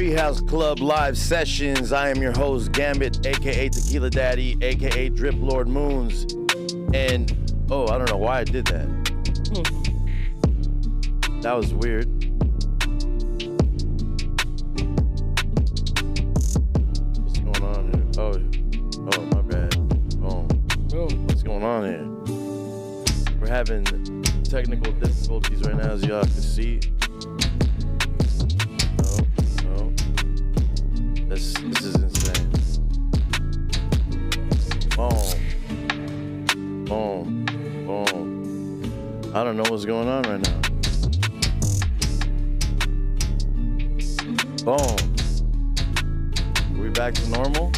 Treehouse Club live sessions. I am your host, Gambit, aka Tequila Daddy, aka Drip Lord Moons. And, I don't know why I did that. That was weird. What's going on here? Oh, my bad. What's going on here? We're having technical difficulties right now, as y'all can see. This is insane. Boom. I don't know what's going on right now. Boom. We back to normal?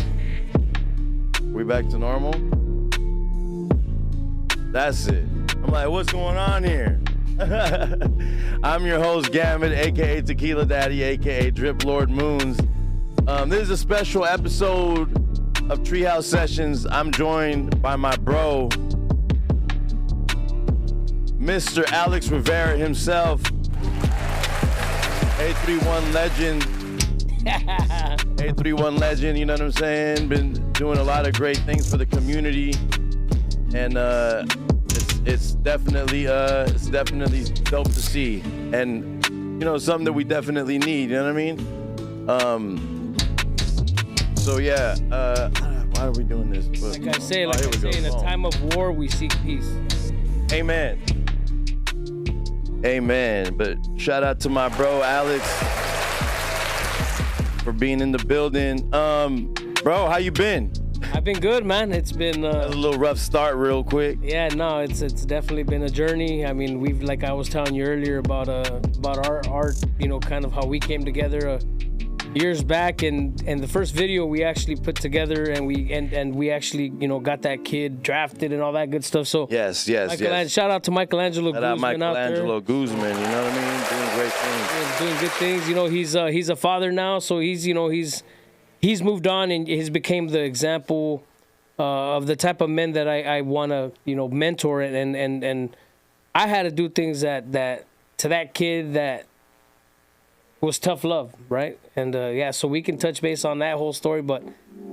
That's it. I'm like, what's going on here? I'm your host, Gambit, aka Tequila Daddy, aka Drip Lord Moons. This is a special episode of Treehouse Sessions. I'm joined by my bro, Mr. Alex Rivera himself, A31 legend. A31 legend, you know what I'm saying? Been doing a lot of great things for the community, and it's definitely dope to see, and something that we definitely need. You know what I mean? So yeah, why are we doing this? But, like I say, in a time of war, we seek peace. Amen. But shout out to my bro Alex for being in the building. Bro, how you been? I've been good, man. It's been a little rough start, real quick. Yeah, no, it's definitely been a journey. I mean, we've, like I was telling you earlier about our kind of how we came together years back, and the first video we actually put together, and we actually got that kid drafted and all that good stuff. So yes. Shout out to Michelangelo Guzman out there. Michelangelo Guzman, you know what I mean? Doing great things. Yeah, doing good things. He's a father now, so he's moved on and he's became the example of the type of men that I want to mentor, and I had to do things that to that kid that was tough love, right? And so we can touch base on that whole story, but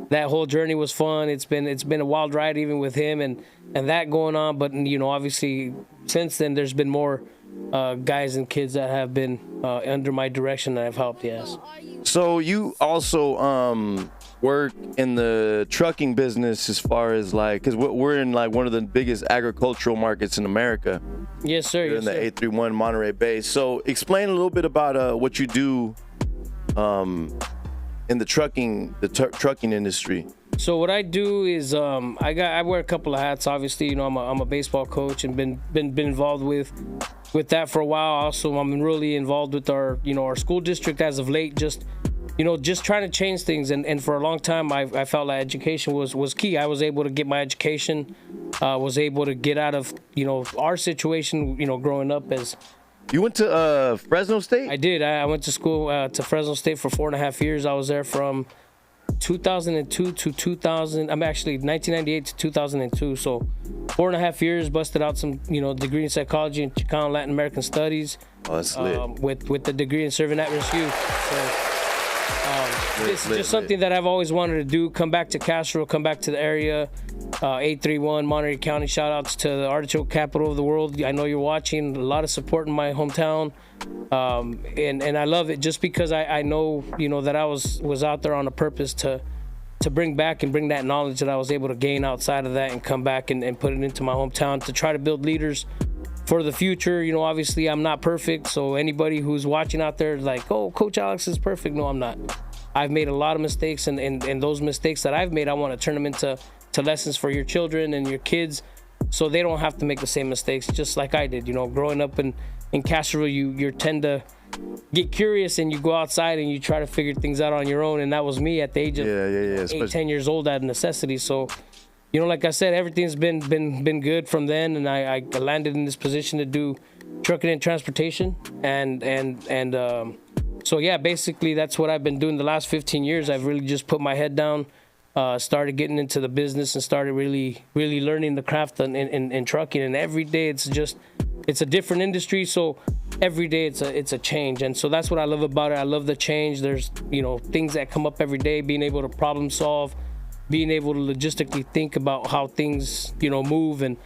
that whole journey was fun. It's been a wild ride even with him and that going on, but obviously since then there's been more guys and kids that have been under my direction that I've helped. Yes. So you also work in the trucking business, as far as because we're in one of the biggest agricultural markets in America. Yes, sir. You're in the 831 Monterey Bay. So explain a little bit about what you do in the trucking industry. So what I do is I wear a couple of hats. Obviously, I'm a baseball coach and been involved with that for a while. Also, I'm really involved with our school district as of late. Just trying to change things. And for a long time, I felt like education was key. I was able to get my education, was able to get out of, our situation, growing up as... You went to Fresno State? I did. I went to school to Fresno State for 4.5 years. I was there from 2002 to 1998 to 2002. So 4.5 years, busted out some, degree in psychology and Chicano Latin American studies. Oh, that's lit. With the degree in serving at-risk youth. So... it's just something that I've always wanted to do. Come back to Castro, come back to the area. 831 Monterey County. Shout outs to the artichoke capital of the world. I know you're watching. A lot of support in my hometown, and I love it just because I know that I was out there on a purpose to bring back and bring that knowledge that I was able to gain outside of that and come back and put it into my hometown to try to build leaders for the future. Obviously I'm not perfect, so anybody who's watching out there like, oh, Coach Alex is perfect. No, I'm not. I've made a lot of mistakes, and those mistakes that I've made, I want to turn them into lessons for your children and your kids, so they don't have to make the same mistakes, just like I did. Growing up in Castro, you tend to get curious and you go outside and you try to figure things out on your own, and that was me at the age of 8-10 years old out of necessity. So, like I said, everything's been good from then, and I landed in this position to do trucking and transportation, and so yeah, basically that's what I've been doing the last 15 years. I've really just put my head down, started getting into the business, and started really learning the craft in trucking. And every day it's a different industry. So every day it's a change. And so that's what I love about it. I love the change. There's, things that come up every day, being able to problem solve, being able to logistically think about how things, move. And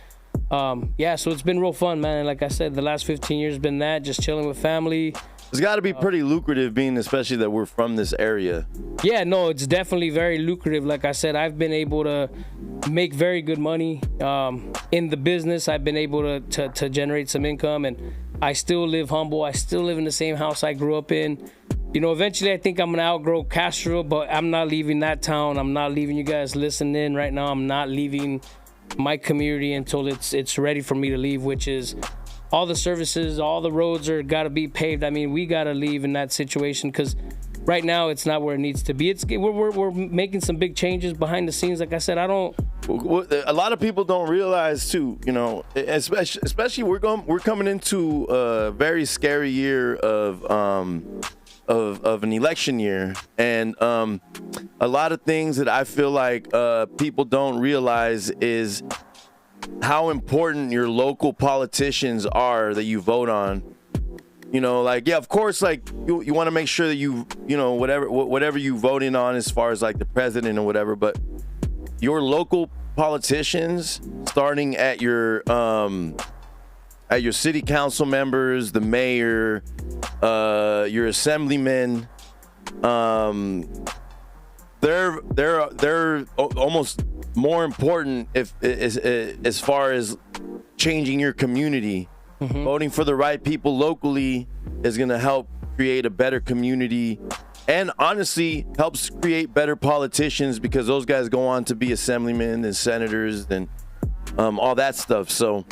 so it's been real fun, man. And like I said, the last 15 years has been that, just chilling with family. It's got to be pretty lucrative, being especially that we're from this area. Yeah, no, it's definitely very lucrative. Like I said, I've been able to make very good money in the business. I've been able to generate some income, and I still live humble. I still live in the same house I grew up in. Eventually I think I'm going to outgrow Castro, but I'm not leaving that town. I'm not leaving you guys listening in right now. I'm not leaving my community until it's ready for me to leave, which is all the services, all the roads are got to be paved. I mean, we got to leave in that situation because right now it's not where it needs to be. We're making some big changes behind the scenes. Like I said, a lot of people don't realize too, especially we're coming into a very scary year of an election year, and a lot of things that I feel like people don't realize is how important your local politicians are that you vote on. Of course, you want to make sure that whatever you voting on as far as like the president or whatever, but your local politicians, starting at your city council members, the mayor, your assemblymen, they're almost more important as far as changing your community. Mm-hmm. Voting for the right people locally is going to help create a better community, and honestly helps create better politicians, because those guys go on to be assemblymen and senators and all that stuff. So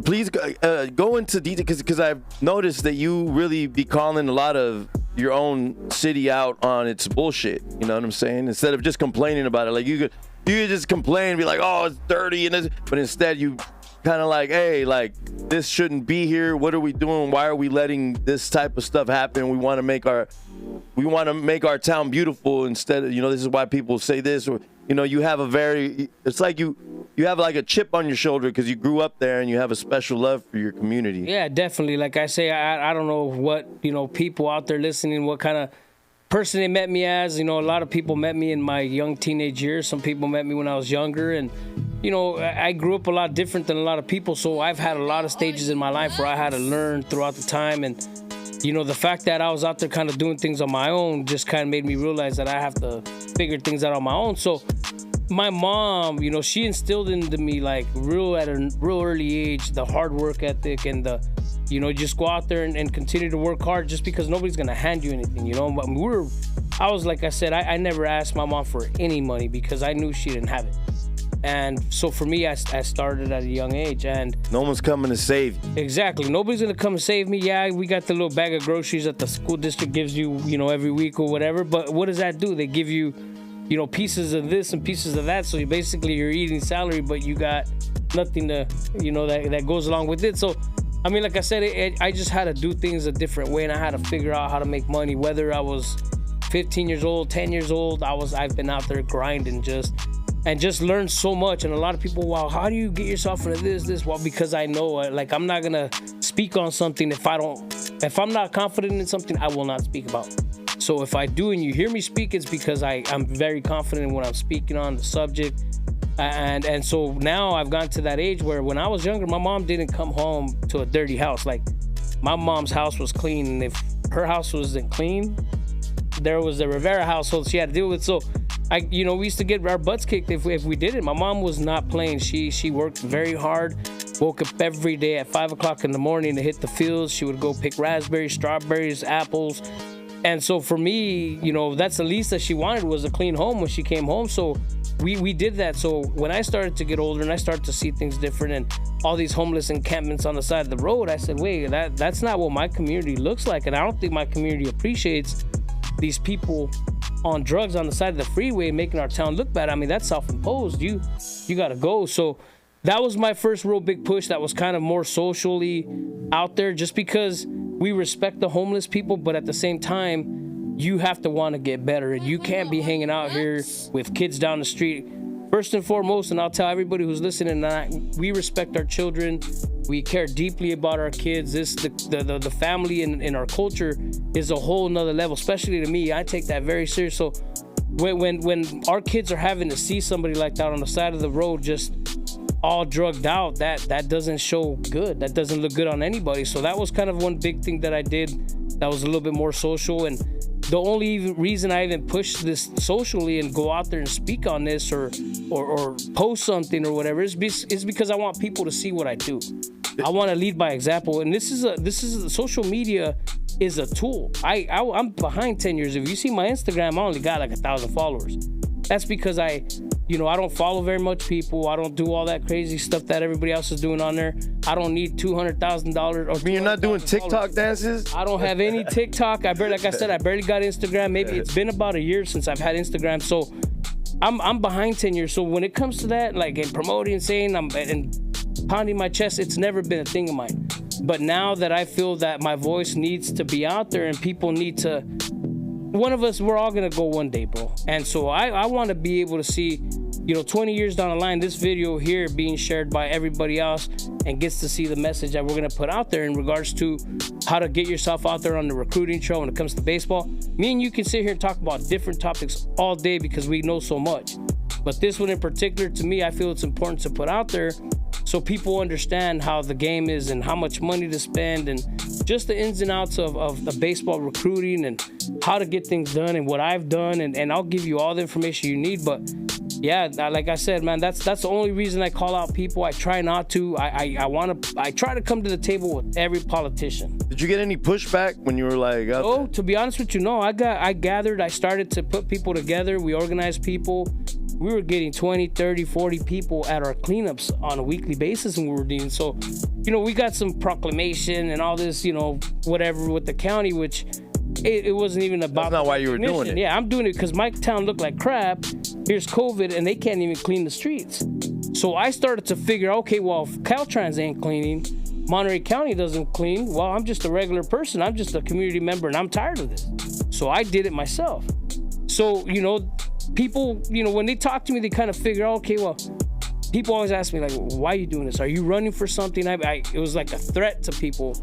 please go into detail, because I've noticed that you really be calling a lot of your own city out on its bullshit. You know what I'm saying? Instead of just complaining about it, like you could just complain and be like, oh, it's dirty, but instead you kind of like, hey, like, this shouldn't be here. What are we doing? Why are we letting this type of stuff happen? We want to make our town beautiful. Instead of, this is why people say this, or you have it's like you have like a chip on your shoulder because you grew up there and you have a special love for your community. Yeah, definitely. Like I say, I don't know what, people out there listening, what kind of person they met me as. A lot of people met me in my young teenage years. Some people met me when I was younger, and I grew up a lot different than a lot of people, so I've had a lot of stages in my life where I had to learn throughout the time. And the fact that I was out there kind of doing things on my own just kind of made me realize that I have to figure things out on my own. So my mom, she instilled into me like at a real early age the hard work ethic and the just go out there and continue to work hard, just because nobody's gonna hand you anything, But I was, like I said, I never asked my mom for any money because I knew she didn't have it. And so for me, I started at a young age, and no one's coming to save you. Exactly. Nobody's gonna come save me. Yeah, we got the little bag of groceries that the school district gives you, every week or whatever. But what does that do? They give you, pieces of this and pieces of that. So you're eating salary, but you got nothing to, that goes along with it. So, I mean, like I said, I just had to do things a different way, and I had to figure out how to make money. Whether I was 15 years old, 10 years old, I've been out there grinding just learned so much. And a lot of people, wow, how do you get yourself into this? Well, because I know, like, I'm not gonna speak on something if I'm not confident in something, I will not speak about. So if I do and you hear me speak, it's because I'm very confident in what I'm speaking on, the subject. And so now I've gotten to that age where when I was younger, my mom didn't come home to a dirty house. Like, my mom's house was clean, and if her house wasn't clean, there was the Rivera household she had to deal with. So we used to get our butts kicked if we did it. My mom was not playing. She worked very hard, woke up every day at 5 o'clock in the morning to hit the fields. She would go pick raspberries, strawberries, apples. And so for me, that's the least that she wanted, was a clean home when she came home. So we did that. So when I started to get older and I started to see things different and all these homeless encampments on the side of the road, I said, wait, that's not what my community looks like. And I don't think my community appreciates these people on drugs on the side of the freeway making our town look bad. I mean, that's self-imposed. You got to go. So that was my first real big push that was kind of more socially out there, just because we respect the homeless people, but at the same time, you have to want to get better. And you can't be hanging out here with kids down the street. First and foremost, and I'll tell everybody who's listening, we respect our children. We care deeply about our kids. The family in our culture is a whole nother level, especially to me. I take that very serious. So when our kids are having to see somebody like that on the side of the road just all drugged out, that doesn't show good. That doesn't look good on anybody. So that was kind of one big thing that I did that was a little bit more social. And the only reason I even push this socially and go out there and speak on this or post something or whatever is because I want people to see what I do. I want to lead by example. And this is social media is a tool. I'm behind 10 years. If you see my Instagram, I only got like 1,000 followers. That's because I don't follow very much people. I don't do all that crazy stuff that everybody else is doing on there. I don't need $200,000. You're not doing TikTok dances? I don't have any TikTok. Like I said, I barely got Instagram. Maybe it's been about a year since I've had Instagram. So I'm behind 10 years. So when it comes to that, like in promoting and saying and pounding my chest, it's never been a thing of mine. But now that I feel that my voice needs to be out there and people need to, one of us, we're all gonna go one day, bro. And so I want to be able to see, 20 years down the line, this video here being shared by everybody else and gets to see the message that we're gonna put out there in regards to how to get yourself out there on the recruiting trail when it comes to baseball. Me and you can sit here and talk about different topics all day because we know so much. But this one in particular, to me, I feel it's important to put out there so people understand how the game is and how much money to spend and just the ins and outs of the baseball recruiting and how to get things done and what I've done. And I'll give you all the information you need. But yeah, like I said, man, that's the only reason I call out people. I try not to. I try to come to the table with every politician. Did you get any pushback when you were like out Oh, there? to be honest with you, no. I gathered, I started to put people together. We organized people. We were getting 20, 30, 40 people at our cleanups on a weekly basis when we were doing. So, we got some proclamation and all this, whatever with the county, which it wasn't even about. That's not why you were doing it. Yeah, I'm doing it because my town looked like crap. Here's COVID and they can't even clean the streets. So I started to figure, okay, well, if Caltrans ain't cleaning, Monterey County doesn't clean, well, I'm just a regular person. I'm just a community member and I'm tired of this. So I did it myself. So, people, when they talk to me, they kind of figure, okay, well, people always ask me, like, why are you doing this? Are you running for something? It was like a threat to people.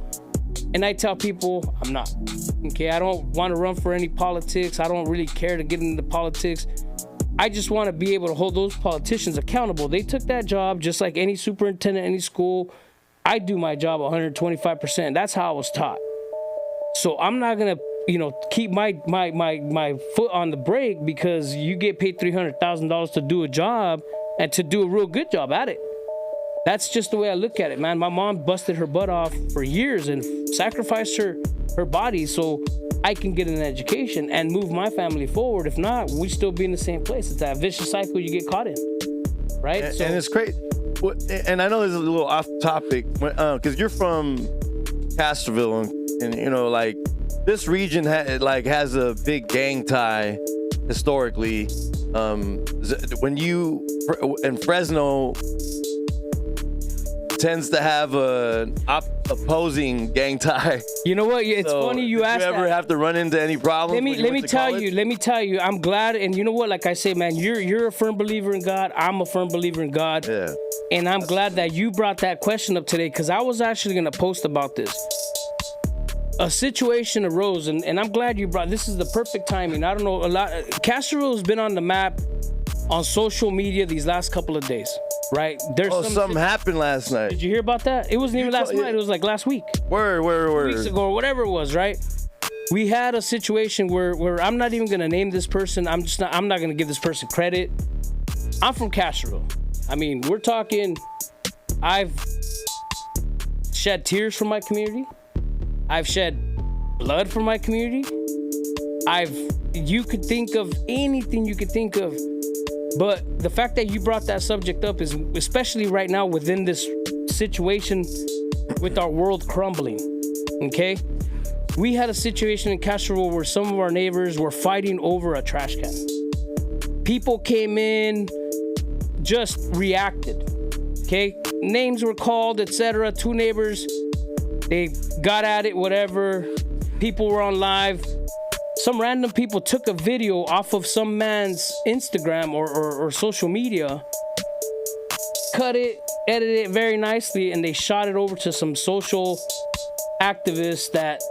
And I tell people, I'm not. Okay, I don't want to run for any politics. I don't really care to get into politics. I just want to be able to hold those politicians accountable. They took that job just like any superintendent, any school. I do my job 125%. That's how I was taught. So I'm not going to keep my foot on the brake because you get paid $300,000 to do a job and to do a real good job at it. That's just the way I look at it, man. My mom busted her butt off for years and sacrificed her body so I can get an education and move my family forward. If not, we still be in the same place. It's that vicious cycle you get caught in, right? And it's great. And I know this is a little off topic because you're from Castroville and this region has a big gang tie historically. When you in Fresno tends to have a opposing gang tie. You know what? It's funny you asked that. Did you ever have to run into any problems? Let me tell you. I'm glad, and you know what? Like I say, man, you're a firm believer in God. I'm a firm believer in God. Yeah. And I'm glad that you brought that question up today because I was actually gonna post about this. A situation arose, and I'm glad you brought. This is the perfect timing. I don't know a lot. Castroville has been on the map on social media these last couple of days. Right? Something happened last night. Did you hear about that? It wasn't even last night. It was like last week. Word. Weeks ago or whatever it was, right? We had a situation where I'm not even gonna name this person. I'm not gonna give this person credit. I'm from Castroville. I mean, we're talking. I've shed tears for my community. I've shed blood for my community. You could think of anything you could think of. But the fact that you brought that subject up is, especially right now within this situation with our world crumbling, okay? We had a situation in Castroville where some of our neighbors were fighting over a trash can. People came in, just reacted, okay? Names were called, etc. Two neighbors, they got at it, whatever. People were on live. Some random people took a video off of some man's Instagram or social media, cut it, edited it very nicely, and they shot it over to some social activist that,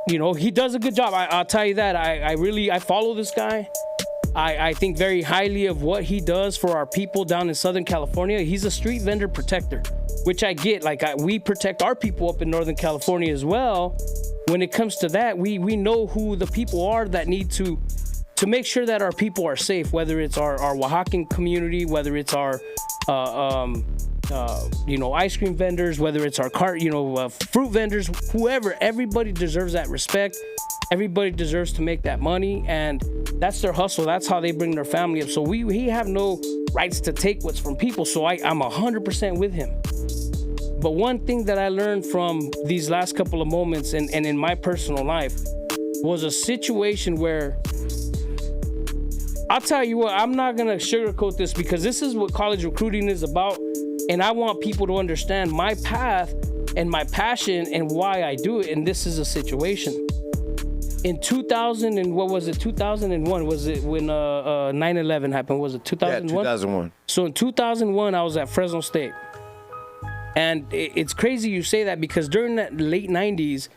you know, he does a good job. I'll tell you that. I follow this guy. I think very highly of what he does for our people down in Southern California. He's a street vendor protector, which I get. Like, we protect our people up in Northern California as well. When it comes to that, we know who the people are that need to make sure that our people are safe, whether it's our Oaxacan community, whether it's our ice cream vendors, whether it's our fruit vendors, whoever. Everybody deserves that respect. Everybody deserves to make that money, and that's their hustle. That's how they bring their family up. So we have no rights to take what's from people. So I'm 100% with him. But one thing that I learned from these last couple of moments and in my personal life was a situation where, I'll tell you what, I'm not going to sugarcoat this, because this is what college recruiting is about. And I want people to understand my path and my passion and why I do it. And this is a situation. In 2001, was it when 9/11 happened? Was it 2001? Yeah, 2001. So in 2001, I was at Fresno State. And it's crazy you say that, because during that late 90s,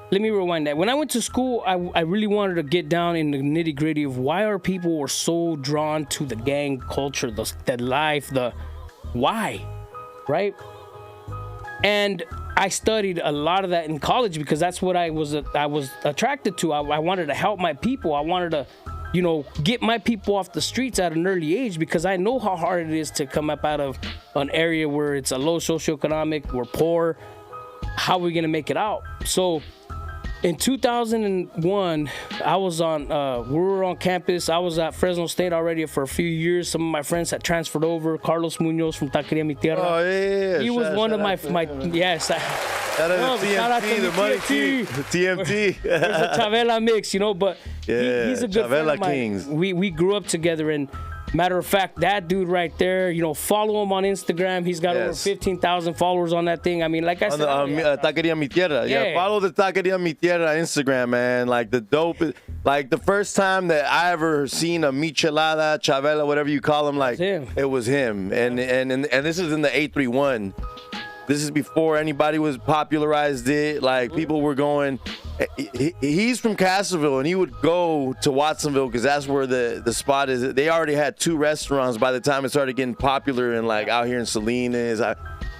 let me rewind that. When I went to school, I really wanted to get down in the nitty gritty of why our people were so drawn to the gang culture, the life, why, right? And I studied a lot of that in college, because that's what I was attracted to. I wanted to help my people. I wanted to, get my people off the streets at an early age, because I know how hard it is to come up out of an area where it's a low socioeconomic, we're poor. How are we gonna make it out? So in 2001, I was we were on campus. I was at Fresno State already for a few years. Some of my friends had transferred over. Carlos Munoz from Taqueria Mi Tierra. Oh, yeah. He was one of my yes. Shout out to TMT, the money team. TMT. There's a Chavela mix, but yeah, he's a good friend of mine. Kings. We grew up together, and matter of fact, that dude right there, follow him on Instagram. He's got over 15,000 followers on that thing. I mean, like I said, Taqueria Mi Tierra. Yeah, follow the Taqueria Mi Tierra Instagram, man. Like, the dope, like the first time that I ever seen a michelada, Chavela, whatever you call him, like it was him. And this is in the 831. This is before anybody was popularized it. Like, people were going. He's from Castroville, and he would go to Watsonville, because that's where the spot is. They already had 2 restaurants by the time it started getting popular, and like out here in Salinas.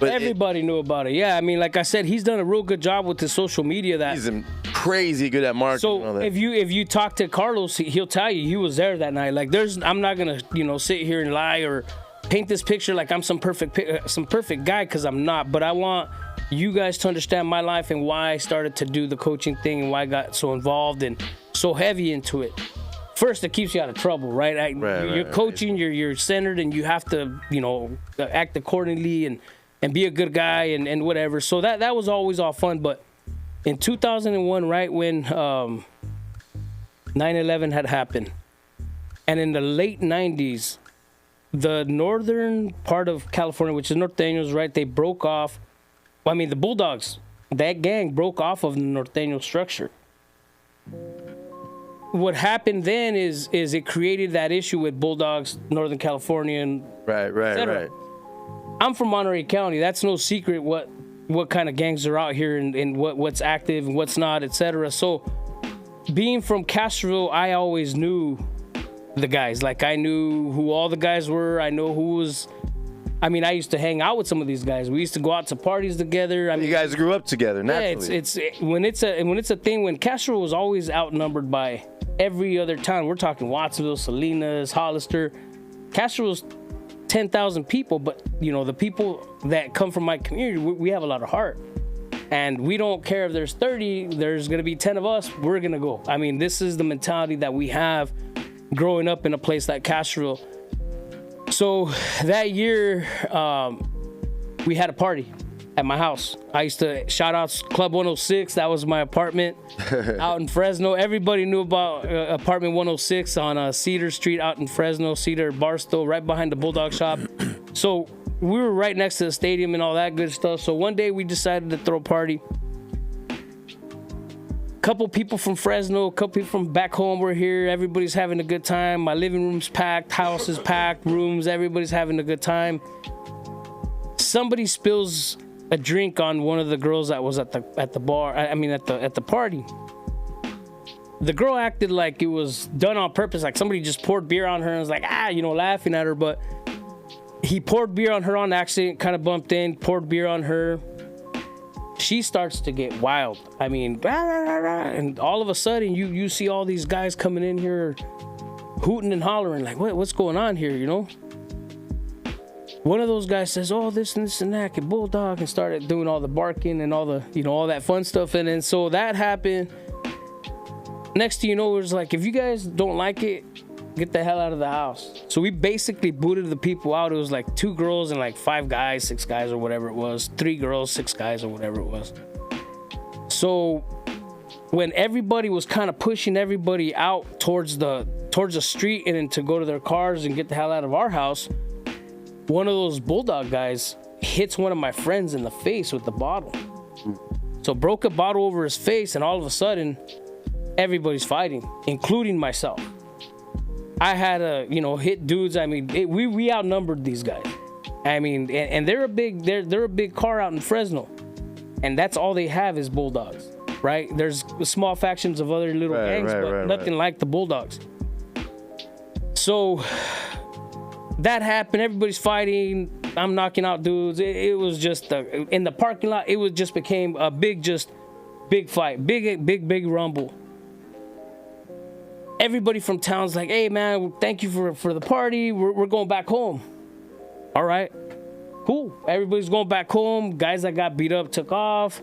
But everybody knew about it. Yeah, I mean, like I said, he's done a real good job with his social media. He's crazy good at marketing. So if you talk to Carlos, he'll tell you he was there that night. Like, I'm not gonna sit here and lie or paint this picture like I'm some perfect guy, because I'm not. But I want you guys to understand my life and why I started to do the coaching thing and why I got so involved and so heavy into it. First, it keeps you out of trouble, right? You're coaching, you're centered, and you have to, act accordingly and be a good guy and whatever. So that was always all fun. But in 2001, right when 9/11 had happened, and in the late 90s, the northern part of California, which is Norteños, right? They broke off. Well, I mean, the Bulldogs, that gang broke off of the Norteño structure. What happened then is it created that issue with Bulldogs, Northern California, and right. I'm from Monterey County. That's no secret what kind of gangs are out here and what's active and what's not, etc. So, being from Castroville, I always knew the guys. Like, I knew who all the guys were. I know who was. I mean, I used to hang out with some of these guys. We used to go out to parties together. I mean, you guys grew up together, naturally. Yeah, when it's a thing. When Castro was always outnumbered by every other town. We're talking Watsonville, Salinas, Hollister. Castro was 10,000 people, but the people that come from my community, we have a lot of heart. And we don't care if there's 30, there's going to be 10 of us, we're going to go. I mean, this is the mentality that we have growing up in a place like Castroville. So that year, we had a party at my house. I used to shout out Club 106. That was my apartment out in Fresno. Everybody knew about apartment 106 on Cedar Street out in Fresno, Cedar, Barstow, right behind the Bulldog shop. So we were right next to the stadium and all that good stuff. So one day we decided to throw a party. couple people from Fresno, a couple people from back home were here. Everybody's having a good time. My living room's packed, house is packed, rooms, everybody's having a good time. Somebody spills a drink on one of the girls that was at the bar. At the party. The girl acted like it was done on purpose, like somebody just poured beer on her and was like, laughing at her. But he poured beer on her on accident, kind of bumped in, poured beer on her. She starts to get wild. I mean, rah, rah, rah, rah, and all of a sudden you see all these guys coming in here hooting and hollering, like, what's going on here, you know? One of those guys says, oh, this and this and that, and bulldog, and started doing all the barking and all the, all that fun stuff. And then so that happened. Next thing you know, it was like, if you guys don't like it, get the hell out of the house. So we basically booted the people out. It was like 2 girls and like 5 guys, 6 guys or whatever it was. 3 girls, 6 guys or whatever it was. So when everybody was kind of pushing everybody out towards the street and then to go to their cars and get the hell out of our house, one of those bulldog guys hits one of my friends in the face with the bottle. So broke a bottle over his face, and all of a sudden everybody's fighting, including myself. I had to, hit dudes. I mean, we outnumbered these guys. I mean, and they're a big car out in Fresno, and that's all they have is bulldogs, right? There's small factions of other little gangs, but nothing like the bulldogs. So that happened. Everybody's fighting. I'm knocking out dudes. It was just in the parking lot. It was just became a big fight, big rumble. Everybody from town's like, hey man, thank you for the party. We're going back home. All right, cool. Everybody's going back home. Guys that got beat up took off.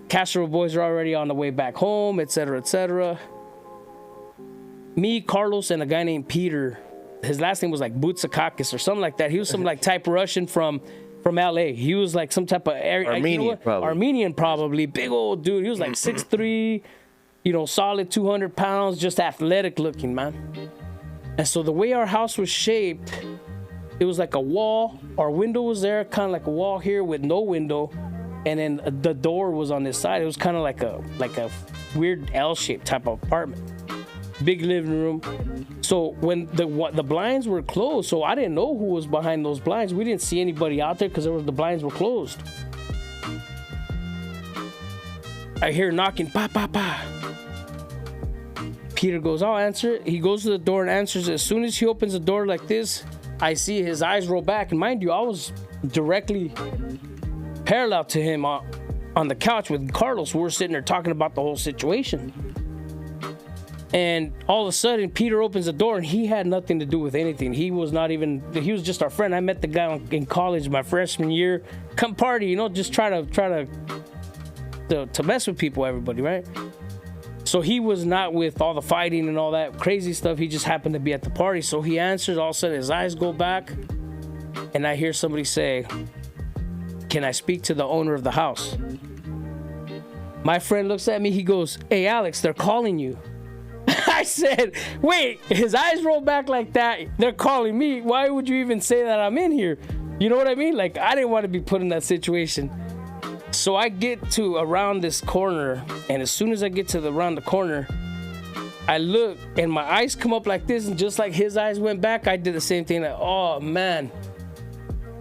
Castro boys are already on the way back home, etc., etc. Me, Carlos, and a guy named Peter. His last name was like Bootsakakis or something like that. He was some like type Russian from LA. He was like some type of Armenian, probably. Armenian, probably. Big old dude. He was like 6'3", solid 200 pounds, just athletic looking, man. And so the way our house was shaped, it was like a wall. Our window was there, kind of like a wall here with no window, and then the door was on this side. It was kind of like a weird L-shaped type of apartment. Big living room. So when the blinds were closed, so I didn't know who was behind those blinds. We didn't see anybody out there because the blinds were closed. I hear knocking, pa pa pa. Peter goes, I'll answer it. He goes to the door and answers it. As soon as he opens the door like this, I see his eyes roll back. And mind you, I was directly parallel to him on the couch with Carlos. We're sitting there talking about the whole situation. And all of a sudden, Peter opens the door, and he had nothing to do with anything. He was just our friend. I met the guy in college my freshman year. Come party, just try to mess with people, everybody, right? So he was not with all the fighting and all that crazy stuff. He just happened to be at the party. So he answers. All of a sudden, his eyes go back, and I hear somebody say, can I speak to the owner of the house? My friend looks at me. He goes, hey, Alex, they're calling you. I said, wait, his eyes roll back like that. They're calling me. Why would you even say that I'm in here? You know what I mean? Like, I didn't want to be put in that situation. So I get to around this corner, and as soon as I get to around the corner, I look, and my eyes come up like this, and just like his eyes went back, I did the same thing. Like, oh, man.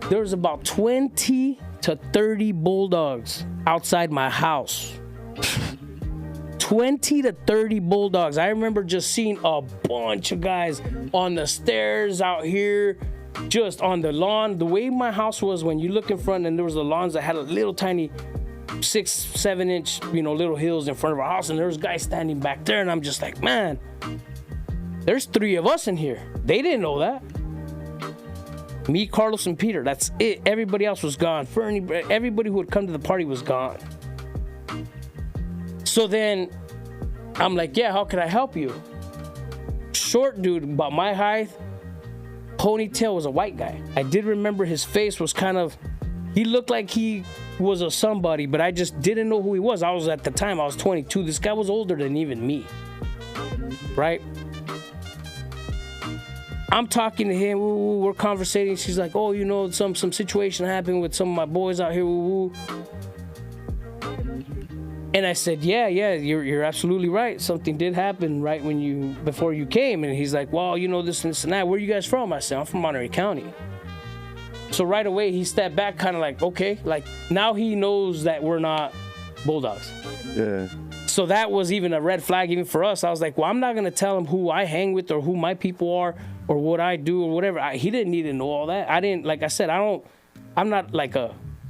There was about 20 to 30 bulldogs outside my house. 20 to 30 bulldogs. I remember just seeing a bunch of guys on the stairs out here, just on the lawn. The way my house was, when you look in front, and there was the lawns that had a little tiny 6-7 inch, little hills in front of our house, and there was guys standing back there, and I'm just like, man, there's 3 of us in here. They didn't know that. Me, Carlos, and Peter. That's it. Everybody else was gone. Everybody who had come to the party was gone. So then I'm like, yeah, how can I help you? Short dude, about my height, ponytail, was a white guy. I did remember his face was he looked like he was a somebody, but I just didn't know who he was. I was 22. This guy was older than even me, right? I'm talking to him, we're conversating. She's like, oh, some situation happened with some of my boys out here, And I said, yeah, you're absolutely right. Something did happen right before you came. And he's like, well, you know, this and that. Where are you guys from? I said, I'm from Monterey County. So right away, he stepped back, kind of like, okay. Like, now he knows that we're not Bulldogs. Yeah. So that was even a red flag even for us. I was like, well, I'm not going to tell him who I hang with or who my people are or what I do or whatever. He didn't need to know all that. I didn't, like I said, I'm not like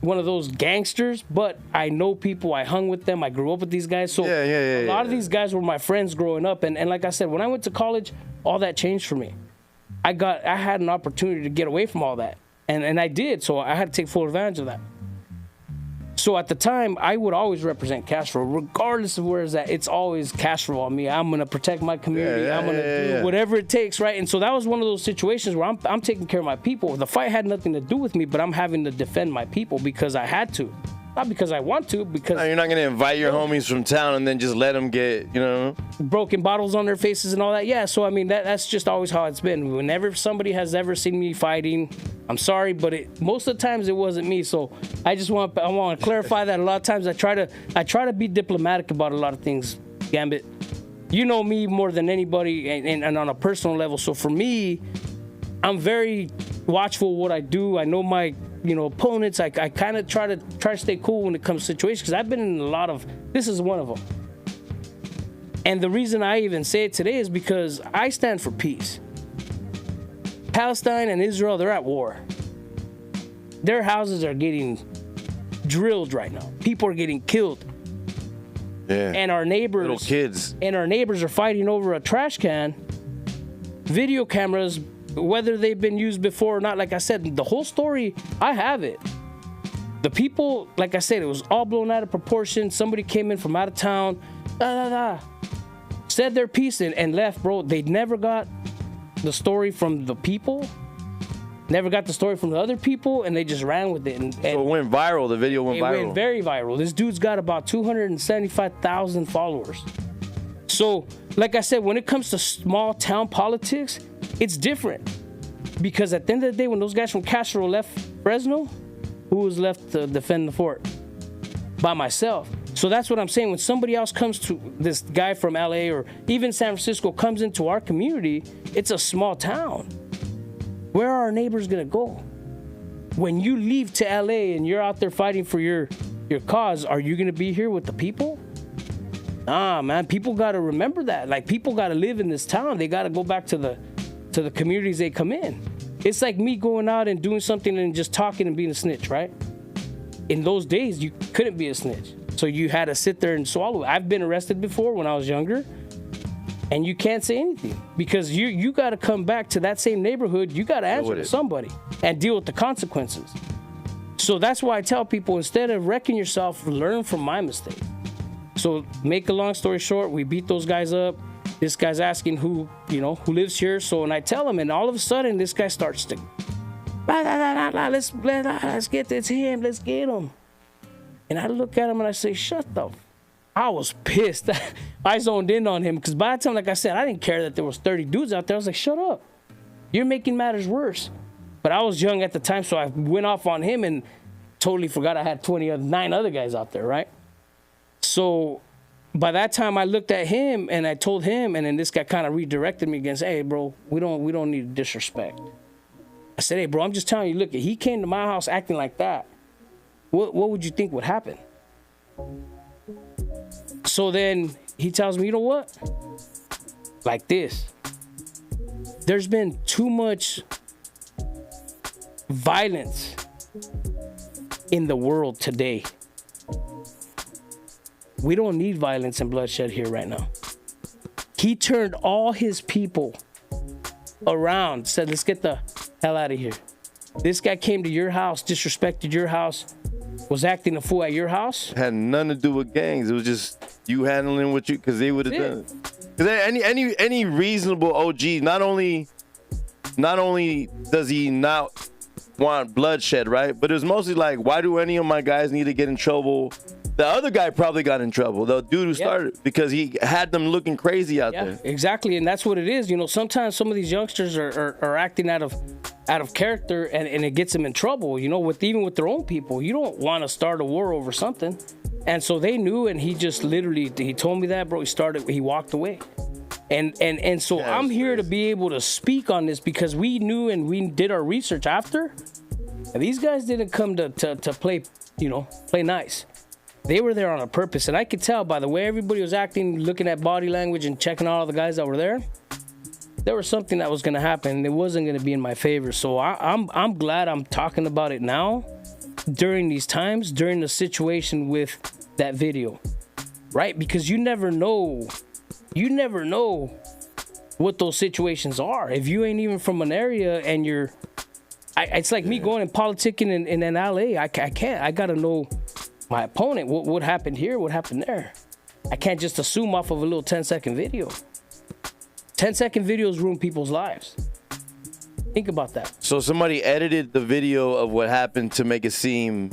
one of those gangsters, but I know people. I hung with them. I grew up with these guys. So a lot of these guys were my friends growing up. And like I said, when I went to college, all that changed for me. I had an opportunity to get away from all that. And I did. So I had to take full advantage of that. So at the time, I would always represent Castro, regardless of where it's at. It's always Castro on me. I'm going to protect my community. I'm going to do whatever it takes, right? And so that was one of those situations where I'm taking care of my people. The fight had nothing to do with me, but I'm having to defend my people because I had to. Not because I want to, because... No, you're not going to invite your homies from town and then just let them get, you know... broken bottles on their faces and all that. Yeah, so I mean, that's just always how it's been. Whenever somebody has ever seen me fighting, I'm sorry, but most of the times it wasn't me. So I want to clarify that. A lot of times I try to be diplomatic about a lot of things, Gambit. You know me more than anybody and on a personal level. So for me, I'm very watchful of what I do. I know my opponents. I kind of try to stay cool when it comes to situations because I've been in a lot of. This is one of them. And the reason I even say it today is because I stand for peace. Palestine and Israel, they're at war. Their houses are getting drilled right now. People are getting killed. Yeah. And our neighbors, little kids, are fighting over a trash can. Video cameras, whether they've been used before or not, like I said, the whole story, I have it. The people, like I said, it was all blown out of proportion. Somebody came in from out of town, said their piece and left, bro. They never got the story from the people, never got the story from the other people, and they just ran with it. And so it went viral. The video went viral. It went very viral. This dude's got about 275,000 followers. So, like I said, when it comes to small town politics, it's different. Because at the end of the day, when those guys from Castro left Fresno, who was left to defend the fort? By myself. So that's what I'm saying. When somebody else comes to, this guy from LA or even San Francisco comes into our community, it's a small town. Where are our neighbors gonna go? When you leave to LA and you're out there fighting for your cause, are you gonna be here with the people? Nah, man, people gotta remember that. Like, people gotta live in this town. They gotta go back to the communities they come in. It's like me going out and doing something and just talking and being a snitch, right? In those days, you couldn't be a snitch. So you had to sit there and swallow it. I've been arrested before when I was younger, and you can't say anything because you got to come back to that same neighborhood. You got to answer to somebody and deal with the consequences. So that's why I tell people, instead of wrecking yourself, learn from my mistake. So make a long story short, we beat those guys up. This guy's asking who lives here. So, and I tell him, and all of a sudden, this guy starts to, let's get this him, let's get him. And I look at him and I say, shut the. I was pissed. I zoned in on him because by the time, like I said, I didn't care that there was 30 dudes out there. I was like, shut up. You're making matters worse. But I was young at the time, so I went off on him and totally forgot I had 9 other guys out there, right? So by that time, I looked at him and I told him, and then this guy kind of redirected me against, hey, bro, we don't need disrespect. I said, hey, bro, I'm just telling you, look, if he came to my house acting like that, what would you think would happen? So then he tells me, you know what? Like this. There's been too much violence in the world today. We don't need violence and bloodshed here right now. He turned all his people around, said, let's get the hell out of here. This guy came to your house, disrespected your house, was acting a fool at your house. Had nothing to do with gangs. It was just you handling what you, because they would have done it. Because any reasonable OG, not only does he not want bloodshed, right? But it was mostly like, why do any of my guys need to get in trouble? The other guy probably got in trouble, the dude who started, because he had them looking crazy out there. Exactly, and that's what it is. Sometimes some of these youngsters are acting out of character, and it gets them in trouble, even with their own people. You don't want to start a war over something. And so they knew, and he just literally, he told me that, bro. He walked away. And so I'm here to be able to speak on this because we knew and we did our research after. And these guys didn't come to play, play nice. They were there on a purpose. And I could tell by the way everybody was acting, looking at body language and checking out all the guys that were there. There was something that was going to happen. It wasn't going to be in my favor. So I'm glad I'm talking about it now during these times, during the situation with that video, right? Because you never know what those situations are. If you ain't even from an area and it's like me going and politicking in LA. I can't. I got to know my opponent. What happened here? What happened there? I can't just assume off of a little 10-second video. 10-second videos ruin people's lives. Think about that. So somebody edited the video of what happened to make it seem.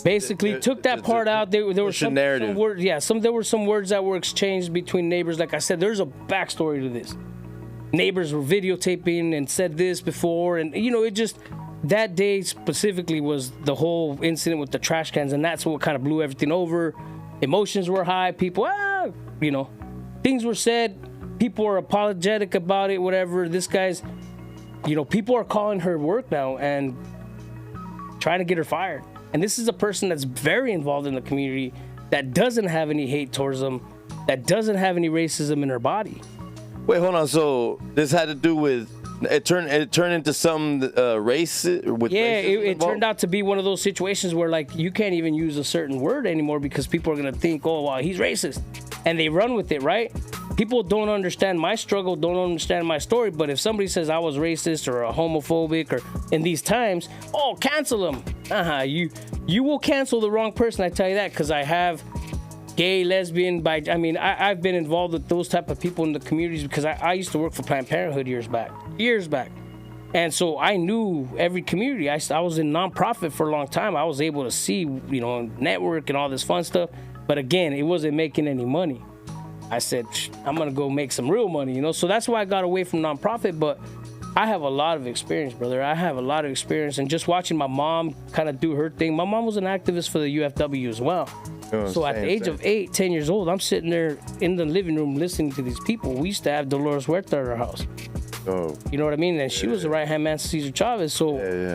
Basically, took that part out. There were some words. Yeah, there were some words that were exchanged between neighbors. Like I said, there's a backstory to this. Neighbors were videotaping and said this before, and it just that day specifically was the whole incident with the trash cans, and that's what kind of blew everything over. Emotions were high. People, things were said. People are apologetic about it, whatever. This guy's, people are calling her work now and trying to get her fired. And this is a person that's very involved in the community, that doesn't have any hate towards them, that doesn't have any racism in her body. Wait, hold on. So this had to do with it turned into some race with it turned out to be one of those situations where like you can't even use a certain word anymore because people are gonna think, oh wow, he's racist, and they run with it, right? People don't understand my struggle, don't understand my story, but if somebody says I was racist or a homophobic or in these times, oh, cancel them. You will cancel the wrong person, I tell you that, because I have gay, lesbian, I've been involved with those type of people in the communities because I used to work for Planned Parenthood years back. And so I knew every community. I was in nonprofit for a long time. I was able to see, network and all this fun stuff. But again, it wasn't making any money. I said, I'm going to go make some real money, So that's why I got away from nonprofit. But I have a lot of experience, brother. I have a lot of experience. And just watching my mom kind of do her thing. My mom was an activist for the UFW as well. So at the age of 8, 10 years old, I'm sitting there in the living room listening to these people. We used to have Dolores Huerta at our house. Oh. You know what I mean? And she was the right-hand man to Cesar Chavez. So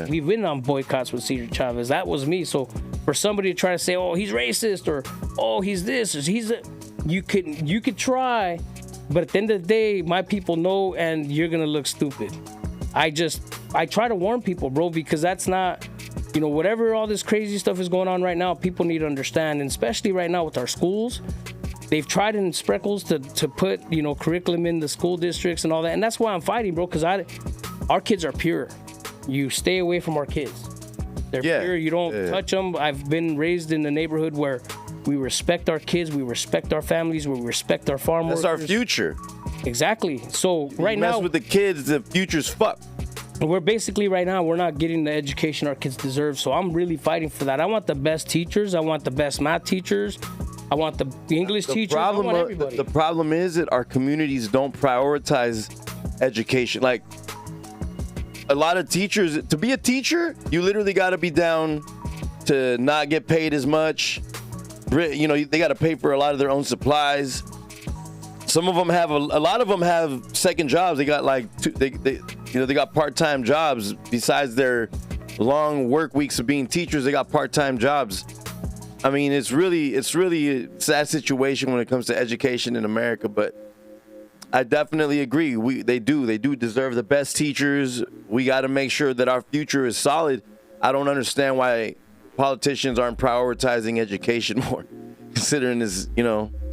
we've been on boycotts with Cesar Chavez. That was me. So for somebody to try to say, oh, he's racist, or oh, he's this, or he's that, you could try, but at the end of the day, my people know, and you're gonna look stupid. I try to warn people, bro, because that's not, whatever all this crazy stuff is going on right now, people need to understand, and especially right now with our schools. They've tried in Spreckles to put, curriculum in the school districts and all that. And that's why I'm fighting, bro, because our kids are pure. You stay away from our kids. They're pure. You don't touch them. I've been raised in the neighborhood where we respect our kids, we respect our families, we respect our farm workers. That's our future. Exactly. So right now, mess with the kids, the future's fucked. We're basically right now, we're not getting the education our kids deserve. So I'm really fighting for that. I want the best teachers. I want the best math teachers. I want the English teachers. I want everybody. The problem is that our communities don't prioritize education. Like a lot of teachers, to be a teacher, you literally got to be down to not get paid as much. They got to pay for a lot of their own supplies. Some of them have a lot of them have second jobs. They got like they got part-time jobs besides their long work weeks of being teachers. They got part-time jobs. I mean, it's really a sad situation when it comes to education in America, but I definitely agree. They do deserve the best teachers. We got to make sure that our future is solid. I don't understand why politicians aren't prioritizing education more, considering this,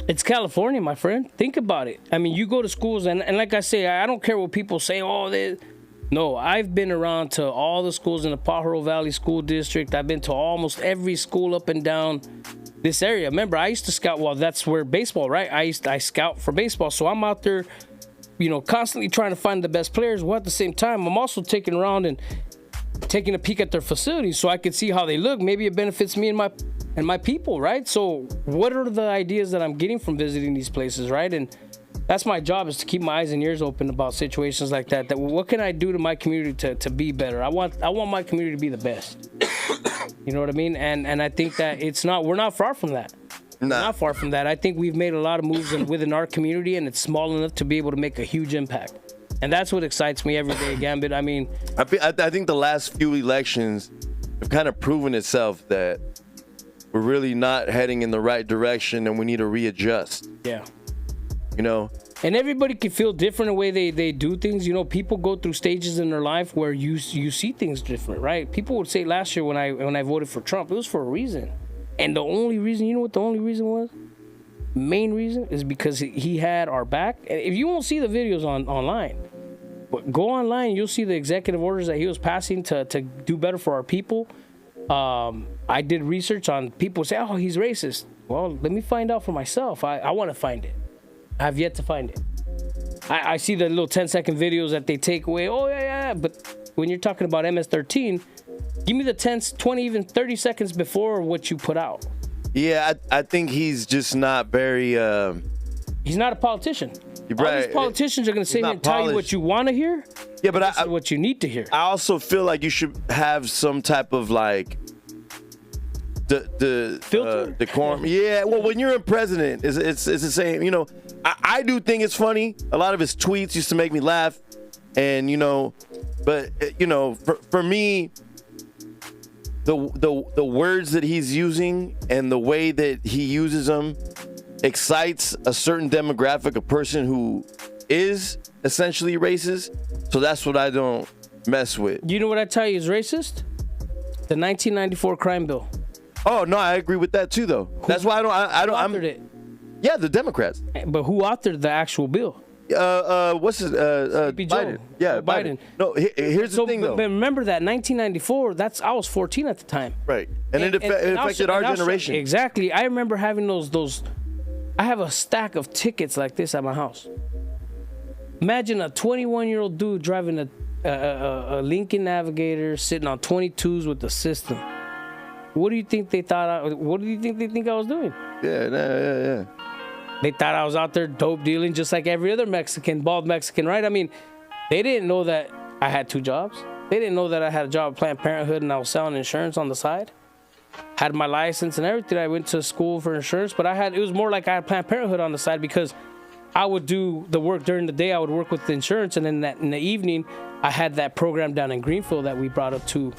It's California, my friend. Think about it. I mean, you go to schools, and like I say, I don't care what people say. No, I've been around to all the schools in the Pajaro Valley School District. I've been to almost every school up and down this area. Remember, I used to scout. Well, that's where baseball, right? I scout for baseball, so I'm out there, constantly trying to find the best players. Well, at the same time, I'm also taking around and taking a peek at their facilities so I could see how they look. Maybe it benefits me and my people, right? So what are the ideas that I'm getting from visiting these places, right? And that's my job, is to keep my eyes and ears open about situations like that. What can I do to my community to be better? I want my community to be the best. You know what I mean? And I think that we're not far from that. Nah. Not far from that. I think we've made a lot of moves within our community, and it's small enough to be able to make a huge impact. And that's what excites me every day, Gambit. I mean, I think the last few elections have kind of proven itself that we're really not heading in the right direction, and we need to readjust. yeah. You know, And everybody can feel different the way they do things. You know, people go through stages in their life where you see things different, right? People would say last year when I voted for Trump, it was for a reason. And the only reason, you know what the only reason was? Main reason is because he had our back. And if you won't see the videos online, but go online, you'll see the executive orders that he was passing to do better for our people. I did research on people say, oh, he's racist. Well, let me find out for myself. I want to find it. I have yet to find it. I see the little 10-second videos that they take away. Oh, yeah. But when you're talking about MS-13, give me the 10, 20, even 30 seconds before what you put out. Yeah, I think he's just not very. He's not a politician. Right. All these politicians are going to sit here and tell you what you want to hear. Yeah, but what you need to hear. I also feel like you should have some type of like the filter decorum. Yeah, well, when you're a president, it's the same. You know, I do think it's funny. A lot of his tweets used to make me laugh, and you know, but you know, for me, the words that he's using and the way that he uses them excites a certain demographic, a person who is essentially racist. So that's what I don't mess with. You know what I tell you is racist? The 1994 crime bill. Oh no, I agree with that too, though. That's why I don't. Who authored it? Yeah, the Democrats. But who authored the actual bill? What's his? Biden. Yeah, Biden. No, here's the thing, though. But remember that 1994. I was 14 at the time. Right, and it affected our generation. Exactly. I remember having those. I have a stack of tickets like this at my house. Imagine a 21-year-old dude driving a Lincoln Navigator, sitting on 22s with the system. What do you think they thought? What do you think they think I was doing? Yeah. They thought I was out there dope dealing just like every other Mexican, bald Mexican, right? I mean, they didn't know that I had 2 jobs. They didn't know that I had a job at Planned Parenthood and I was selling insurance on the side. Had my license and everything. I went to school for insurance, but it was more like I had Planned Parenthood on the side because I would do the work during the day. I would work with the insurance, and then in the evening, I had that program down in Greenfield that we brought up to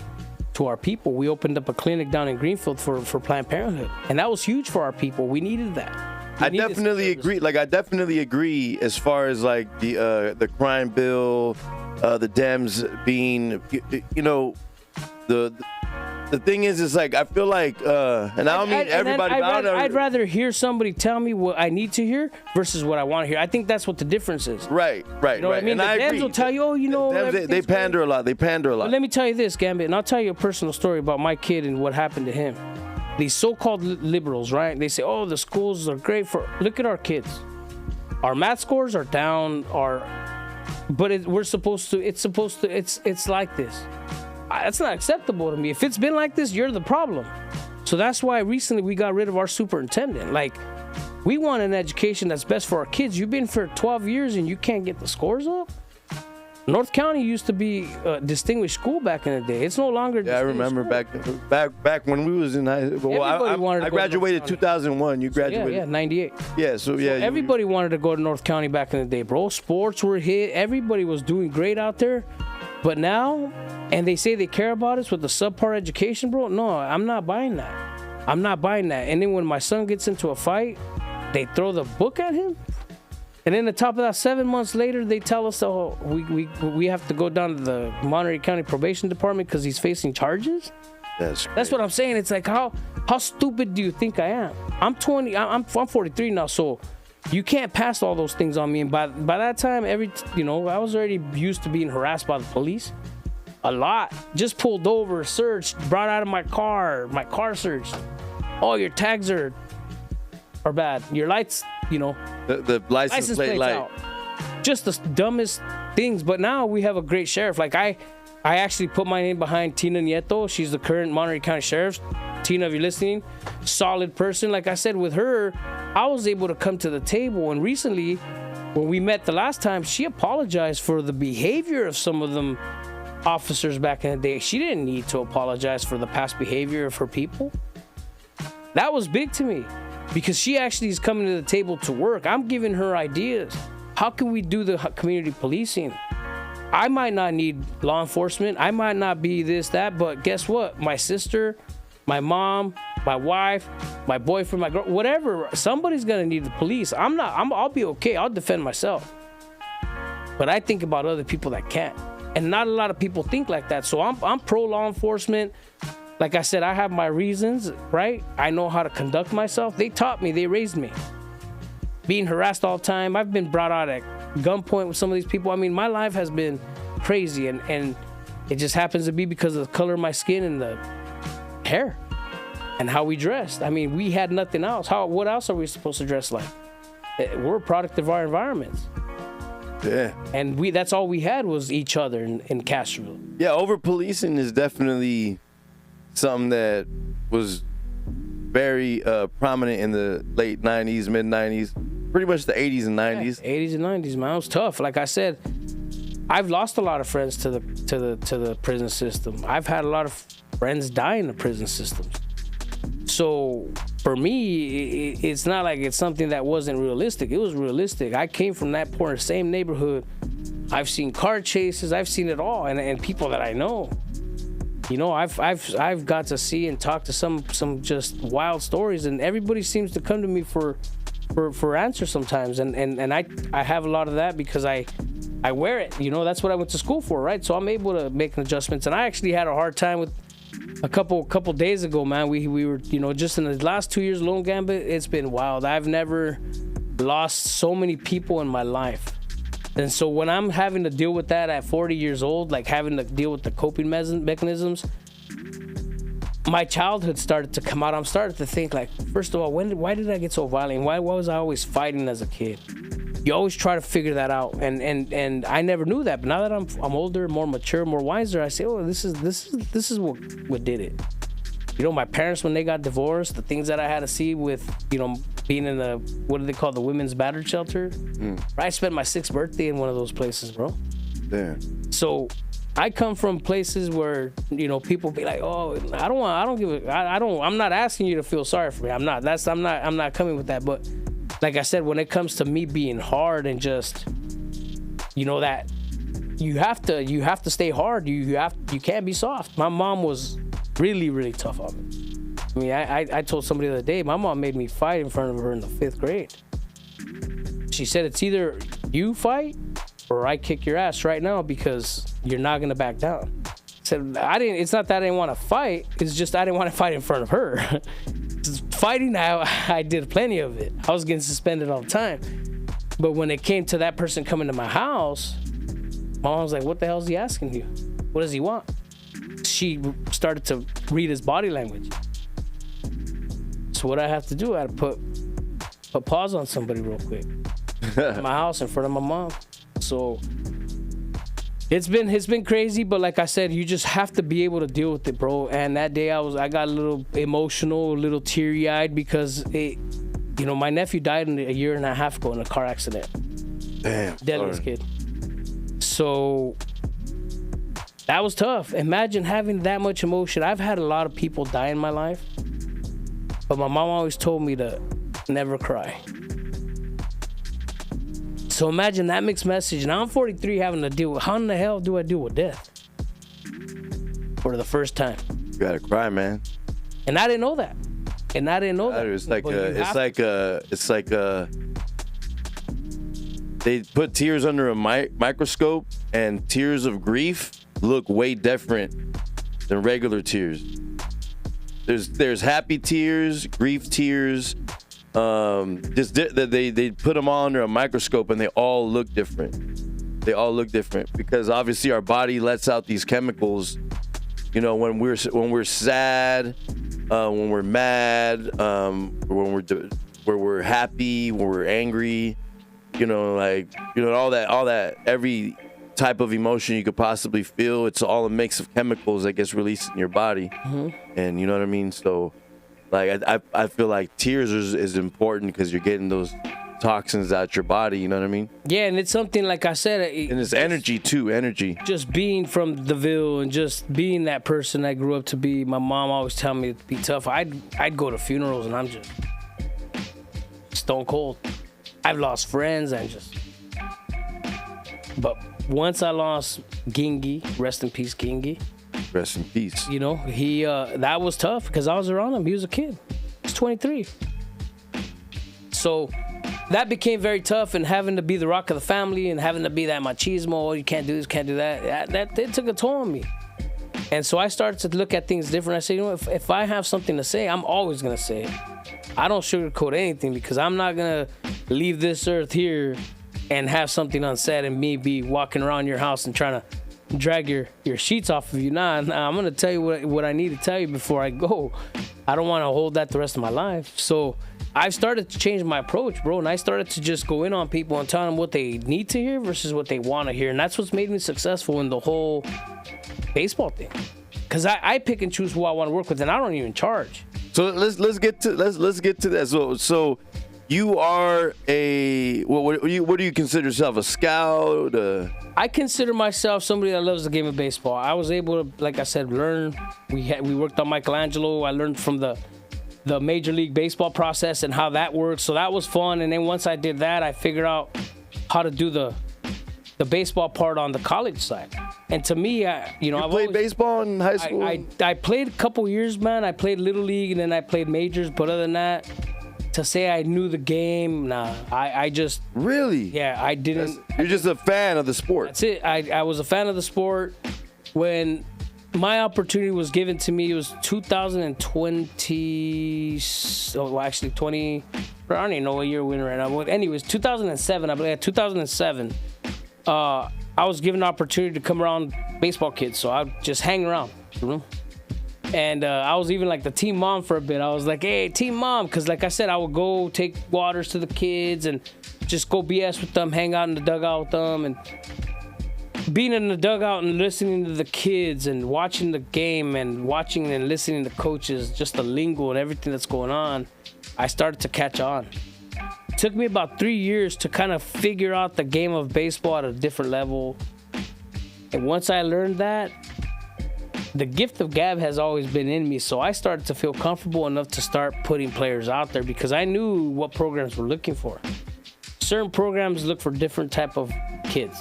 our people. We opened up a clinic down in Greenfield for Planned Parenthood, and that was huge for our people. We needed that. I definitely agree. Like, I definitely agree as far as like the crime bill, the Dems being, you know, the thing is like I feel like, and I don't mean everybody. I'd rather hear somebody tell me what I need to hear versus what I want to hear. I think that's what the difference is. Right. You know what I mean? And the I Dems agree. will tell you, oh, you know, they pander a lot. But let me tell you this, Gambit, and I'll tell you a personal story about my kid and what happened to him. These so-called liberals, right? They say, oh, the schools are great for. Look at our kids. Our math scores are down. But it's like this. That's not acceptable to me. If it's been like this, you're the problem. So that's why recently we got rid of our superintendent. Like, we want an education that's best for our kids. You've been for 12 years and you can't get the scores up? North County used to be a distinguished school back in the day. It's no longer. Yeah, I remember back when we was in high school. Well, I graduated 2001. You graduated. Yeah, 98. Yeah, so everybody wanted to go to North County back in the day, bro. Sports were hit. Everybody was doing great out there. But now, and they say they care about us with the subpar education, bro. No, I'm not buying that. I'm not buying that. And then when my son gets into a fight, they throw the book at him. And then on top of that, 7 months later, they tell us, oh, we have to go down to the Monterey County Probation Department because he's facing charges. That's what I'm saying. It's like, how stupid do you think I am? I'm 20. I'm 43 now, so you can't pass all those things on me. And by that time, I was already used to being harassed by the police. A lot. Just pulled over, searched, brought out of my car searched. Oh, your tags are bad. Your lights, the license plate light. Out. Just the dumbest things. But now we have a great sheriff. Like I actually put my name behind Tina Nieto. She's the current Monterey County Sheriff. Tina, if you're listening, solid person. Like I said, with her, I was able to come to the table. And recently, when we met the last time, she apologized for the behavior of some of them officers back in the day. She didn't need to apologize for the past behavior of her people. That was big to me. because she actually is coming to the table to work. I'm giving her ideas. How can we do the community policing? I might not need law enforcement. I might not be this, that, but guess what? My sister, my mom, my wife, my boyfriend, my girl, whatever, somebody's gonna need the police. I'll be okay. I'll defend myself. But I think about other people that can't. And not a lot of people think like that. So I'm pro law enforcement. Like I said, I have my reasons, right? I know how to conduct myself. They taught me, they raised me. Being harassed all the time. I've been brought out at gunpoint with some of these people. I mean, my life has been crazy, and it just happens to be because of the color of my skin and the hair and how we dressed. I mean, we had nothing else. What else are we supposed to dress like? We're a product of our environments. Yeah. And that's all we had was each other in Castroville. Yeah, over-policing is definitely something that was very prominent in the late 90s, mid-90s, pretty much the 80s and 90s. Yeah, 80s and 90s, man. It was tough. Like I said, I've lost a lot of friends to the prison system. I've had a lot of friends die in the prison system. So for me, it's not like it's something that wasn't realistic. It was realistic. I came from that poor, same neighborhood. I've seen car chases. I've seen it all, and people that I know. You know, I've got to see and talk to some just wild stories, and everybody seems to come to me for answers sometimes, and I have a lot of that because I wear it. You know, that's what I went to school for, right? So I'm able to make adjustments, and I actually had a hard time with a couple days ago, man. We were, you know, just in the last 2 years, Lone Gambit, it's been wild. I've never lost so many people in my life. And so when I'm having to deal with that at 40 years old, like having to deal with the coping mechanisms, my childhood started to come out. I'm starting to think, like, first of all, why did I get so violent? Why was I always fighting as a kid? You always try to figure that out, and I never knew that. But now that I'm older, more mature, more wiser, I say, oh, this is what did it. You know, my parents, when they got divorced, the things that I had to see with, you know, being in the, what do they call, the women's battered shelter? I spent my 6th birthday in one of those places, bro. Yeah. So I come from places where, you know, people be like, oh, I'm not asking you to feel sorry for me. I'm not coming with that. But like I said, when it comes to me being hard and just, you know, that you have to stay hard. You can't be soft. My mom was really, really tough on me. I mean, I told somebody the other day, my mom made me fight in front of her in the 5th grade. She said, it's either you fight or I kick your ass right now because you're not gonna back down. I said, it's not that I didn't want to fight, it's just I didn't want to fight in front of her. Fighting, I did plenty of it. I was getting suspended all the time. But when it came to that person coming to my house, my mom was like, what the hell is he asking you? What does he want? She started to read his body language. So what I have to do, I had to put pause on somebody real quick. In my house in front of my mom. So it's been crazy, but like I said, you just have to be able to deal with it, bro. And that day I got a little emotional, a little teary-eyed because you know, my nephew died a year and a half ago in a car accident. Damn. Deadliest kid. So that was tough. Imagine having that much emotion. I've had a lot of people die in my life, but my mom always told me to never cry. So imagine that mixed message. Now I'm 43 having to deal with, how in the hell do I deal with death? For the first time. You gotta cry, man. And I didn't know that. It's like they put tears under a microscope, and tears of grief look way different than regular tears. There's happy tears, grief tears. They put them all under a microscope, and they all look different. Because obviously our body lets out these chemicals, you know, when we're sad, when we're mad, when we're happy, when we're angry, you know, like, you know, all that every type of emotion you could possibly feel, it's all a mix of chemicals that gets released in your body. And you know what I mean? So like I feel like tears is important because you're getting those toxins out your body, you know what I mean? Yeah, and it's something, like I said, and it's energy too, just being from the Ville and just being that person I grew up to be. My mom always tell me to be tough. I'd go to funerals and I'm just stone cold. I've lost friends and just. But once I lost Gingy, rest in peace, Gingy. Rest in peace. You know, he that was tough because I was around him. He was a kid. He's 23. So that became very tough, and having to be the rock of the family and having to be that machismo, oh, you can't do this, can't do that. That it took a toll on me. And so I started to look at things different. I said, you know, if I have something to say, I'm always going to say it. I don't sugarcoat anything because I'm not going to leave this earth here and have something unsaid and me be walking around your house and trying to drag your sheets off of you. Nah, I'm going to tell you what I need to tell you before I go. I don't want to hold that the rest of my life. So I started to change my approach, bro, and I started to just go in on people and tell them what they need to hear versus what they want to hear. And that's what's made me successful in the whole baseball thing. Because I pick and choose who I want to work with, and I don't even charge. So let's get to that. So you are what do you consider yourself, a scout? I consider myself somebody that loves the game of baseball. I was able to, like I said, learn. We worked on Michelangelo. I learned from the Major League Baseball process and how that works. So that was fun. And then once I did that, I figured out how to do the baseball part on the college side. And to me, I played baseball in high school? I played a couple years, man. I played Little League, and then I played majors. But other than that, to say I knew the game, nah. I just... Really? Yeah, I didn't... You're just a fan of the sport. That's it. I was a fan of the sport. When my opportunity was given to me, it was 2020... Oh, actually, 20... I don't even know what year we're in right now. Anyways, 2007. I believe 2007. I was given an opportunity to come around baseball kids, so I just hang around, you know? And I was even like the team mom for a bit. I was like, hey, team mom, because like I said, I would go take waters to the kids and just go BS with them, hang out in the dugout with them, and being in the dugout and listening to the kids and watching the game and watching and listening to coaches, just the lingo and everything that's going on, I started to catch on. It took me about 3 years to kind of figure out the game of baseball at a different level. And once I learned that, the gift of gab has always been in me. So I started to feel comfortable enough to start putting players out there because I knew what programs were looking for. Certain programs look for different type of kids.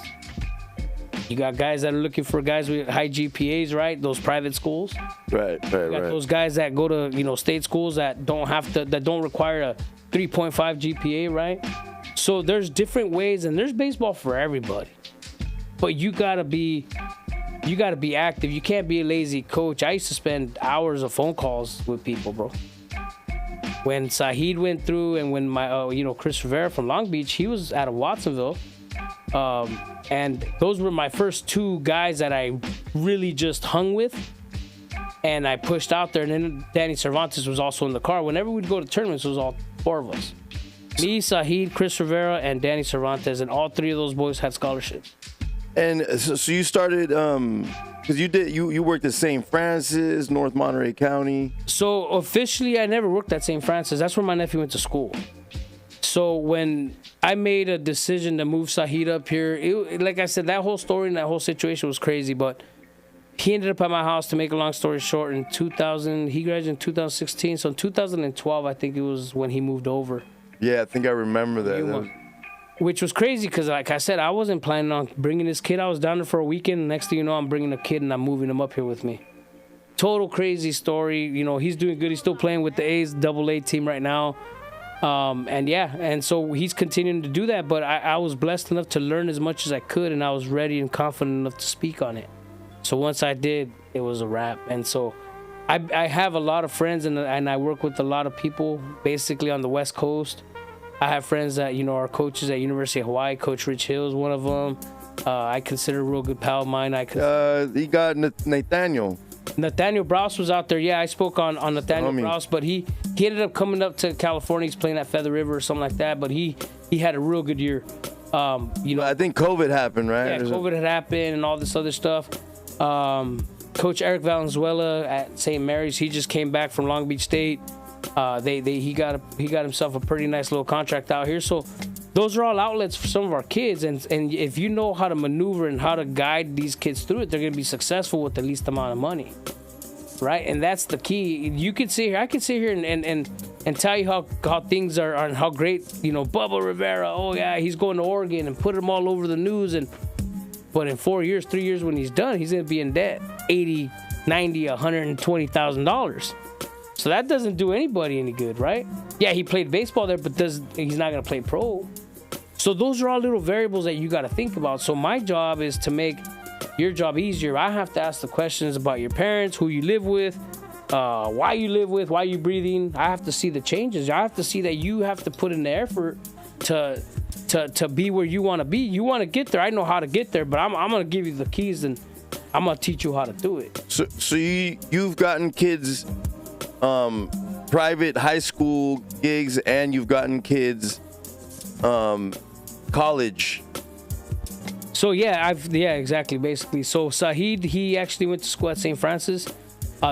You got guys that are looking for guys with high GPAs, right? Those private schools. Right. You got those guys that go to, state schools that don't require a 3.5 GPA, right? So there's different ways, and there's baseball for everybody. But you gotta be active. You can't be a lazy coach. I used to spend hours of phone calls with people, bro. When Saheed went through, and when my Chris Rivera from Long Beach, he was out of Watsonville, and those were my first two guys that I really just hung with. And I pushed out there, and then Danny Cervantes was also in the car. Whenever we'd go to tournaments, it was all four of us. Me, Saheed, Chris Rivera, and Danny Cervantes, and all three of those boys had scholarships. And so you started, because you worked at St. Francis, North Monterey County. So officially, I never worked at St. Francis. That's where my nephew went to school. So when I made a decision to move Saheed up here, like I said, that whole story and that whole situation was crazy, but he ended up at my house, to make a long story short, in 2000. He graduated in 2016. So in 2012, I think it was when he moved over. Yeah, I think I remember that. Which was crazy because, like I said, I wasn't planning on bringing this kid. I was down there for a weekend. And next thing you know, I'm bringing a kid and I'm moving him up here with me. Total crazy story. He's doing good. He's still playing with the A's AA team right now. And so he's continuing to do that. But I was blessed enough to learn as much as I could, and I was ready and confident enough to speak on it. So once I did, it was a wrap. And so I have a lot of friends, and I work with a lot of people basically on the West Coast. I have friends that, are coaches at University of Hawaii. Coach Rich Hill is one of them. I consider a real good pal of mine. He got Nathaniel. Nathaniel Browse was out there. Yeah, I spoke on Nathaniel Browse, but he ended up coming up to California. He's playing at Feather River or something like that, but he had a real good year. I think COVID happened, right? Yeah, COVID had happened and all this other stuff. Coach Eric Valenzuela at St. Mary's, he just came back from Long Beach State. He got himself a pretty nice little contract out here. So those are all outlets for some of our kids, and if you know how to maneuver and how to guide these kids through it, they're going to be successful with the least amount of money. right? And that's the key. You could sit here, I could sit here and tell you how things are and how great, Bubba Rivera, oh yeah, he's going to Oregon and put him all over the news. But in 4 years, 3 years when he's done, he's going to be in debt, $80, $90, $120,000. So that doesn't do anybody any good, right? Yeah, he played baseball there, but he's not going to play pro. So those are all little variables that you got to think about. So my job is to make your job easier. I have to ask the questions about your parents, who you live with, why you live with, why you breathing. I have to see the changes. I have to see that you have to put in the effort to be where you want to be. You want to get there. I know how to get there, but I'm going to give you the keys and I'm going to teach you how to do it. So you've gotten kids private high school gigs and you've gotten kids college. So yeah, exactly, basically. So Saheed, he actually went to school at St. Francis.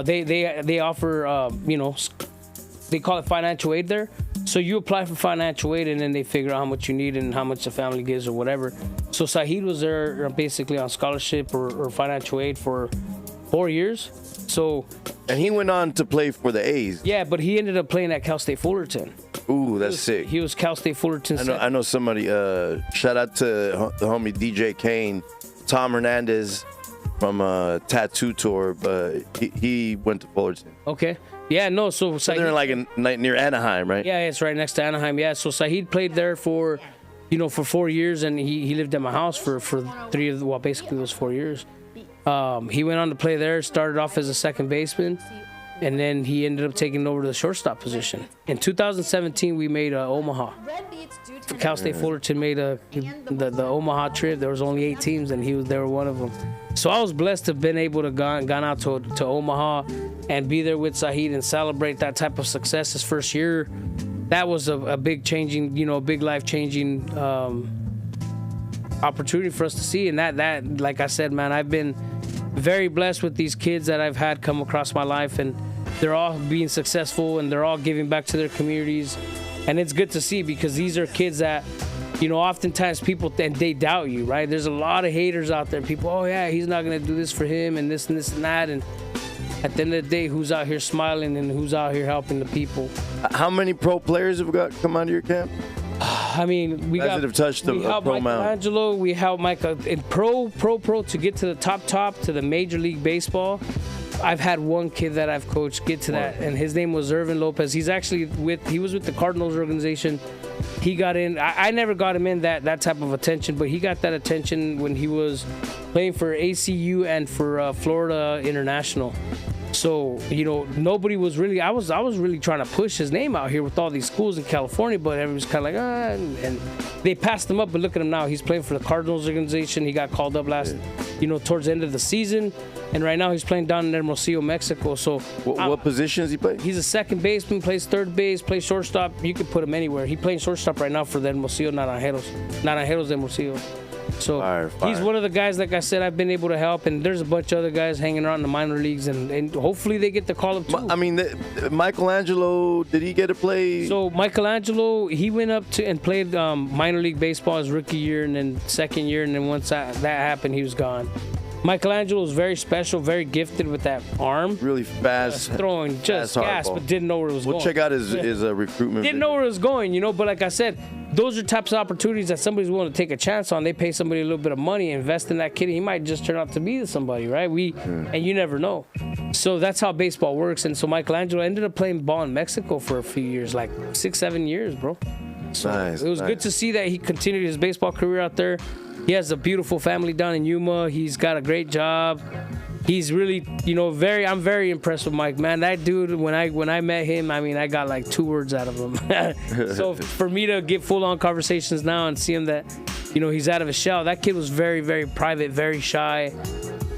They offer, they call it financial aid there. So you apply for financial aid and then they figure out how much you need and how much the family gives or whatever. So Saheed was there basically on scholarship or financial aid for 4 years. And he went on to play for the A's. Yeah, but he ended up playing at Cal State Fullerton. Ooh, that's sick. He was Cal State Fullerton. I know somebody. Shout out to the homie DJ Kane, Tom Hernandez from Tattoo Tour, but he went to Fullerton. Okay. Yeah, no. So Saheed, they're near Anaheim, right? Yeah, it's right next to Anaheim. Yeah. So Saheed played there for 4 years, and he lived at my house for basically those 4 years. He went on to play there, started off as a second baseman, and then he ended up taking over the shortstop position. In 2017, we made Omaha. Cal State Fullerton made the Omaha trip. There was only 8 teams, and they were one of them. So I was blessed to have been able to gone out to Omaha and be there with Saheed and celebrate that type of success his first year. That was a big changing, big life-changing opportunity for us to see. And that, like I said, man, I've been very blessed with these kids that I've had come across my life, and they're all being successful and they're all giving back to their communities. And it's good to see because these are kids that, oftentimes people they doubt you, right? There's a lot of haters out there. People, oh yeah, he's not gonna do this for him and this and this and that. And at the end of the day, who's out here smiling and who's out here helping the people? How many pro players have come out of your camp? I mean, we helped pro Michelangelo. We helped Micah in pro to get to the top to the Major League Baseball. I've had one kid that I've coached get to that, and his name was Irvin Lopez. He's actually he was with the Cardinals organization. He got in. I never got him in that type of attention, but he got that attention when he was playing for ACU and for Florida International. So, nobody was really, I was really trying to push his name out here with all these schools in California, but everyone's kind of like, and they passed him up, but look at him now. He's playing for the Cardinals organization. He got called up towards the end of the season, and right now he's playing down in Hermosillo, Mexico. So, what position does he play? He's a second baseman, plays third base, plays shortstop. You could put him anywhere. He's playing shortstop right now for the Hermosillo Naranjeros de Hermosillo. So fire. He's one of the guys, like I said, I've been able to help, and there's a bunch of other guys hanging around in the minor leagues, and hopefully they get the call up too. I mean, Michelangelo, did he get to play? So Michelangelo, he went up to and played minor league baseball his rookie year, and then second year, and then once that happened, he was gone. Michelangelo was very special, very gifted with that arm. Really fast. Throwing just gas, but didn't know where it was going. We'll check out his recruitment. Didn't know where it was going, but like I said, those are types of opportunities that somebody's willing to take a chance on. They pay somebody a little bit of money, invest in that kid. He might just turn out to be somebody, right? And you never know. So that's how baseball works. And so Michelangelo ended up playing ball in Mexico for a few years, like 6-7 years, bro. So it was good to see that he continued his baseball career out there. He has a beautiful family down in Yuma. He's got a great job. He's really, I'm very impressed with Mike, man. That dude, when I met him, I mean, I got like 2 words out of him. So for me to get full-on conversations now and see him that, he's out of his shell. That kid was very, very private, very shy.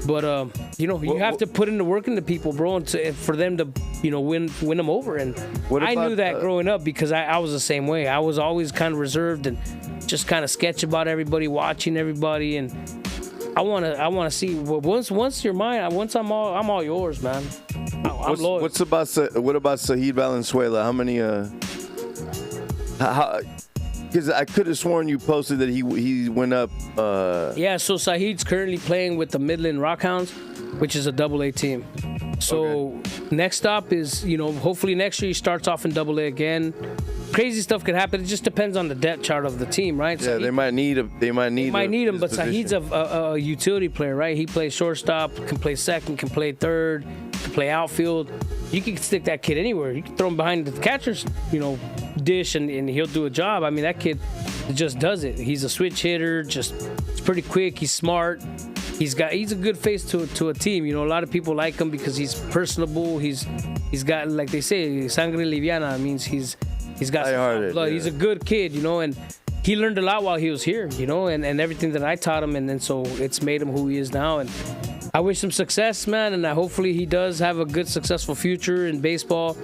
But, you have to put in the work into people, bro, and for them to, win them over. And I knew that growing up because I was the same way. I was always kind of reserved and just kind of sketch about everybody, watching everybody, and I want to see. Well, once you're mine, once I'm all yours, man. I'm loyal. What about Saheed Valenzuela? How many? Because I could have sworn you posted that he went up. Yeah, so Saheed's currently playing with the Midland Rockhounds, which is a AA team. So next stop is, hopefully next year he starts off in Double A again. Crazy stuff could happen. It just depends on the depth chart of the team, right? Yeah, they might need him. They might need him, but Saheed's a utility player, right? He plays shortstop, can play second, can play third, can play outfield. You can stick that kid anywhere. You can throw him behind the catcher's, dish, and he'll do a job. I mean, that kid just does it. He's a switch hitter. He's pretty quick. He's smart. He's a good face to a team. A lot of people like him because he's personable. He's got, like they say, sangre liviana. It means he's got some blood. Yeah. He's a good kid, and he learned a lot while he was here, and everything that I taught him, and then so it's made him who he is now. And I wish him success, man, and hopefully he does have a good, successful future in baseball.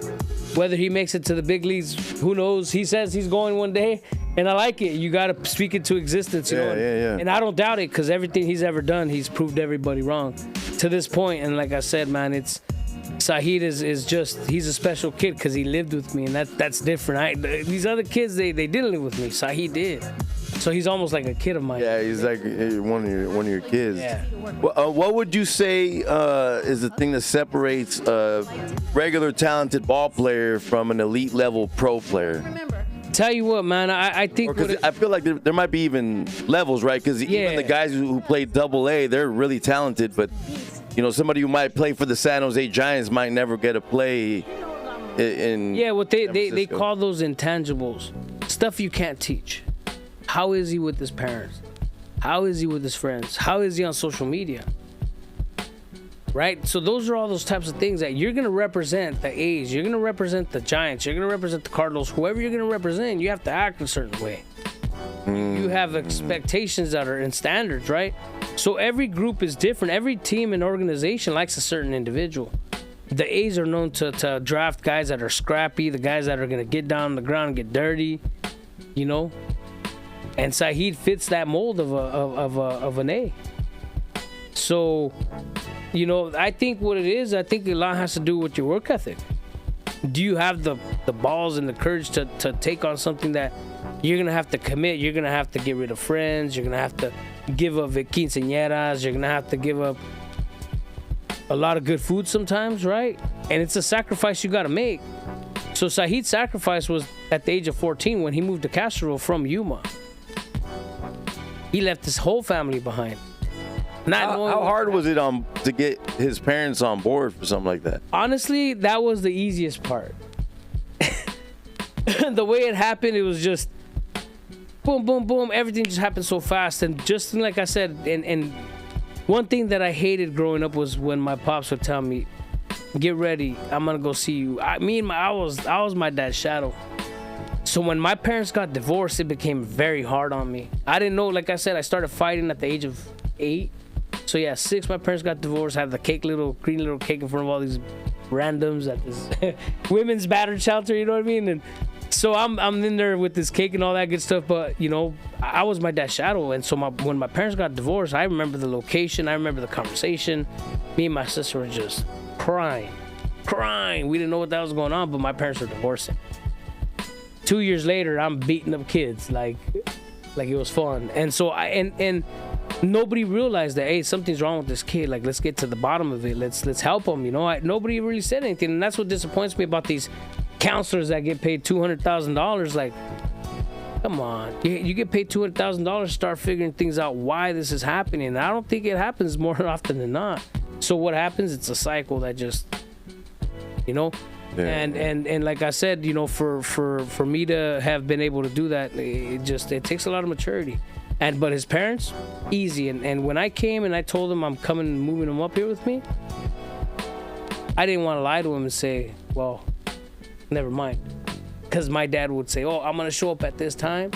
Whether he makes it to the big leagues, who knows? He says he's going one day, and I like it. You got to speak it to existence, Yeah. And I don't doubt it because everything he's ever done, he's proved everybody wrong to this point. And like I said, man, Saheed is just, he's a special kid because he lived with me, and that's different. These other kids, they didn't live with me. Saheed did. So he's almost like a kid of mine. Yeah, he's like one of your kids. Yeah. What would you say is the thing that separates a regular talented ball player from an elite level pro player? Tell you what, man, I think I feel like there might be even levels, right? Because even the guys who play Double A, they're really talented, but somebody who might play for the San Jose Giants might never get a play in. Yeah, what they call those intangibles, stuff you can't teach. How is he with his parents? How is he with his friends? How is he on social media? Right? So those are all those types of things that you're going to represent the A's. You're going to represent the Giants. You're going to represent the Cardinals. Whoever you're going to represent, you have to act a certain way. You have expectations that are in standards, right? So every group is different. Every team and organization likes a certain individual. The A's are known to draft guys that are scrappy, the guys that are going to get down on the ground and get dirty, And Saheed fits that mold of an A. So, I think what it is, I think a lot has to do with your work ethic. Do you have the balls and the courage to take on something that you're going to have to commit? You're going to have to get rid of friends. You're going to have to give up quinceañeras. You're going to have to give up a lot of good food sometimes, right? And it's a sacrifice you got to make. So Saheed's sacrifice was at the age of 14 when he moved to Castro from Yuma. He left his whole family behind. How hard was it to get his parents on board for something like that? Honestly, that was the easiest part. The way it happened, it was just boom, boom, boom. Everything just happened so fast. And just like I said, and one thing that I hated growing up was when my pops would tell me, "Get ready, I'm gonna go see you." I was my dad's shadow. So when my parents got divorced, it became very hard on me. I didn't know, like I said, I started fighting at the age of 8. So yeah, 6, my parents got divorced. I had the green little cake in front of all these randoms at this women's battered shelter, you know what I mean? And so I'm in there with this cake and all that good stuff, but I was my dad's shadow. And so when my parents got divorced, I remember the location, I remember the conversation. Me and my sister were just crying. We didn't know what that was going on, but my parents were divorcing. 2 years later, I'm beating up kids like it was fun. And so and nobody realized that, hey, something's wrong with this kid. Like, let's get to the bottom of it. Let's help him. Nobody really said anything, and that's what disappoints me about these counselors that get paid $200,000. Like, come on, you get paid $200,000 to start figuring things out why this is happening. And I don't think it happens more often than not. So what happens? It's a cycle that just, Yeah. And like I said, for me to have been able to do that, it takes a lot of maturity. But his parents, easy. And when I came and I told him I'm coming and moving him up here with me, I didn't want to lie to him and say, well, never mind. Because my dad would say, oh, I'm going to show up at this time.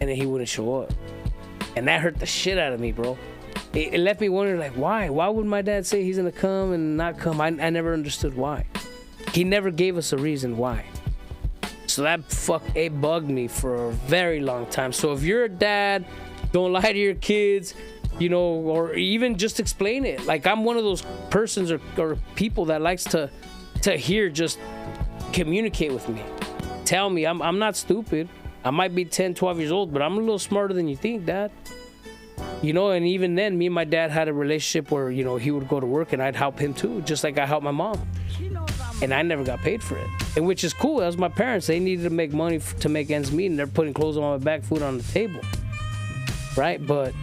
And then he wouldn't show up. And that hurt the shit out of me, bro. It left me wondering, like, why? Why would my dad say he's going to come and not come? I never understood why. He never gave us a reason why. So it bugged me for a very long time. So if you're a dad, don't lie to your kids, or even just explain it. Like, I'm one of those persons or people that likes to hear, just communicate with me. Tell me, I'm not stupid. I might be 10, 12 years old, but I'm a little smarter than you think, Dad. You know, and even then, me and my dad had a relationship where, you know, he would go to work and I'd help him too, just like I helped my mom. And I never got paid for it. And which is cool. That was my parents. They needed to make money to make ends meet, and they're putting clothes on my back, food on the table. Right? But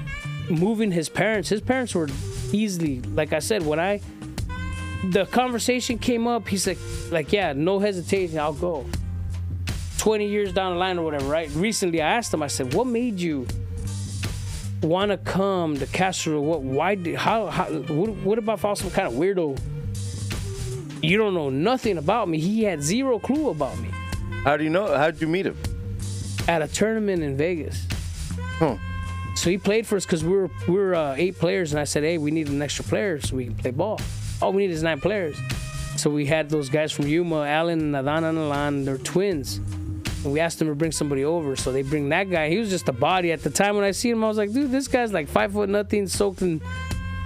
moving his parents were easily, like I said, when the conversation came up, he's like, yeah, no hesitation, I'll go. 20 years down the line or whatever, right? Recently, I asked him, I said, what made you want to come to Castro? What about if I was some kind of weirdo? You don't know nothing about me. He had zero clue about me. How do you know? How did you meet him? At a tournament in Vegas. Huh. So he played for us because we were 8 players, and I said, hey, we need an extra player so we can play ball. All we need is 9 players. So we had those guys from Yuma, Alan and Adana and Alan, they're twins. And we asked them to bring somebody over, so they bring that guy. He was just a body. At the time when I see him, I was like, dude, this guy's like 5'0", soaked in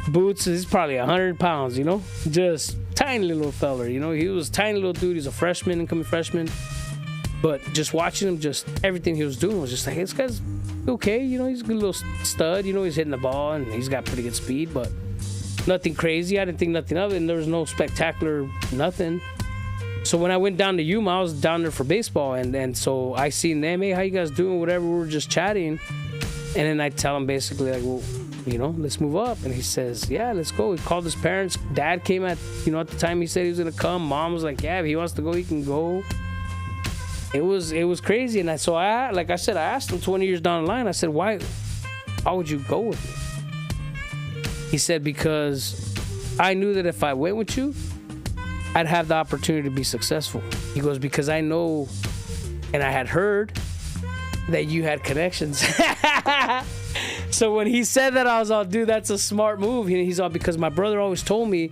boots. He's probably 100 pounds, you know? Just tiny little fella, you know? He was a tiny little dude. He's a freshman, incoming freshman. But just watching him, just everything he was doing was just like, hey, this guy's okay, you know? He's a good little stud, you know? He's hitting the ball, and he's got pretty good speed, but nothing crazy. I didn't think nothing of it, and there was no spectacular nothing. So when I went down to Yuma, I was down there for baseball, and so I seen them, hey, how you guys doing, whatever, we were just chatting, and then I tell him basically, like, well, you know, let's move up, and he says, yeah, let's go. He called his parents. Dad came at the time he said he was gonna come. Mom was like, yeah, if he wants to go, he can go. It was crazy, and so I asked him 20 years down the line, I said, why would you go with me? He said, because I knew that if I went with you, I'd have the opportunity to be successful. He goes, because I know, and I had heard that you had connections. So when he said that, I was all, dude, that's a smart move. He's all, because my brother always told me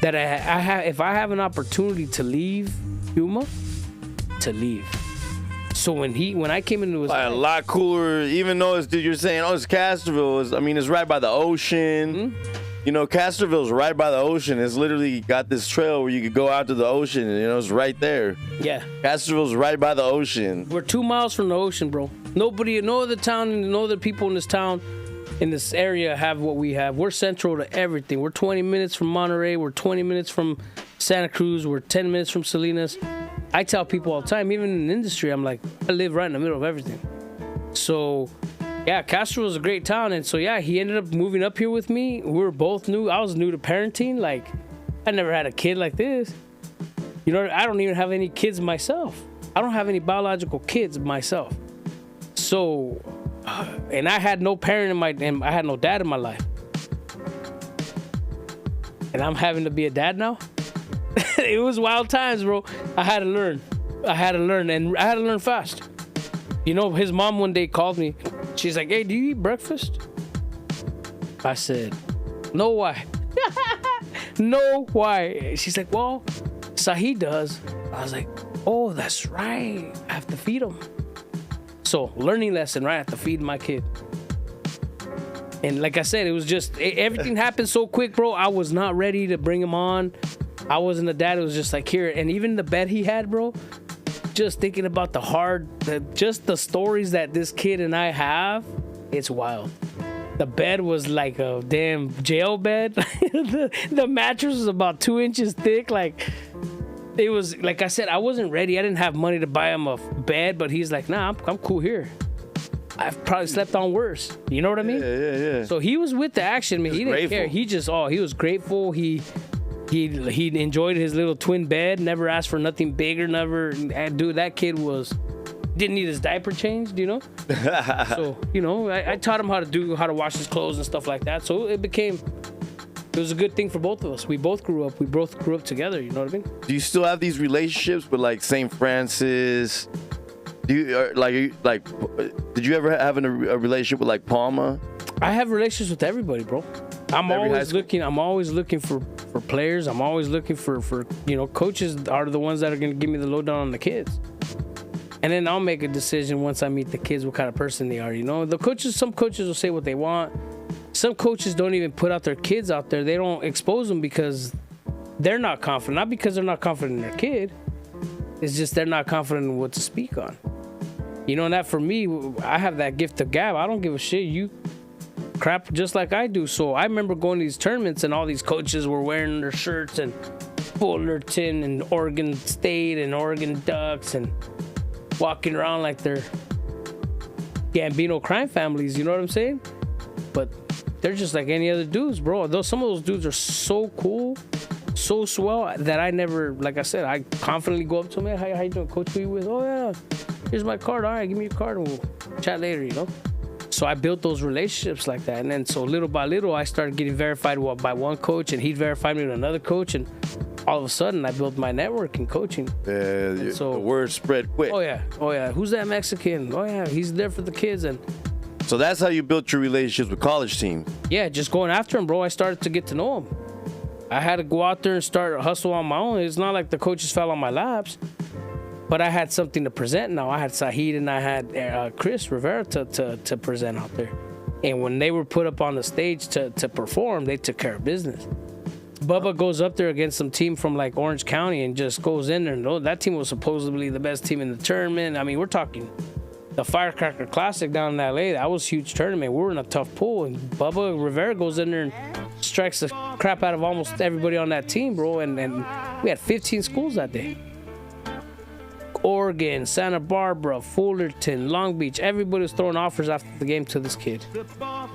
that if I have an opportunity to leave Yuma, to leave. So when I came into his life, a lot cooler, even though you're saying, it's Castroville. It's right by the ocean. Mm-hmm. You know, Castroville's right by the ocean. It's literally got this trail where you could go out to the ocean, and, it's right there. Yeah. Castroville's right by the ocean. We're 2 miles from the ocean, bro. No other town, no other people in this town, in this area have what we have. We're central to everything. We're 20 minutes from Monterey. We're 20 minutes from Santa Cruz. We're 10 minutes from Salinas. I tell people all the time, even in the industry, I'm like, I live right in the middle of everything. So, yeah, Castro was a great town. And so, yeah, he ended up moving up here with me. We were both new. I was new to parenting. Like, I never had a kid like this. You know, I don't even have any kids myself. I don't have any biological kids myself. So, and I had no parent and I had no dad in my life. And I'm having to be a dad now. It was wild times, bro. I had to learn, and I had to learn fast. You know, his mom one day called me. She's like, hey, do you eat breakfast? I said, no, why? No, why? She's like, well, Sahi does. I was like, oh, that's right. I have to feed him. So, learning lesson, right? I have to feed my kid. And like I said, it was just, everything happened so quick, bro. I was not ready to bring him on. I wasn't a dad. It was just like, here. And even the bed he had, bro, just thinking about just the stories that this kid and I have, it's wild. The bed was like a damn jail bed. The mattress was about 2 inches thick. Like, it was, like I said, I wasn't ready. I didn't have money to buy him a bed, but he's like, nah, I'm cool here. I've probably slept on worse. You know what I mean? Yeah. So he was with the action, man. He didn't care. He just, he was grateful. He enjoyed his little twin bed, never asked for nothing bigger, never. Dude, that kid didn't need his diaper changed, you know? So, you know, I taught him how to wash his clothes and stuff like that. So it was a good thing for both of us. We both grew up together, you know what I mean? Do you still have these relationships with like St. Francis? Do you did you ever have a relationship with like Palma? I have relationships with everybody, bro. I'm always looking for players. I'm always looking for coaches are the ones that are going to give me the lowdown on the kids. And then I'll make a decision once I meet the kids what kind of person they are, you know? Some coaches will say what they want. Some coaches don't even put out their kids out there. They don't expose them because they're not confident. Not because they're not confident in their kid. It's just they're not confident in what to speak on. You know, and that for me, I have that gift of gab. I don't give a shit. crap just like I do. So I remember going to these tournaments and all these coaches were wearing their shirts and Fullerton and Oregon State and Oregon Ducks and walking around like they're Gambino crime families, you know what I'm saying? But they're just like any other dudes, bro. Some of those dudes are so cool, so swell that I never, like I said, I confidently go up to them, man, how you doing, coach? Who you with? Oh yeah, here's my card. All right, give me your card and we'll chat later, you know? So I built those relationships like that. And then so little by little, I started getting verified by one coach and he'd verified me with another coach. And all of a sudden, I built my network in coaching. Yeah, so the word spread quick. Oh yeah. Who's that Mexican? Oh yeah, he's there for the kids. And so that's how you built your relationships with college teams. Yeah, just going after him, bro. I started to get to know him. I had to go out there and start a hustle on my own. It's not like the coaches fell on my laps, but I had something to present now. I had Saheed and I had Chris Rivera to present out there. And when they were put up on the stage to perform, they took care of business. Bubba goes up there against some team from like Orange County and just goes in there. And that team was supposedly the best team in the tournament. I mean, we're talking the Firecracker Classic down in LA. That was a huge tournament. We were in a tough pool. And Bubba Rivera goes in there and strikes the crap out of almost everybody on that team, bro. And we had 15 schools that day. Oregon, Santa Barbara, Fullerton, Long Beach. Everybody was throwing offers after the game to this kid,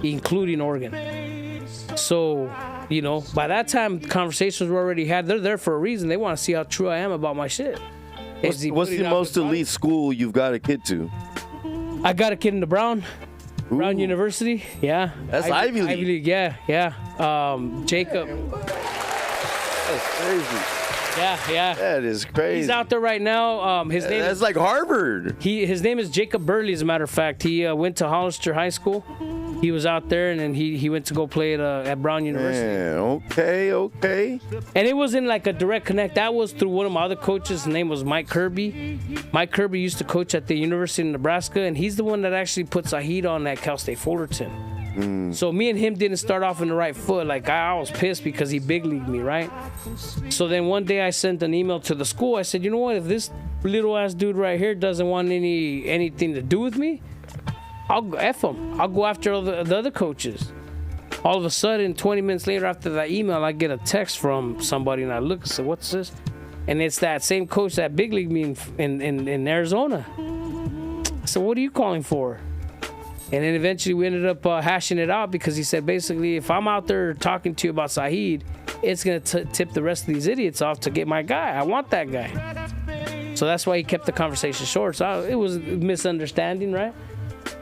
including Oregon. So, you know, by that time, conversations were already had. They're there for a reason. They want to see how true I am about my shit. What's the most elite school you've got a kid to? I got a kid into Brown University. Yeah. That's Ivy League. Ivy League, yeah. Jacob. That's crazy. Yeah. That is crazy. He's out there right now. His name That's like Harvard. His name is Jacob Burley, as a matter of fact. He went to Hollister High School. He was out there, and then he went to go play at Brown University. Man, okay. And it wasn't like a direct connect. That was through one of my other coaches. His name was Mike Kirby. Mike Kirby used to coach at the University of Nebraska, and he's the one that actually put Saheed on at Cal State Fullerton. So me and him didn't start off in the right foot. Like, I was pissed because he big leagued me, right? So then one day I sent an email to the school. I said, you know what? If this little ass dude right here doesn't want anything to do with me, I'll go F him. I'll go after the other coaches. All of a sudden, 20 minutes later after that email, I get a text from somebody, and I look and say, what's this? And it's that same coach that big leagued me in Arizona. I said, what are you calling for? And then eventually we ended up hashing it out because he said, basically, if I'm out there talking to you about Saheed, it's going to tip the rest of these idiots off to get my guy. I want that guy. So that's why he kept the conversation short. So it was a misunderstanding, right?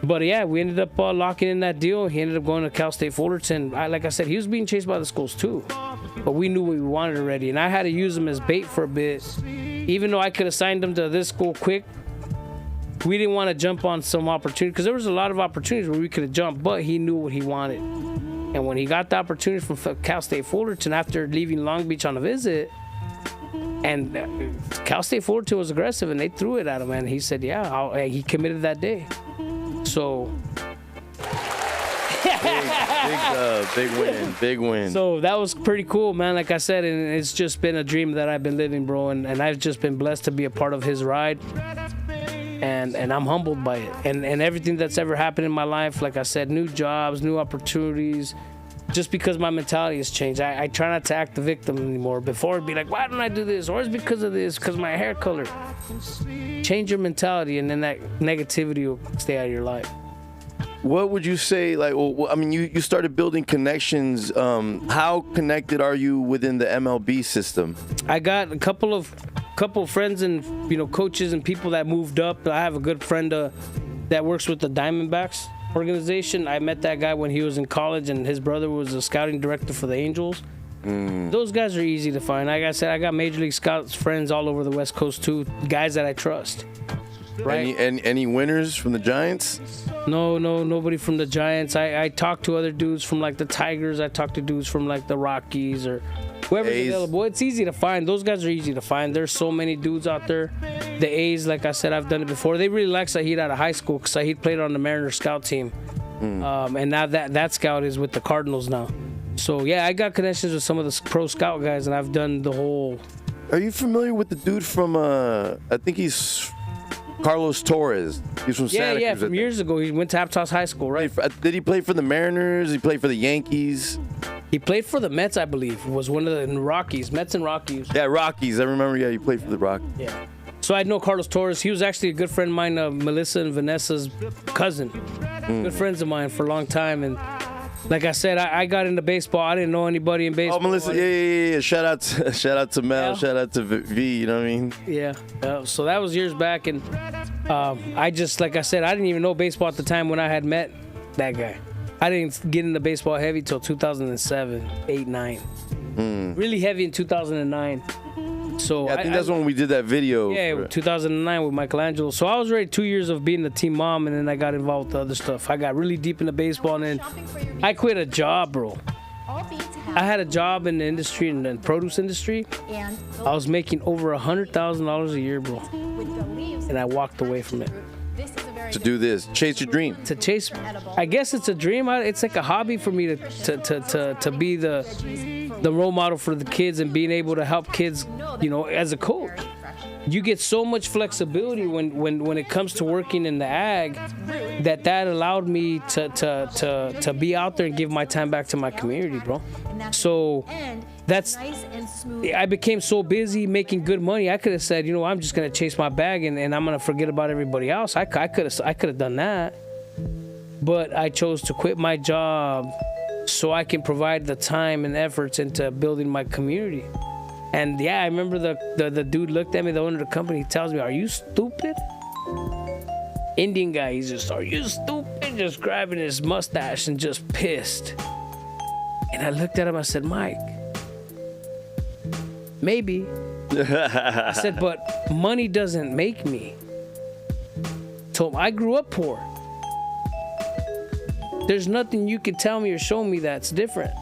But yeah, we ended up locking in that deal. He ended up going to Cal State Fullerton. Like I said, he was being chased by the schools too. But we knew what we wanted already. And I had to use him as bait for a bit. Even though I could have signed him to this school quick, we didn't want to jump on some opportunity because there was a lot of opportunities where we could have jumped, but he knew what he wanted. And when he got the opportunity from Cal State Fullerton after leaving Long Beach on a visit, and Cal State Fullerton was aggressive and they threw it at him, and he said, yeah, he committed that day. So big win. So that was pretty cool, man. Like I said, and it's just been a dream that I've been living, bro, and I've just been blessed to be a part of his ride. And I'm humbled by it. And everything that's ever happened in my life, like I said, new jobs, new opportunities, just because my mentality has changed. I try not to act the victim anymore. Before it'd be like, why don't I do this? Or it's because of this, because of my hair color. Change your mentality, and then that negativity will stay out of your life. What would you say, like, well, I mean, you started building connections. How connected are you within the MLB system? I got a couple of friends and, coaches and people that moved up. I have a good friend that works with the Diamondbacks organization. I met that guy when he was in college, and his brother was a scouting director for the Angels. Those guys are easy to find. Like I said, I got Major League Scouts friends all over the West Coast too, guys that I trust. Right? Any winners from the Giants? No, nobody from the Giants. I talk to other dudes from like the Tigers. I talk to dudes from like the Rockies or whoever's available. It's easy to find. Those guys are easy to find. There's so many dudes out there. The A's, like I said, I've done it before. They really like Saheed out of high school because Saheed played on the Mariners scout team. And now that scout is with the Cardinals now. So, yeah, I got connections with some of the pro scout guys, and I've done the whole... Are you familiar with the dude from, I think he's Carlos Torres. He's from Santa Cruz. From years ago. He went to Aptos High School, right? Did he play for the Mariners? He played for the Yankees? He played for the Mets, I believe. Was one of the Rockies. Mets and Rockies. Yeah, Rockies. I remember, he played for the Rockies. Yeah. So I know Carlos Torres. He was actually a good friend of mine, Melissa and Vanessa's cousin. Good friends of mine for a long time. And like I said, I got into baseball. I didn't know anybody in baseball. Oh, Melissa, yeah. Shout out to Mel. Yeah. Shout out to V. You know what I mean? Yeah. So that was years back, and I just, like I said, I didn't even know baseball at the time when I had met that guy. I didn't get into baseball heavy till 2007, 8, 9. Really heavy in 2009. So yeah, I think that's when we did that video. Yeah, 2009 with Michelangelo. So I was already 2 years of being the team mom, and then I got involved with other stuff. I got really deep into baseball, and then I quit a job, bro. I had a job in the industry, in the produce industry. I was making over $100,000 a year, bro. And I walked away from it. To do this, chase your dream. To chase, I guess it's a dream. It's like a hobby for me to be the role model for the kids and being able to help kids, as a coach. You get so much flexibility when it comes to working in the ag that allowed me to be out there and give my time back to my community, bro. So I became so busy making good money. I could have said, I'm just gonna chase my bag and I'm gonna forget about everybody else. I could have done that, but I chose to quit my job so I can provide the time and efforts into building my community. And I remember the dude looked at me, the owner of the company. He tells me, "Are you stupid?" Indian guy. He's just, "Are you stupid?" Just grabbing his mustache and just pissed. And I looked at him. I said, "Mike, maybe." I said, "But money doesn't make me." Told him, I grew up poor. There's nothing you can tell me or show me that's different.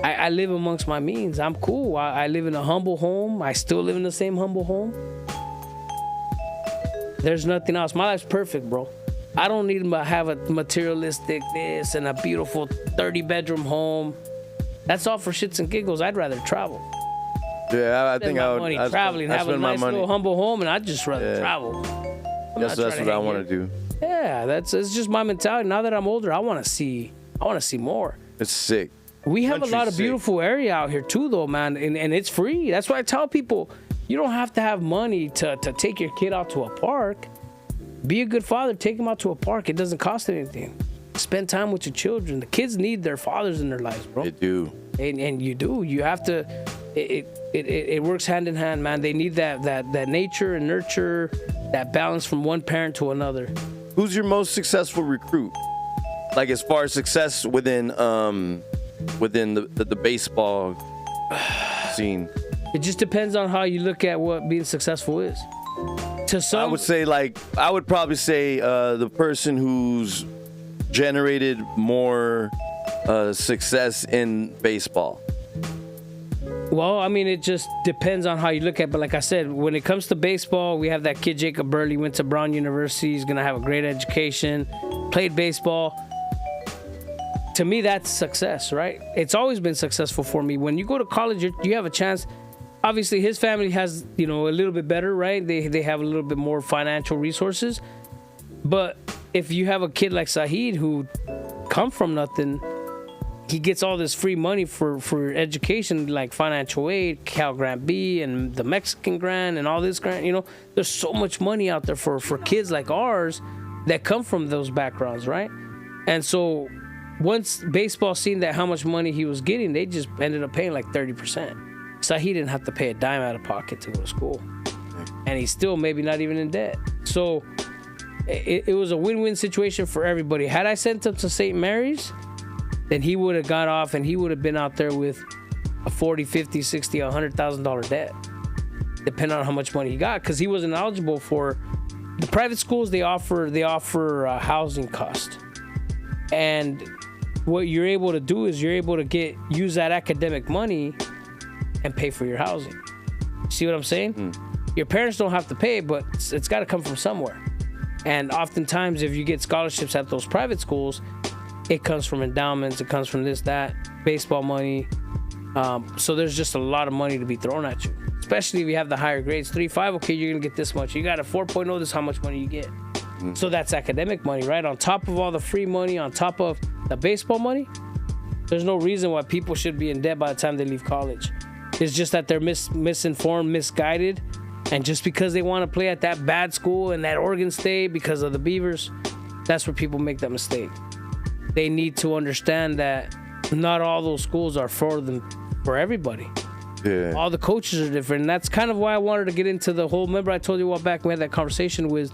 I live amongst my means. I'm cool. I live in a humble home. I still live in the same humble home. There's nothing else. My life's perfect, bro. I don't need to have a materialistic this and a beautiful 30-bedroom home. That's all for shits and giggles. I'd rather travel. Yeah, I think I would. Money traveling, have a nice little humble home, and I'd just rather travel. That's what I want to do. Yeah, it's just my mentality. Now that I'm older, I want to see more. It's sick. We have a lot of beautiful area out here too, though, man, and it's free. That's why I tell people, you don't have to have money to take your kid out to a park. Be a good father. Take them out to a park. It doesn't cost anything. Spend time with your children. The kids need their fathers in their lives, bro. They do. And you do. You have to. It works hand in hand, man. They need that nature and nurture, that balance from one parent to another. Who's your most successful recruit? Like as far as success within the baseball scene. It just depends on how you look at what being successful is. To some, I would probably say the person who's generated more success in baseball. Well, I mean, it just depends on how you look at it. But like I said, when it comes to baseball, we have that kid, Jacob Burley, went to Brown University. He's going to have a great education, played baseball. To me, that's success, right? It's always been successful for me. When you go to college, you have a chance. Obviously, his family has, a little bit better, right? They have a little bit more financial resources. But if you have a kid like Saheed who come from nothing, he gets all this free money for education, like financial aid, Cal Grant B, and the Mexican grant, and all this grant. There's so much money out there for kids like ours that come from those backgrounds, right? And so once baseball seen that how much money he was getting, they just ended up paying like 30%. So he didn't have to pay a dime out of pocket to go to school. And he's still maybe not even in debt. So it was a win-win situation for everybody. Had I sent him to St. Mary's, then he would have got off and he would have been out there with a $40, $50, $60, $100,000 debt, depending on how much money he got, because he wasn't eligible for the private schools. They offer housing cost, and what you're able to do is you're able to use that academic money and pay for your housing. See what I'm saying? Your parents don't have to pay, but it's got to come from somewhere. And oftentimes, if you get scholarships at those private schools, it comes from endowments, it comes from this, that, baseball money, So there's just a lot of money to be thrown at you, especially if you have the higher grades. 3.5, okay, you're gonna get this much. You got a 4.0, this is how much money you get. So that's academic money, right? On top of all the free money, on top of the baseball money, there's no reason why people should be in debt by the time they leave college. It's just that they're misinformed, misguided, and just because they want to play at that bad school in that Oregon State because of the Beavers, that's where people make that mistake. They need to understand that not all those schools are for everybody. Yeah. All the coaches are different, and that's kind of why I wanted to get into the whole. Remember, I told you a while back we had that conversation with.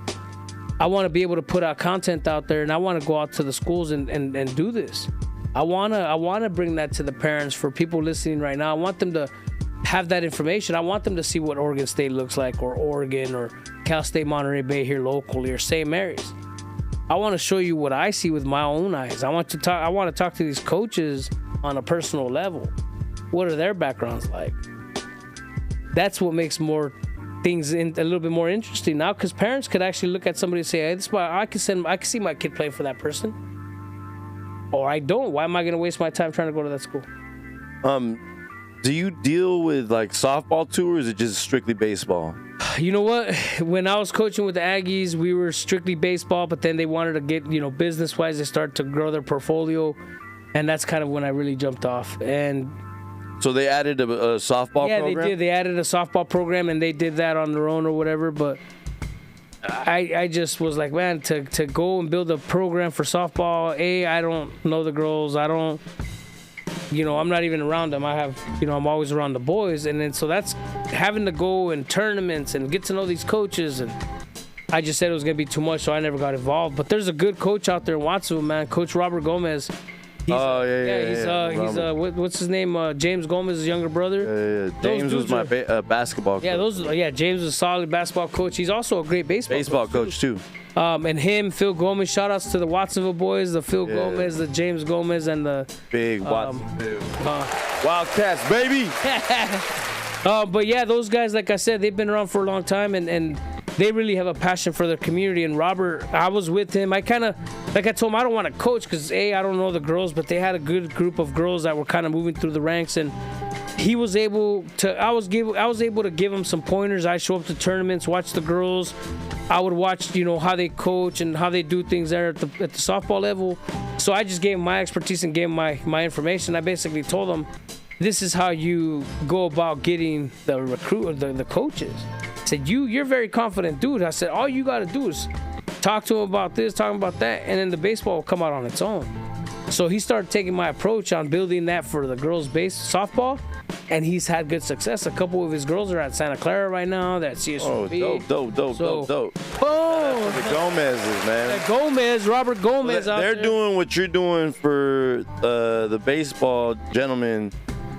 I want to be able to put out content out there, and I want to go out to the schools and do this. I wanna bring that to the parents for people listening right now. I want them to have that information. I want them to see what Oregon State looks like, or Oregon, or Cal State Monterey Bay here locally, or St. Mary's. I want to show you what I see with my own eyes. I want to talk to these coaches on a personal level. What are their backgrounds like? That's what makes more things a little bit more interesting now, because parents could actually look at somebody and say, "Hey, this is why I can see my kid playing for that person," or I don't. Why am I going to waste my time trying to go to that school? Do you deal with like softball too, or is it just strictly baseball? You know what? When I was coaching with the Aggies, we were strictly baseball, but then they wanted to get, business-wise, they started to grow their portfolio, and that's kind of when I really jumped off. And so they added a softball program? Yeah, they did. They added a softball program, and they did that on their own or whatever, but I just was like, man, to go and build a program for softball, I don't know the girls. I don't... I'm not even around them. I have, I'm always around the boys. And then so that's having to go in tournaments and get to know these coaches. And I just said it was going to be too much, so I never got involved. But there's a good coach out there in Watsonville, man. Coach Robert Gomez. He's what's his name? James Gomez's younger brother. Yeah. James was my basketball coach. James was a solid basketball coach. He's also a great baseball coach too. And him, Phil Gomez, shout outs to the Watsonville boys, the Phil Gomez, the James Gomez, and the big Watsonville Wildcats, baby. But yeah, those guys, like I said, they've been around for a long time, and they really have a passion for their community. And Robert, I was with him. I kind of, like I told him, I don't want to coach because I don't know the girls, but they had a good group of girls that were kind of moving through the ranks, and he was able to. I was able to give him some pointers. I show up to tournaments, watch the girls. I would watch, how they coach and how they do things there at the softball level. So I just gave him my expertise and gave him my information. I basically told him, this is how you go about getting the recruit, the coaches. I said, you're very confident, dude. I said, all you got to do is talk to him about this, talk about that, and then the baseball will come out on its own. So he started taking my approach on building that for the girls' softball, and he's had good success. A couple of his girls are at Santa Clara right now. That's CSUB. Oh, dope. Boom. The Gomez's, man. Robert Gomez out there. They're doing what you're doing for the baseball gentlemen,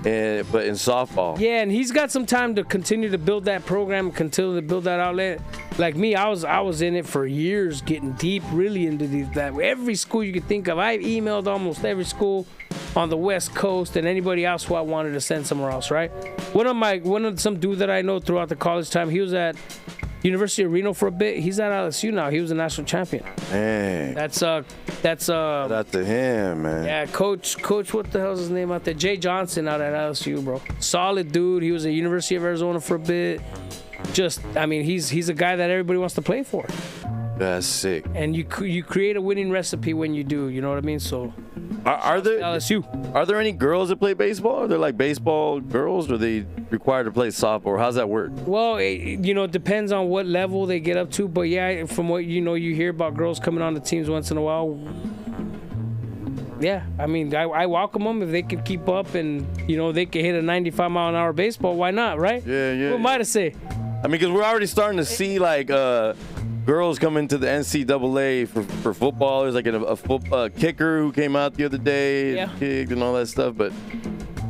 but in softball. Yeah, and he's got some time to continue to build that program, continue to build that outlet. Like me, I was in it for years, getting deep, really into that. Every school you could think of. I emailed almost every school on the West Coast and anybody else who I wanted to send somewhere else, right? Some dude that I know throughout the college time, he was at University of Reno for a bit. He's at LSU now. He was a national champion. Dang. That's shout out to him, man. Yeah, coach, what the hell's his name out there? Jay Johnson out at LSU, bro. Solid dude. He was at University of Arizona for a bit. He's a guy that everybody wants to play for. That's sick. And you create a winning recipe when you do, you know what I mean? So are there LSU. Are there any girls that play baseball? Are there like baseball girls, or are they required to play softball? How's that work? Well, it depends on what level they get up to, but yeah, from what you hear about girls coming on the teams once in a while. Yeah, I welcome them if they can keep up and they can hit a 95-mile-an-hour baseball. Why not, right? Yeah. What am I to say? Because we're already starting to see like girls come into the NCAA for football. There's like a kicker who came out the other day and kicked and all that stuff. But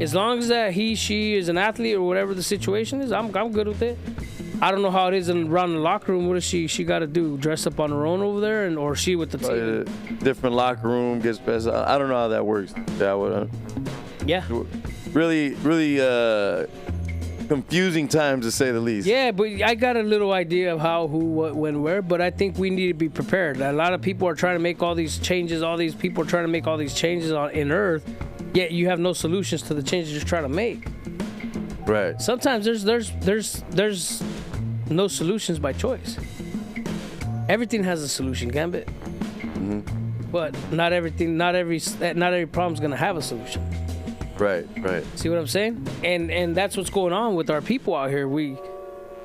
as long as that she is an athlete or whatever the situation is, I'm good with it. I don't know how it is around the locker room. What does she got to do? Dress up on her own over there, or she with the team? Different locker room gets best. I don't know how that works. Yeah. Really, really confusing times to say the least. Yeah, but I got a little idea of how, who, what, when, where. But I think we need to be prepared. A lot of people are trying to make all these changes. All these people are trying to make all these changes in Earth. yet you have no solutions to the changes you're trying to make. Right. Sometimes there's no solutions by choice. Everything has a solution, Gambit. But not every problem's gonna have a solution. Right. See what I'm saying? And that's what's going on with our people out here. We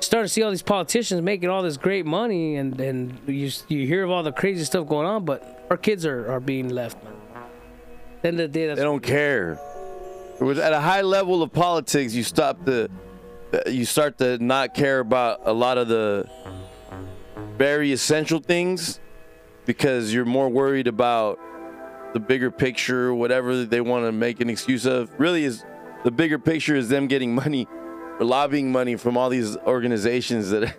start to see all these politicians making all this great money, and you hear of all the crazy stuff going on, but our kids are being left, man. At the end of the day, They don't care. At a high level of politics, you start to not care about a lot of the very essential things because you're more worried about the bigger picture, whatever they want to make an excuse of. Really, is the bigger picture is them getting money or lobbying money from all these organizations that are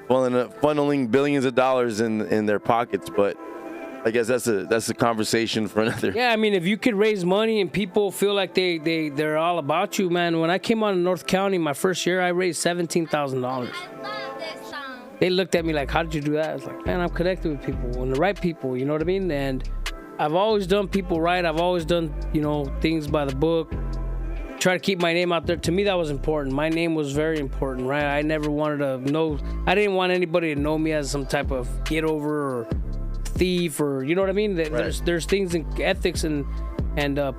funneling billions of dollars in their pockets. But I guess that's a conversation for another. Yeah, I mean, if you could raise money and people feel like they're all about you, man. When I came out of North County my first year, I raised $17,000. They looked at me like, how did you do that? I was like, man, I'm connected with people and the right people, you know what I mean? And I've always done people right. I've always done, things by the book. Try to keep my name out there. To me, that was important. My name was very important, right? I never wanted to know. I didn't want anybody to know me as some type of get over or thief, or you know what I mean. There's things in ethics and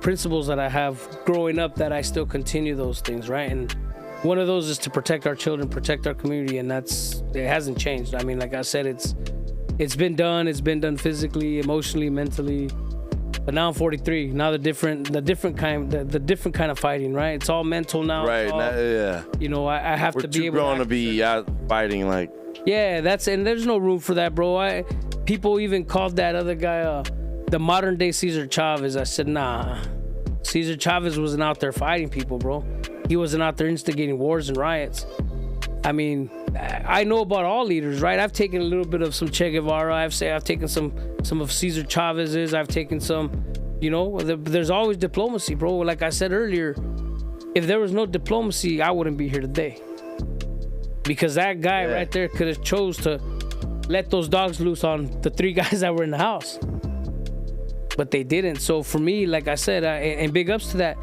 principles that I have growing up that I still continue those things, right? And one of those is to protect our children, protect our community, and it hasn't changed. I mean, like I said, it's been done. It's been done physically, emotionally, mentally. But now I'm 43. Now the different kind of fighting, right? It's all mental now. Right. Yeah. I have to be able. We're too grown to be out fighting like. Yeah, and there's no room for that, bro. People even called that other guy the modern day Cesar Chavez. I said, nah. Cesar Chavez wasn't out there fighting people, bro. He wasn't out there instigating wars and riots. I mean, I know about all leaders, right? I've taken a little bit of some Che Guevara. I've taken some of Cesar Chavez's. I've taken some, there's always diplomacy, bro. Like I said earlier, if there was no diplomacy, I wouldn't be here today. Because that guy right there could have chose to let those dogs loose on the 3 guys that were in the house. But they didn't. So for me, like I said, and big ups to that.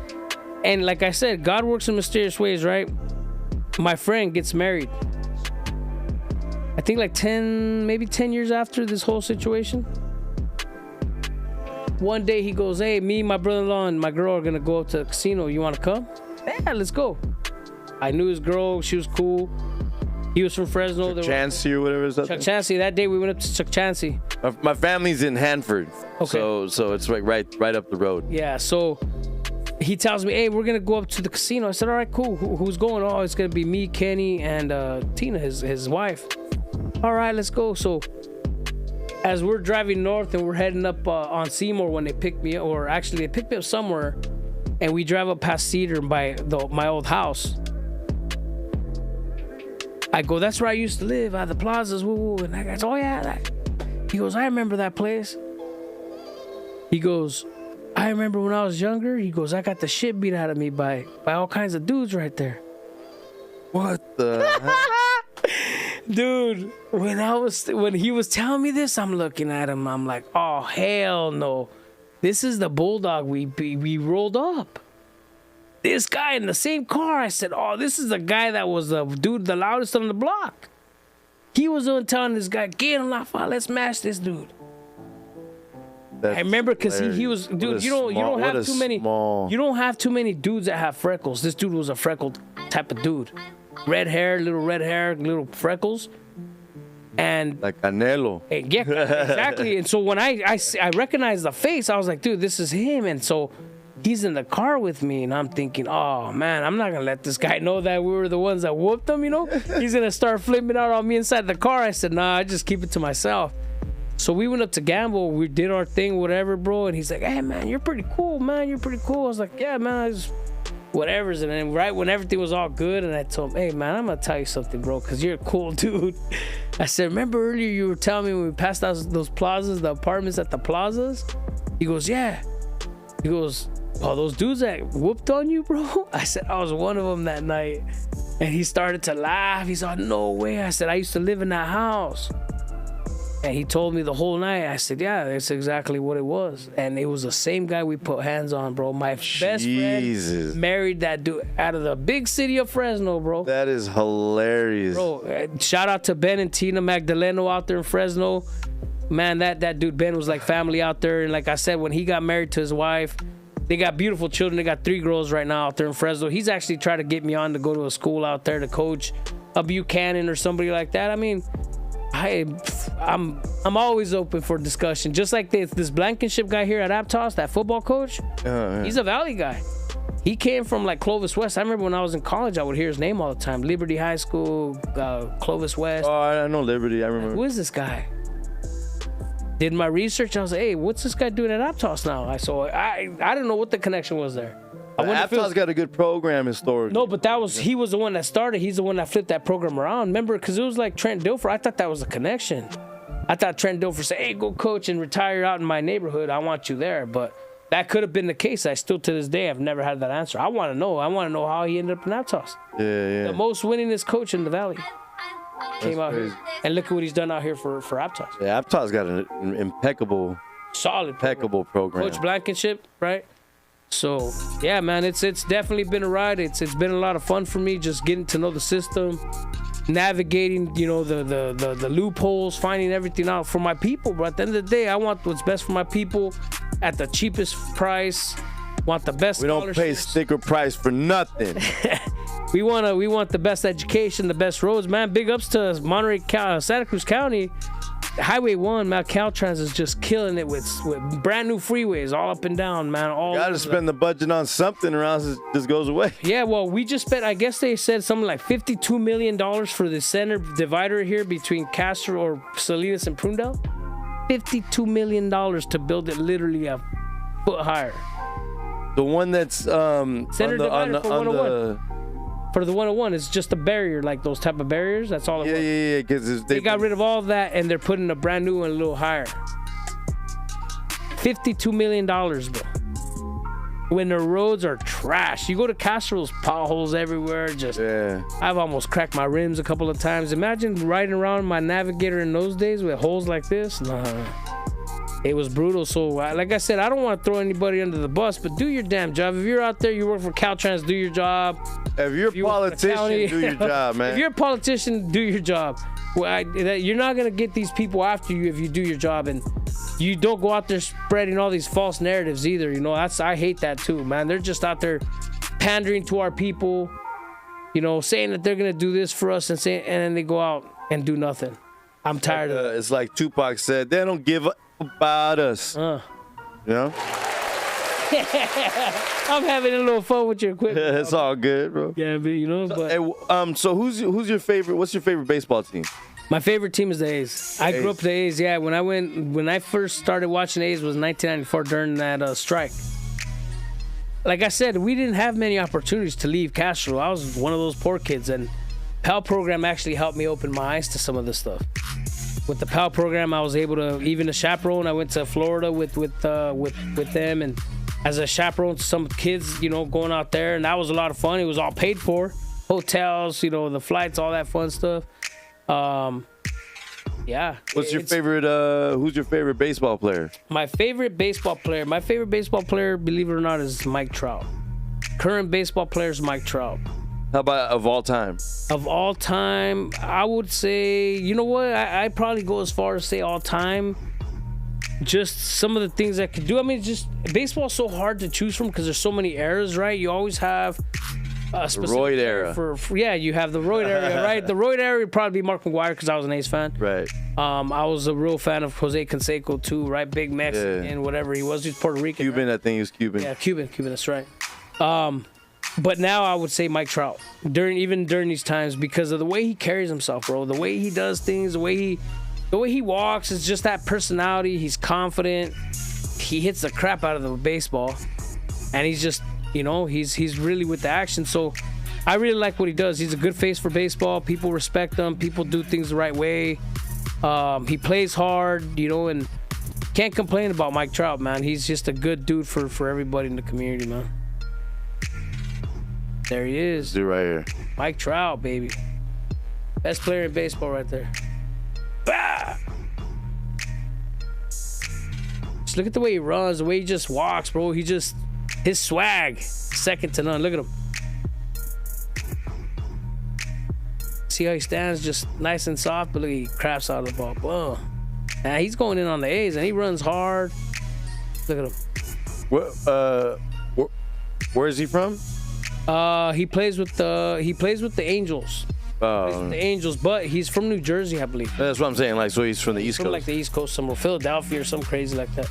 And like I said, God works in mysterious ways, right? My friend gets married. I think like 10 years after this whole situation. One day he goes, hey, me, my brother-in-law, and my girl are going to go up to the casino. You want to come? Yeah, let's go. I knew his girl. She was cool. He was from Fresno. Chancey or whatever is that? Chancey. That day we went up to Chancey. My family's in Hanford. Okay. So it's like right up the road. Yeah, so he tells me, hey, we're going to go up to the casino. I said, all right, cool. Who's going? Oh, it's going to be me, Kenny, and Tina, his wife. All right, let's go. So as we're driving north and we're heading up on Seymour when they picked me up, or actually they picked me up somewhere, and we drive up past Cedar by my old house. I go, that's where I used to live, at the plazas, woo. And I goes, oh yeah. He goes, I remember that place. He goes, I remember when I was younger. He goes, I got the shit beat out of me by all kinds of dudes right there. What the Dude, when he was telling me this, I'm looking at him. I'm like, oh, hell no. This is the bulldog we rolled up. This guy in the same car. I said, oh, this is the guy that was the dude, the loudest on the block. He was on telling this guy, get him, let's mash this dude. I remember because he was, dude. You don't have too many dudes that have freckles. This dude was a freckled type of dude, red hair, little freckles, and like Canelo. Yeah, exactly. And so when I recognized the face, I was like, dude, this is him. And so he's in the car with me, and I'm thinking, oh man, I'm not gonna let this guy know that we were the ones that whooped him. He's gonna start flipping out on me inside the car. I said, nah, I just keep it to myself. So we went up to gamble. We did our thing, whatever, bro. And he's like, hey, man, you're pretty cool, man. You're pretty cool. I was like, yeah, man, I just whatever's. And then right when everything was all good, and I told him, hey, man, I'm going to tell you something, bro, because you're a cool dude. I said, remember earlier you were telling me when we passed out those plazas, the apartments at the plazas? He goes, yeah. He goes, oh, those dudes that whooped on you, bro? I said, I was one of them that night. And he started to laugh. He said, no way. I said, I used to live in that house. And he told me the whole night. I said, yeah, that's exactly what it was. And it was the same guy we put hands on, bro. My best friend married that dude out of the big city of Fresno, bro. That is hilarious. Bro, shout out to Ben and Tina Magdaleno out there in Fresno. Man, that dude Ben was like family out there. And like I said, when he got married to his wife, they got beautiful children. They got 3 girls right now out there in Fresno. He's actually tried to get me on to go to a school out there to coach a Buchanan or somebody like that. I mean, I'm always open for discussion. Just like this Blankenship guy here at Aptos, that football coach, he's a Valley guy. He came from like Clovis West. I remember when I was in college, I would hear his name all the time. Liberty High School, Clovis West. Oh, I know Liberty. I remember. Who is this guy? Did my research. I was like, hey, what's this guy doing at Aptos now? I don't know what the connection was there. Aptos got a good program historically. No, but he was the one that started. He's the one that flipped that program around. Remember, because it was like Trent Dilfer. I thought that was a connection. I thought Trent Dilfer said, hey, go coach and retire out in my neighborhood. I want you there. But that could have been the case. I still, to this day, I've never had that answer. I want to know. I want to know how he ended up in Aptos. Yeah. The most winningest coach in the Valley. Came out here. And look at what he's done out here for Aptos. Yeah, Aptos got an impeccable program. Coach Blankenship, right? So, yeah, man, it's definitely been a ride. It's been a lot of fun for me just getting to know the system, navigating, the loopholes, finding everything out for my people. But at the end of the day, I want what's best for my people at the cheapest price. Want the best. We don't pay sticker price for nothing. We want the best education, the best roads, man. Big ups to Monterey County, Santa Cruz County. Highway 1, man, Caltrans is just killing it with brand new freeways all up and down, man. Got to spend the budget on something or else it just goes away. Yeah, well, we just spent, I guess they said something like $52 million for the center divider here between Castro or Salinas and Prundell. $52 million to build it literally a foot higher. The one that's center divider for 101. For the 101, it's just a barrier, like those type of barriers. That's all it was. Yeah. Because they got rid of all of that, and they're putting a brand new one a little higher. $52 million, bro. When the roads are trash. You go to Castro's, potholes everywhere. I've almost cracked my rims a couple of times. Imagine riding around my Navigator in those days with holes like this. Nah. It was brutal. So, like I said, I don't want to throw anybody under the bus, but do your damn job. If you're out there, you work for Caltrans, do your job. If you're a politician, do your job, man. If you're a politician, do your job. Well, you're not going to get these people after you if you do your job. And you don't go out there spreading all these false narratives either. I hate that too, man. They're just out there pandering to our people, saying that they're going to do this for us and then they go out and do nothing. I'm tired of it. It's like Tupac said, they don't give about us. I'm having a little fun with your equipment. It's all good, bro. Yeah, but So who's your favorite? What's your favorite baseball team? My favorite team is the A's. I grew up the A's. Yeah, when I first started watching A's was 1994 during that strike. Like I said, we didn't have many opportunities to leave Castro. I was one of those poor kids, and PAL program actually helped me open my eyes to some of this stuff. With the PAL program, I was able to, even a chaperone. I went to Florida with them, and as a chaperone to some kids, going out there, and that was a lot of fun. It was all paid for, hotels, the flights, all that fun stuff. Yeah. What's your favorite? Who's your favorite baseball player? My favorite baseball player, believe it or not, is Mike Trout. Current baseball player is Mike Trout. How about of all time? Of all time, I would say, you know what? I'd probably go as far as say all time. Just some of the things I could do. I mean, just baseball's so hard to choose from because there's so many eras, right? You always have a specific the Royd era. You have the Royd era, right? The Royd era would probably be Mark McGwire because I was an A's fan. Right. I was a real fan of Jose Canseco too, right? Big Mexican, whatever he was. He's Puerto Rican. Cuban, right? I think he was Cuban. Yeah, Cuban, that's right. But now I would say Mike Trout during these times because of the way he carries himself, bro. The way he does things, the way he walks, it's just that personality. He's confident. He hits the crap out of the baseball, and he's just, he's really with the action. So I really like what he does. He's a good face for baseball. People respect him. People do things the right way. He plays hard, and can't complain about Mike Trout, man. He's just a good dude for everybody in the community, man. There he is. Dude right here. Mike Trout, baby. Best player in baseball right there. Bah! Look at the way he runs, the way he just walks, bro. His swag, second to none. Look at him. See how he stands, just nice and soft, but look, he craps out of the ball. Boom. Now he's going in on the A's, and he runs hard. Look at him. Where is he from? He plays with the Angels. The Angels, but he's from New Jersey, I believe. That's what I'm saying. Like, so he's from the East Coast. Like the East Coast, somewhere, Philadelphia or something crazy like that.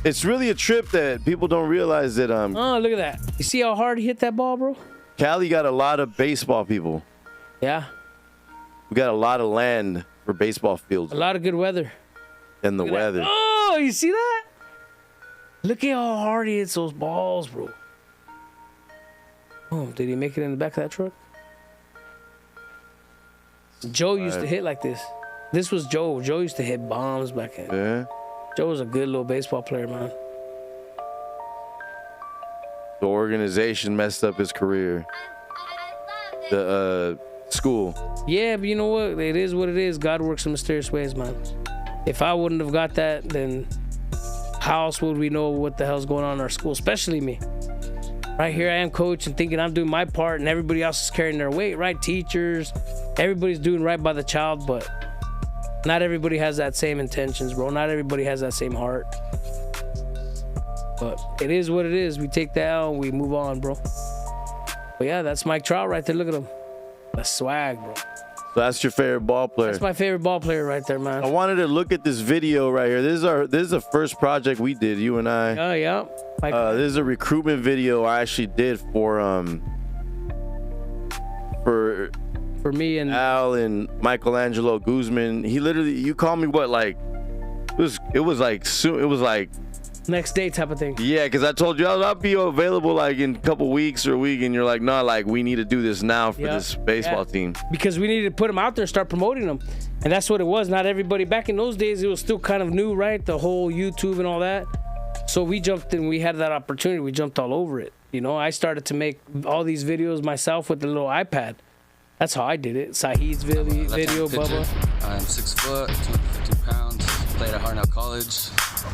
It's really a trip that people don't realize that. Oh, look at that! You see how hard he hit that ball, bro? Cali got a lot of baseball people. Yeah. We got a lot of land for baseball fields. A lot of good weather. And the weather. That. Oh, you see that? Look at how hard he hits those balls, bro. Oh, did he make it in the back of that truck? Joe used to hit like this. This was Joe. Joe used to hit bombs back then. Yeah. Joe was a good little baseball player, man. The organization messed up his career. The school. Yeah, but you know what? It is what it is. God works in mysterious ways, man. If I wouldn't have got that, then how else would we know what the hell's going on in our school? Especially me. Right here I am coaching, thinking I'm doing my part, and everybody else is carrying their weight, right? Teachers, everybody's doing right by the child, but not everybody has that same intentions, bro. Not everybody has that same heart. But it is what it is. We take that out and we move on, bro. But yeah, that's Mike Trout right there. Look at him. That's swag, bro. So that's your favorite ball player. That's my favorite ball player right there, man. I wanted to look at this video right here. This is the first project we did, you and I. Oh yeah. This is a recruitment video I actually did for me and Al and Michelangelo Guzman. He literally, you called me what, like it was like next day type of thing. Yeah, because I told you I'll be available like in a couple weeks or a week, and you're like, no, like we need to do this now for this baseball team. Because we needed to put them out there and start promoting them. And that's what it was. Not everybody, back in those days, it was still kind of new, right? The whole YouTube and all that. So we jumped in, we had that opportunity, we jumped all over it. You know, I started to make all these videos myself with the little iPad. That's how I did it. Saheed's video, Bubba. I'm 6 foot, 250 pounds, played at Hartnell College,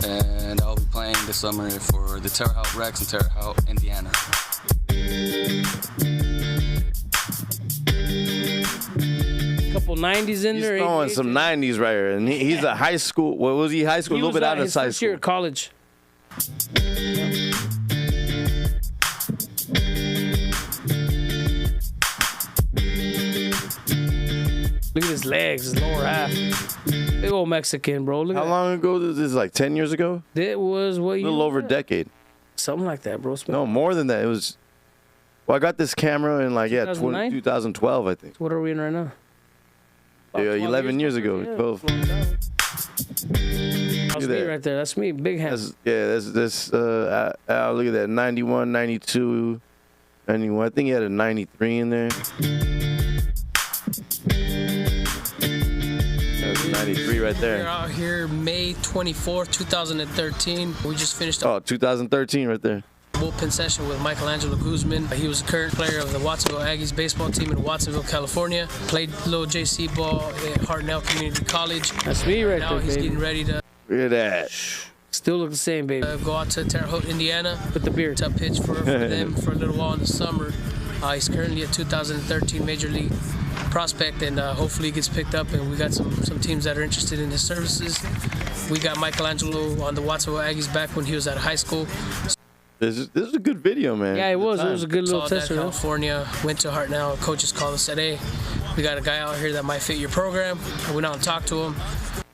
and I'll be playing this summer for the Terre Haute Rex in Terre Haute, Indiana. Couple 90s in there. He's throwing some 90s right here, and he's a high school. What was he? High school, a little bit out of high school. Year at college. Look at his legs, his lower half. Big old Mexican, bro. Look How long ago? This is like 10 years ago? It was what year? A little over a decade. Something like that, bro. No, more than that. It was. Well, I got this camera in like 2012, I think. What are we in right now? Yeah, 11 years ago. 12. That's me right there. That's me. Big hands. Look at that. 91, 92, 91. I think he had a 93 in there. That's 93 right there. We're out here May 24th, 2013. We just finished 2013 right there. Bullpen session with Michelangelo Guzman. He was a current player of the Watsonville Aggies baseball team in Watsonville, California. Played little JC ball at Hartnell Community College. That's me right now there, he's getting ready to... Look at that. Still look the same, baby. Go out to Terre Haute, Indiana with the beard to pitch for them for a little while in the summer. He's currently a 2013 Major League prospect, and hopefully he gets picked up, and we got some teams that are interested in his services. We got Michelangelo on the Watsonville Aggies back when he was at high school. This is a good video, man. Yeah, it was. It was a good little test. California, went to Hartnell. Coaches called us, said, hey, we got a guy out here that might fit your program. I went out and talked to him.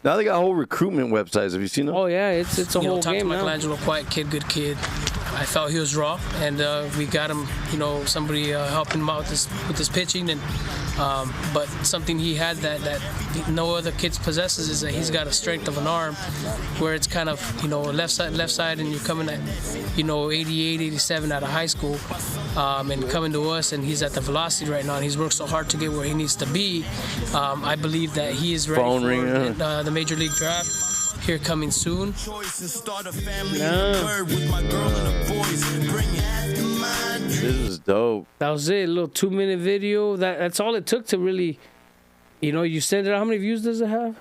Now they got whole recruitment websites. Have you seen them? Oh, yeah. It's a whole talked game to now. Michelangelo, quiet kid, good kid. I felt he was raw, and we got him, somebody helping him out with this pitching. And but something he had that no other kid possesses is that he's got a strength of an arm, where it's kind of left side, and you're coming at 88, 87 out of high school, and coming to us, and he's at the velocity right now, and he's worked so hard to get where he needs to be. I believe that he is ready for the Major League draft. Here coming soon. This is dope. That was it. A little 2-minute video. That's all it took to really, you send it out. How many views does it have?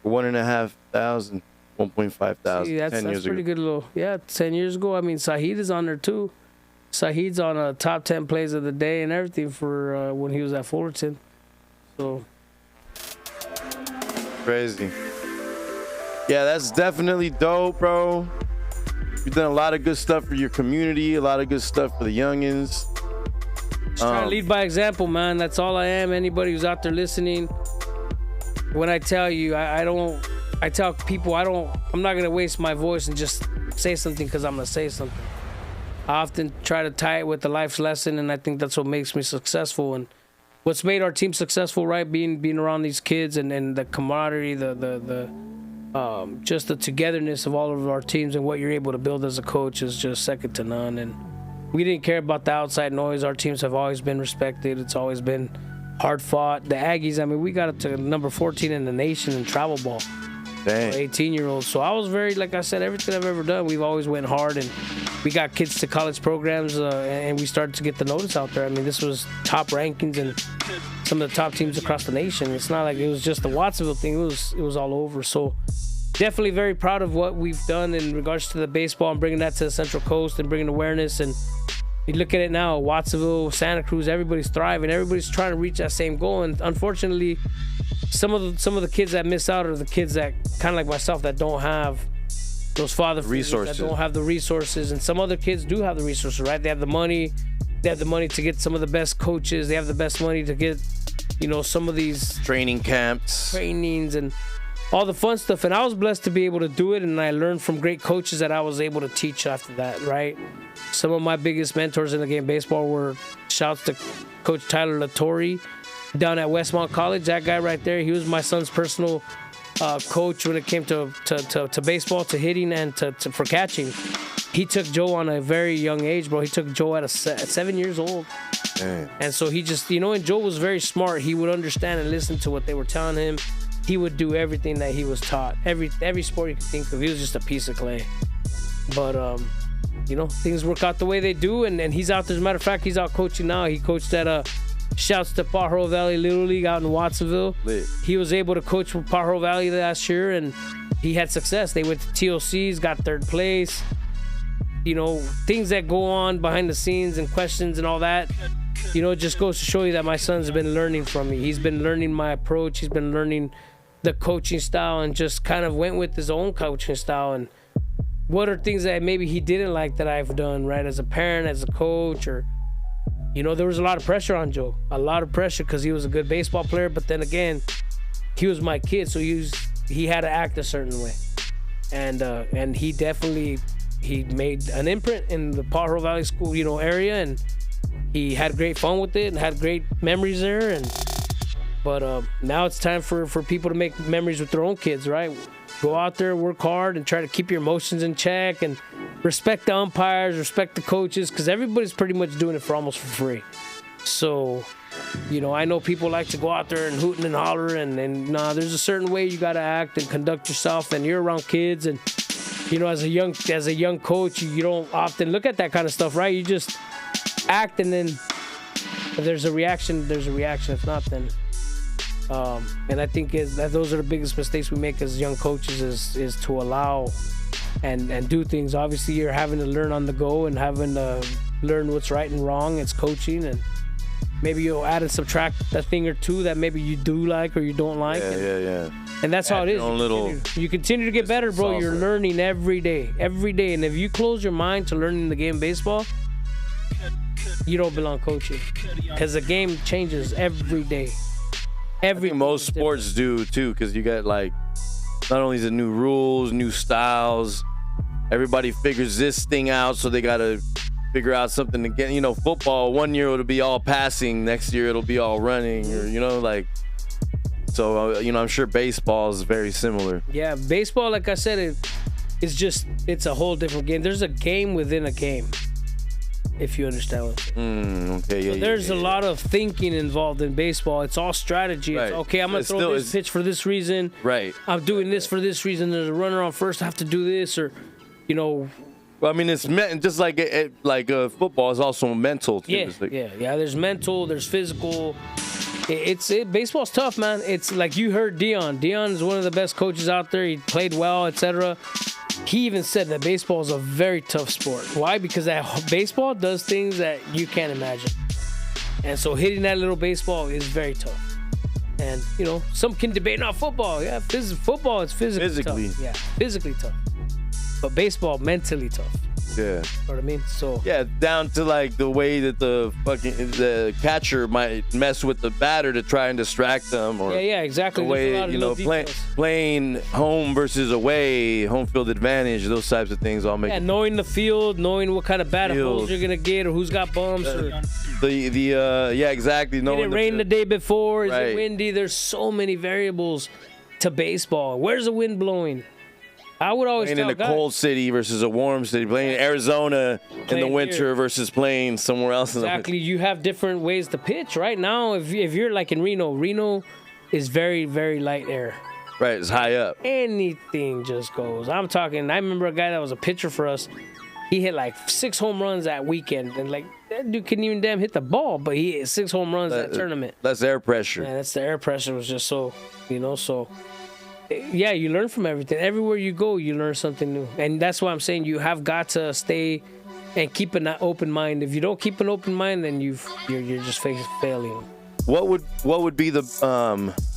1,500. 1.5 thousand. See, that's pretty good little. Yeah, 10 years ago. I mean, Saheed is on there too. Saheed's on a top 10 plays of the day and everything for when he was at Fullerton. So crazy. Yeah, that's definitely dope, bro. You've done a lot of good stuff for your community, a lot of good stuff for the youngins. Just trying to lead by example, man. That's all I am. Anybody who's out there listening, when I tell you, I tell people I'm not going to waste my voice and just say something because I'm going to say something. I often try to tie it with the life's lesson, and I think that's what makes me successful. And what's made our team successful, right? Being around these kids and the camaraderie, just the togetherness of all of our teams and what you're able to build as a coach is just second to none. And we didn't care about the outside noise. Our teams have always been respected. It's always been hard fought. The Aggies, I mean, we got up to number 14 in the nation in travel ball. Dang. 18-year-olds. So I was very, like I said, everything I've ever done, we've always went hard, and we got kids to college programs, and we started to get the notice out there. I mean, this was top rankings and some of the top teams across the nation. It's not like it was just the Watsonville thing. It was all over. So definitely very proud of what we've done in regards to the baseball and bringing that to the Central Coast and bringing awareness. And you look at it now, Watsonville, Santa Cruz, everybody's thriving. Everybody's trying to reach that same goal. And unfortunately, some of the kids that miss out are the kids that, kind of like myself, that don't have those father figures, resources, that don't have the resources. And some other kids do have the resources, right? They have the money. They have the money to get some of the best coaches. They have the best money to get, some of these training camps, trainings, and all the fun stuff. And I was blessed to be able to do it, and I learned from great coaches that I was able to teach after that, right? Some of my biggest mentors in the game of baseball were, shouts to Coach Tyler Latore down at Westmont College. That guy right there, he was my son's personal coach when it came to baseball, to hitting, and for catching. He took Joe on a very young age, bro. He took Joe at 7 years old. Dang. And so he just, and Joe was very smart. He would understand and listen to what they were telling him. He would do everything that he was taught. Every sport you could think of. He was just a piece of clay. But, things work out the way they do. And he's out there. As a matter of fact, he's out coaching now. He coached at shouts to Pajaro Valley Little League out in Watsonville. Lit. He was able to coach with Pajaro Valley last year, and he had success. They went to TOCs, got third place. Things that go on behind the scenes and questions and all that, it just goes to show you that my son's been learning from me. He's been learning my approach. He's been learning the coaching style, and just kind of went with his own coaching style. And what are things that maybe he didn't like that I've done, right? As a parent, as a coach, or, there was a lot of pressure on Joe. A lot of pressure because he was a good baseball player. But then again, he was my kid, so he had to act a certain way. And he definitely, he made an imprint in the Pajaro Valley School, area, and he had great fun with it and had great memories there. But now it's time for people to make memories with their own kids, right? Go out there, work hard, and try to keep your emotions in check, and respect the umpires, respect the coaches, because everybody's pretty much doing it for almost for free. So, I know people like to go out there and hooting and holler, and there's a certain way you got to act and conduct yourself, and you're around kids, and as a young coach, you don't often look at that kind of stuff, right? You just act, and then if there's a reaction, there's a reaction. If not, then and I think those are the biggest mistakes we make as young coaches is to allow and do things. Obviously, you're having to learn on the go and having to learn what's right and wrong. It's coaching, and maybe you'll add and subtract a thing or two that maybe you do like or you don't like. Yeah. And that's how it is. You continue to get better, bro. You're learning every day. And if you close your mind to learning the game of baseball, you don't belong coaching, because the game changes every day. I think most sports do too, because you got not only the new rules, new styles, everybody figures this thing out, so they got to figure out something to get. Football, 1 year it'll be all passing, next year it'll be all running, or So I'm sure baseball is very similar. Yeah, baseball, like I said, it's a whole different game. There's a game within a game, if you understand what I'm saying. Okay, yeah. So there's a lot of thinking involved in baseball. It's all strategy. Right. It's, okay, I'm going to throw this pitch for this reason. Right. I'm doing this for this reason. There's a runner on first. I have to do this, or, Well, I mean, it's just like football is also mental, too. Yeah, yeah. There's mental, there's physical. Baseball's tough, man. It's like you heard Dion. Dion is one of the best coaches out there. He played well, etc. He even said that baseball is a very tough sport. Why? Because baseball does things that you can't imagine. And so hitting that little baseball is very tough. And, some can debate, not football. Yeah, football is physically tough. Yeah, physically tough. But baseball, mentally tough. Yeah. You know what I mean? So yeah, down to like the way that the catcher might mess with the batter to try and distract them, or exactly. The way playing home versus away, home field advantage, those types of things all make. Yeah, knowing the field, knowing what kind of battles you're gonna get, or who's got bumps, exactly. Did it rain the day before? Is it windy? There's so many variables to baseball. Where's the wind blowing? I would always playing in a cold city versus a warm city, playing in Arizona in the winter versus playing somewhere else. Exactly. You have different ways to pitch. Right now, if you're like in Reno is very, very light air. Right, it's high up. Anything just goes. I remember a guy that was a pitcher for us. He hit like 6 home runs that weekend. And like, that dude couldn't even damn hit the ball, but he hit 6 home runs that tournament. That's air pressure. Yeah, that's the air pressure was just so, so... Yeah, you learn from everything. Everywhere you go, you learn something new. And that's why I'm saying you have got to stay and keep an open mind. If you don't keep an open mind, then you're just failing. What would be the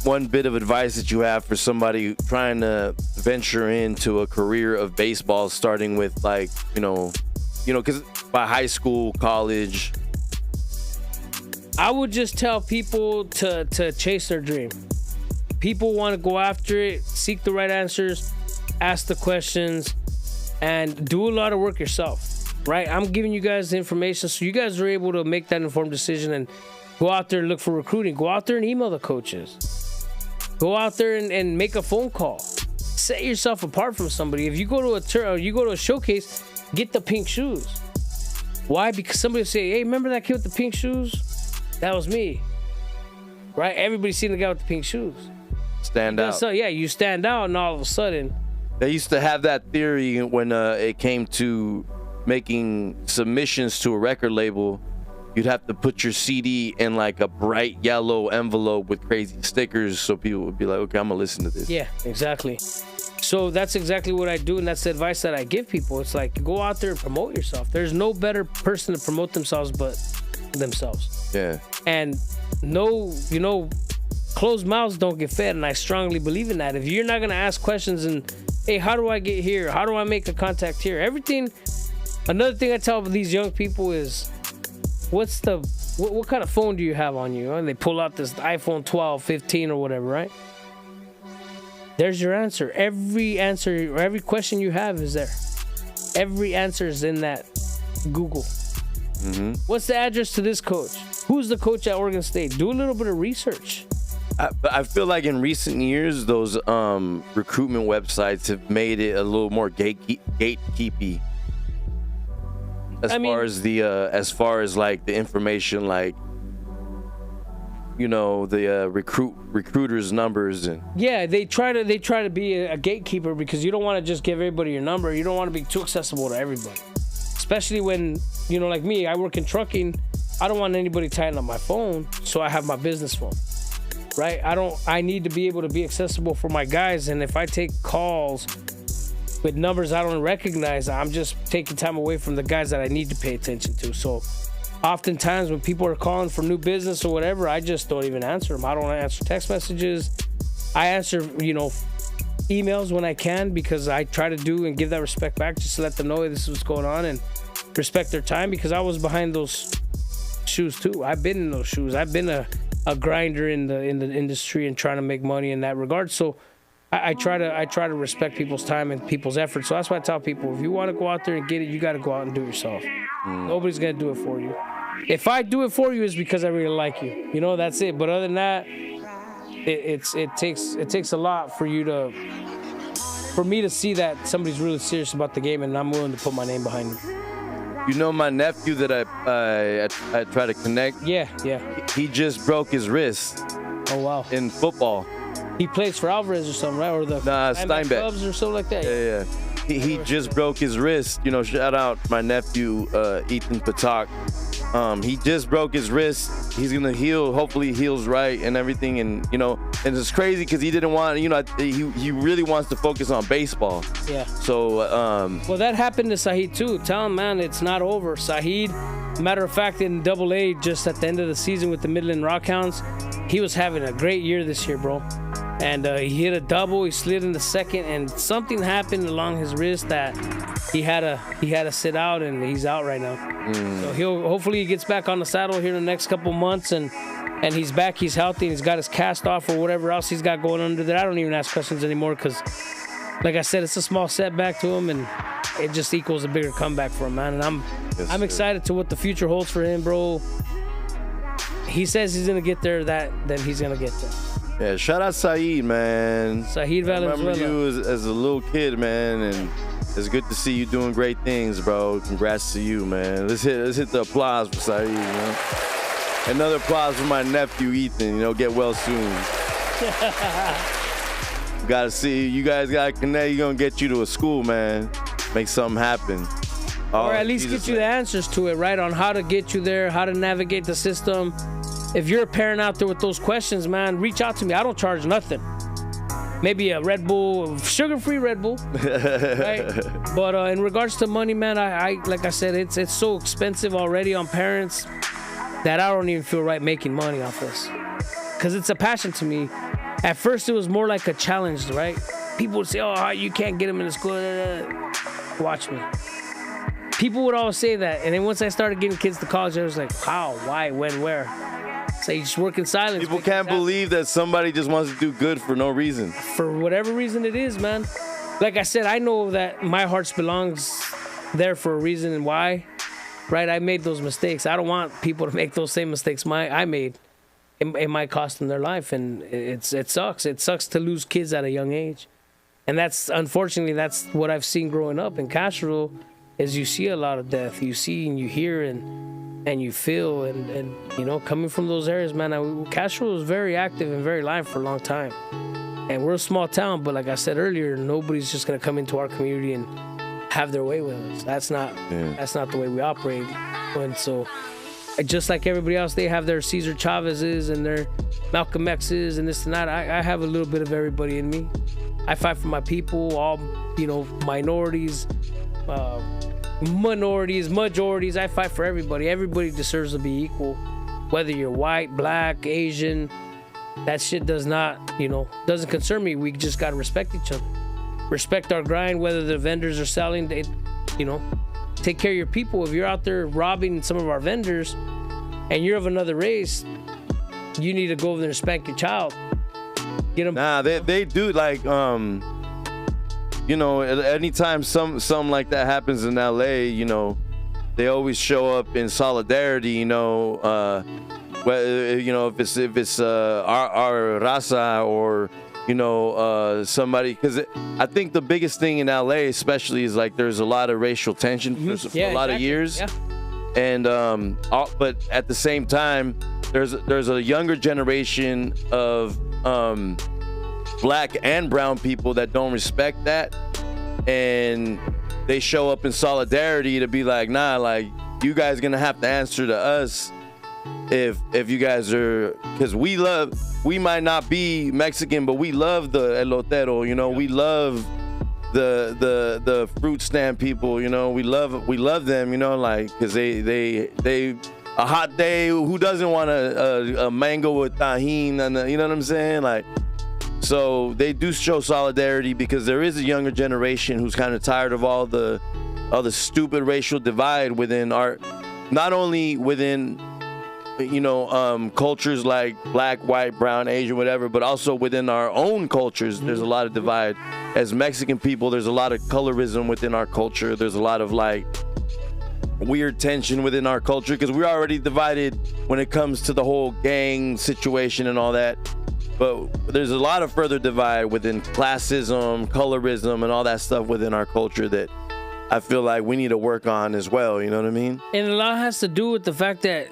one bit of advice that you have for somebody trying to venture into a career of baseball, starting with because by high school, college? I would just tell people to chase their dream. People want to go after it, seek the right answers, ask the questions, and do a lot of work yourself, right? I'm giving you guys the information so you guys are able to make that informed decision and go out there and look for recruiting. Go out there and email the coaches. Go out there and make a phone call. Set yourself apart from somebody. If you go to a showcase, get the pink shoes. Why? Because somebody will say, hey, remember that kid with the pink shoes? That was me. Right? Everybody's seen the guy with the pink shoes. Stand out. So you stand out, and all of a sudden, they used to have that theory when it came to making submissions to a record label. You'd have to put your CD in like a bright yellow envelope with crazy stickers, so people would be like, "Okay, I'm gonna listen to this." Yeah, exactly. So that's exactly what I do, and that's the advice that I give people. It's like, go out there and promote yourself. There's no better person to promote themselves but themselves. Yeah. And closed mouths don't get fed, and I strongly believe in that. If you're not gonna ask questions and, hey, how do I get here? How do I make a contact here? Another thing I tell these young people is, what kind of phone do you have on you? And they pull out this iPhone 12, 15 or whatever, right? There's your answer. Every question you have is there. Every answer is in that Google. Mm-hmm. What's the address to this coach? Who's the coach at Oregon State? Do a little bit of research. I feel like in recent years, those recruitment websites have made it a little more gatekeepy. As far as like the information, like the recruiters' numbers and they try to be a gatekeeper because you don't want to just give everybody your number. You don't want to be too accessible to everybody, especially when like me, I work in trucking. I don't want anybody tying up my phone, so I have my business phone. Right? I need to be able to be accessible for my guys, and if I take calls with numbers I don't recognize, I'm just taking time away from the guys that I need to pay attention to. So oftentimes when people are calling for new business or whatever, I just don't even answer them. I don't answer text messages. I answer, emails when I can, because I try to do and give that respect back, just to let them know, hey, this is what's going on, and respect their time, because I was behind those shoes too. I've been in those shoes. I've been a grinder in the industry and trying to make money in that regard. So I try to respect people's time and people's effort. So that's why I tell people, if you want to go out there and get it, you got to go out and do it yourself. Nobody's gonna do it for you. If I do it for you, it's because I really like you. That's it. But other than that, it takes a lot for me to see that somebody's really serious about the game, and I'm willing to put my name behind him. My nephew that I try to connect? Yeah. He just broke his wrist. Oh, wow. In football. He plays for Alvarez or something, right? Or the Steinbeck Cubs or something like that? Yeah. He just broke his wrist. Shout out my nephew, Ethan Patak. He just broke his wrist. He's gonna heal. Hopefully, he heals right and everything. And and it's crazy because he didn't want. He really wants to focus on baseball. Yeah. So. Well, that happened to Saheed too. Tell him, man, it's not over. Saheed, matter of fact, in AA, just at the end of the season with the Midland Rockhounds, he was having a great year this year, bro. And he hit a double. He slid in the second, and something happened along his wrist that he had to sit out, and he's out right now. So hopefully he gets back on the saddle here in the next couple months, and he's back. He's healthy. And he's got his cast off or whatever else he's got going under there. I don't even ask questions anymore because, like I said, it's a small setback to him, and it just equals a bigger comeback for him, man. And I'm excited to what the future holds for him, bro. He says he's gonna get there. Then he's gonna get there. Yeah, shout out Saeed, man. Saeed Valenzuela. I remember you as a little kid, man, and it's good to see you doing great things, bro. Congrats to you, man. Let's hit the applause for Saeed, Another applause for my nephew, Ethan. Get well soon. Gotta see, you guys gotta connect. You're gonna get you to a school, man. Make something happen. Or at least get you the answers to it, right? On how to get you there, how to navigate the system. If you're a parent out there with those questions, man, reach out to me. I don't charge nothing. Maybe a Red Bull, sugar-free Red Bull, right? But in regards to money, man, I like I said, it's so expensive already on parents that I don't even feel right making money off this. Because it's a passion to me. At first, it was more like a challenge, right? People would say, oh, you can't get them in the school. Watch me. People would always say that. And then once I started getting kids to college, I was like, how, why, when, where? So you just work in silence. People can't believe that somebody just wants to do good for no reason. For whatever reason it is, man. Like I said, I know that my heart belongs there for a reason and why. Right? I made those mistakes. I don't want people to make those same mistakes I made. It might cost them their life, and it sucks. It sucks to lose kids at a young age. And unfortunately, that's what I've seen growing up in Castro, is you see a lot of death. You see and you hear and you feel, and coming from those areas, man, Castro was very active and very live for a long time. And we're a small town, but like I said earlier, nobody's just gonna come into our community and have their way with us. That's not the way we operate. And so, just like everybody else, they have their Cesar Chavez's and their Malcolm X's and this and that. I have a little bit of everybody in me. I fight for my people, all minorities, minorities, majorities. I fight for everybody. Everybody deserves to be equal, whether you're white, black, Asian. That shit doesn't concern me. We just gotta respect each other, respect our grind. Whether the vendors are selling, take care of your people. If you're out there robbing some of our vendors, and you're of another race, you need to go over there and spank your child. Get them. Nah, they do anytime something like that happens in LA, they always show up in solidarity, if it's our raza or somebody, because I think the biggest thing in LA especially is like there's a lot of racial tension for a lot of years. Yeah. And but at the same time, there's a younger generation of black and brown people that don't respect that, and they show up in solidarity to be like, nah, like you guys gonna have to answer to us if you guys are, because we might not be Mexican, but we love the elotero, we love the fruit stand people, we love them, because they a hot day, who doesn't want a mango with tahini, and you know what I'm saying, like. So they do show solidarity because there is a younger generation who's kind of tired of all the stupid racial divide within not only within cultures like black, white, brown, Asian, whatever, but also within our own cultures. There's a lot of divide. As Mexican people, there's a lot of colorism within our culture. There's a lot of like weird tension within our culture because we're already divided when it comes to the whole gang situation and all that. But there's a lot of further divide within classism, colorism, and all that stuff within our culture that I feel like we need to work on as well. You know what I mean? And a lot has to do with the fact that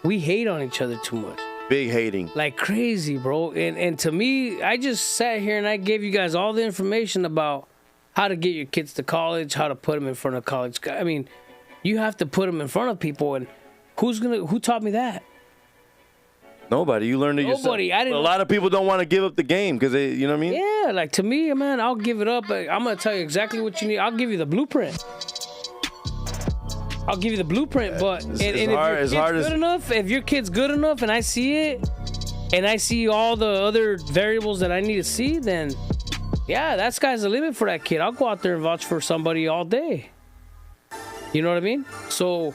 we hate on each other too much. Big hating. Like crazy, bro. And to me, I just sat here and I gave you guys all the information about how to get your kids to college, how to put them in front of college. I mean, you have to put them in front of people. And Who taught me that? Nobody. You learned it yourself. Nobody. I didn't. A lot of people don't want to give up the game because they, you know what I mean? Yeah, like to me, man, I'll give it up. But I'm gonna tell you exactly what you need. I'll give you the blueprint. But if your kid's good enough, and I see it, and I see all the other variables that I need to see, then yeah, that sky's the limit for that kid. I'll go out there and vouch for somebody all day. You know what I mean? So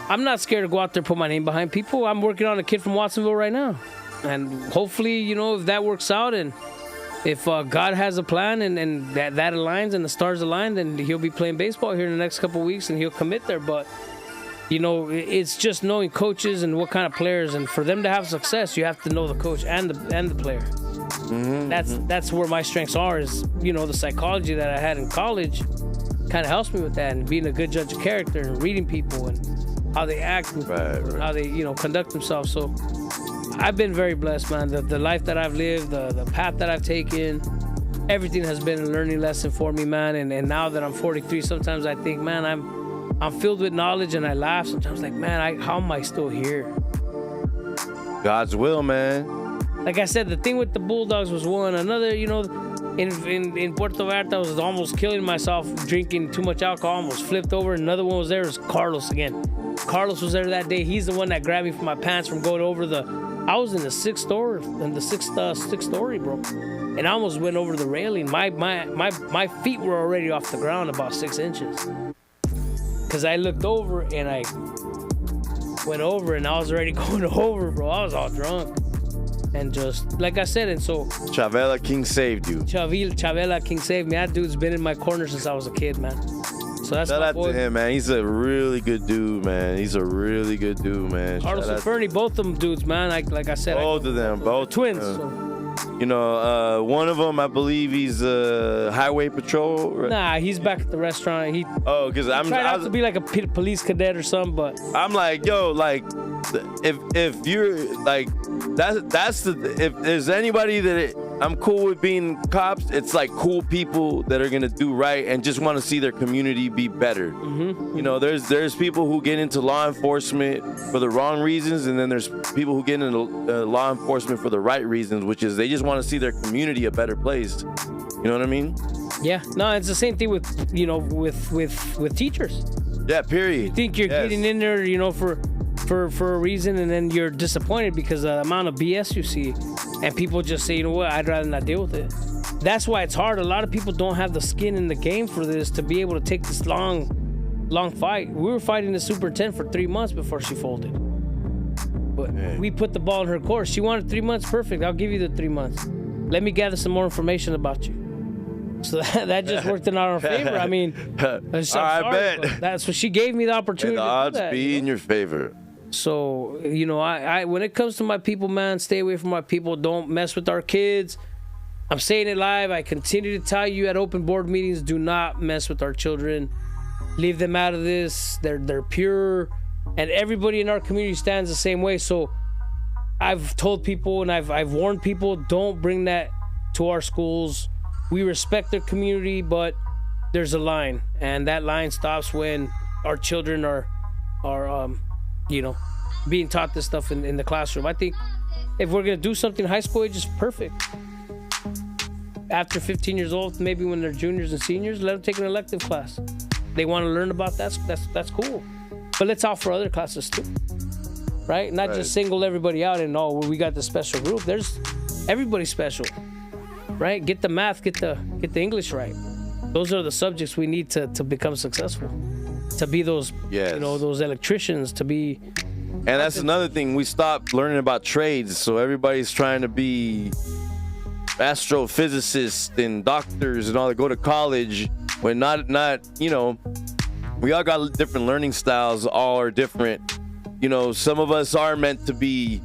I'm not scared to go out there and put my name behind people. I'm working on a kid from Watsonville right now. And hopefully, you know, if that works out and if God has a plan and that aligns and the stars align, then he'll be playing baseball here in the next couple of weeks and he'll commit there. But, you know, it's just knowing coaches and what kind of players. And for them to have success, you have to know the coach and the player. Mm-hmm. That's where my strengths are is, you know, the psychology that I had in college kind of helps me with that and being a good judge of character and reading people and how they act and how they, you know, conduct themselves. So I've been very blessed, man. The life that I've lived, the path that I've taken, everything has been a learning lesson for me, man. And now that I'm 43, sometimes I think, man, I'm filled with knowledge and I laugh. Sometimes like, man, how am I still here? God's will, man. Like I said, the thing with the Bulldogs was one. Another, you know, in Puerto Vallarta, I was almost killing myself drinking too much alcohol, almost flipped over. Another one was there, was Carlos again. Carlos was there that day. He's the one that grabbed me from my pants from going over I was in the sixth story, bro. And I almost went over the railing. My feet were already off the ground about 6 inches. Because I looked over and I went over and I was already going over, bro. I was all drunk. And just, like I said, and so... Chavela King saved you. Chavela King saved me. That dude's been in my corner since I was a kid, man. So that's Shout out to him, man. He's a really good dude, man. Carlos and Fernie, both of them dudes, man. Like I said. Both of them. Twins. You know, one of them, I believe he's highway patrol. Right? Nah, he's back at the restaurant. Because I'm trying not to be like a police cadet or something, but I'm like, yo, like, if you're like, that's if there's anybody that I'm cool with being cops, it's like cool people that are gonna do right and just want to see their community be better. Mm-hmm. You know, there's people who get into law enforcement for the wrong reasons, and then there's people who get into law enforcement for the right reasons, which is they just want to see their community a better place. You know what I mean? Yeah. No, it's the same thing with, you know, with teachers. Yeah. Period. You think you're getting in there, you know, for a reason, and then you're disappointed because of the amount of BS you see, and people just say, you know what, I'd rather not deal with it. That's why it's hard. A lot of people don't have the skin in the game for this to be able to take this long fight. We were fighting the superintendent for 3 months before she folded. But we put the ball in her court. She wanted 3 months. Perfect. I'll give you the 3 months. Let me gather some more information about you. So that just worked in our favor. I mean, I bet. That's what she gave me the opportunity. And the odds be in your favor. So, you know, I when it comes to my people, man, stay away from my people. Don't mess with our kids. I'm saying it live. I continue to tell you at open board meetings, do not mess with our children. Leave them out of this. They're pure. And everybody in our community stands the same way. So I've told people and I've warned people, don't bring that to our schools. We respect their community, but there's a line. And that line stops when our children are you know, being taught this stuff in the classroom. I think if we're going to do something high school age, is perfect. After 15 years old, maybe when they're juniors and seniors, let them take an elective class. They want to learn about that's cool. But let's offer other classes too, right? Not just single everybody out and, we got the special group. There's everybody's special, right? Get the math, get the English right. Those are the subjects we need to become successful. To be those, you know, those electricians, to be... And that's another thing. We stopped learning about trades, so everybody's trying to be astrophysicists and doctors and all that, go to college, when not, you know, we all got different learning styles, all are different. You know, some of us are meant to be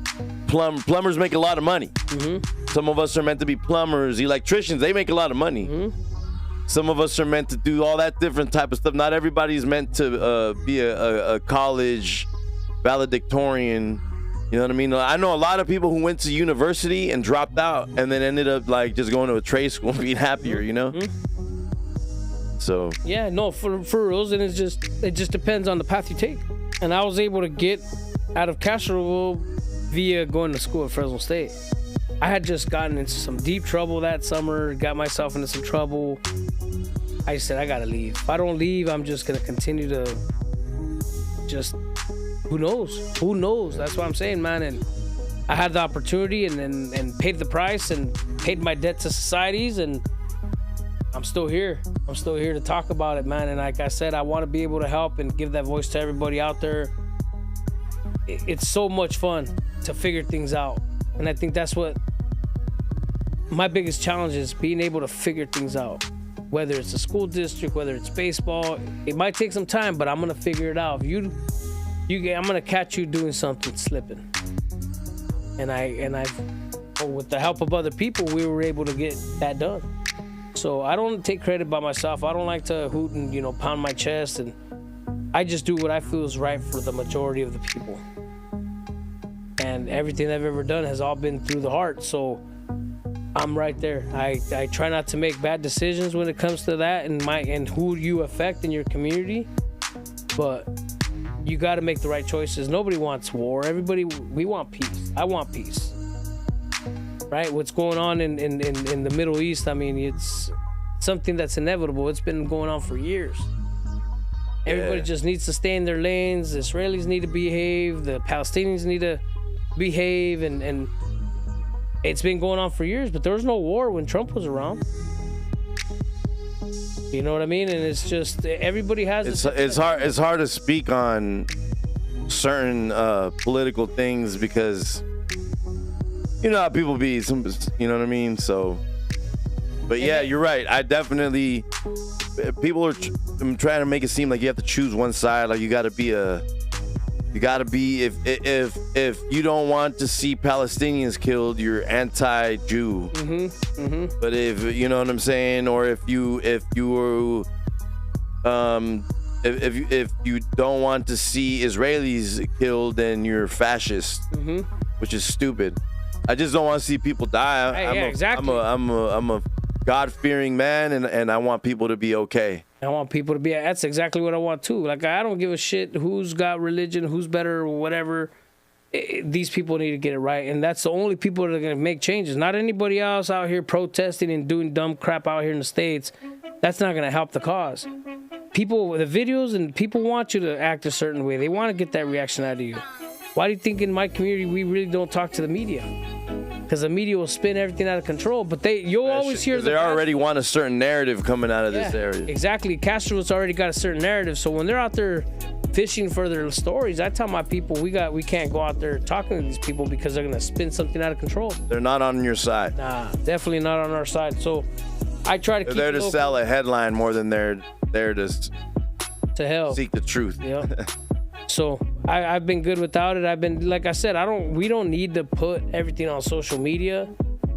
plumbers make a lot of money. Mm-hmm. Some of us are meant to be plumbers, electricians, they make a lot of money. Mm-hmm. Some of us are meant to do all that different type of stuff. Not everybody's meant to be a college valedictorian. You know what I mean? I know a lot of people who went to university and dropped out and then ended up like just going to a trade school and being happier, you know? Mm-hmm. So. Yeah, no, for reals. And it just depends on the path you take. And I was able to get out of Castroville via going to school at Fresno State. I had just gotten into some deep trouble that summer, got myself into some trouble. I said, I gotta leave. If I don't leave, I'm just gonna continue to just, who knows? Who knows? That's what I'm saying, man. And I had the opportunity and paid the price and paid my debt to societies, and I'm still here. I'm still here to talk about it, man. And like I said, I want to be able to help and give that voice to everybody out there. It's so much fun to figure things out. And I think that's what my biggest challenge is, being able to figure things out. Whether it's a school district, whether it's baseball, it might take some time, but I'm going to figure it out. I'm going to catch you doing something slipping. And with the help of other people, we were able to get that done. So I don't take credit by myself. I don't like to hoot and, pound my chest. And I just do what I feel is right for the majority of the people. And everything I've ever done has all been through the heart. So I'm right there. I try not to make bad decisions when it comes to that and who you affect in your community. But you got to make the right choices. Nobody wants war. We want peace. I want peace. Right? What's going on in the Middle East, I mean, it's something that's inevitable. It's been going on for years. Everybody just needs to stay in their lanes. The Israelis need to behave. The Palestinians need to behave. And it's been going on for years, but there was no war when Trump was around. You know what I mean? And it's just, everybody has... It's hard to speak on certain political things because... You know how people be, you know what I mean? So, but yeah, you're right. I definitely, people are trying to make it seem like you have to choose one side. Like you got to be, if you don't want to see Palestinians killed, you're anti-Jew. But if, you know what I'm saying? Or if you don't want to see Israelis killed, then you're fascist, which is stupid. I just don't want to see people die. Exactly. I'm a God-fearing man, and I want people to be okay. I want people to be. That's exactly what I want too. Like, I don't give a shit who's got religion, who's better, or whatever. These people need to get it right, and that's the only people that are gonna make changes. Not anybody else out here protesting and doing dumb crap out here in the States. That's not gonna help the cause. People, the videos, and people want you to act a certain way. They want to get that reaction out of you. Why do you think in my community we really don't talk to the media? Because the media will spin everything out of control. But you'll always hear they already want a certain narrative coming out of this area. Exactly. Castro's already got a certain narrative. So when they're out there fishing for their stories, I tell my people we can't go out there talking to these people because they're gonna spin something out of control. They're not on your side. Nah, definitely not on our side. So I try to keep there to sell a headline more than they're there to help seek the truth. Yeah. So I've been good without it. I've been, like I said, we don't need to put everything on social media,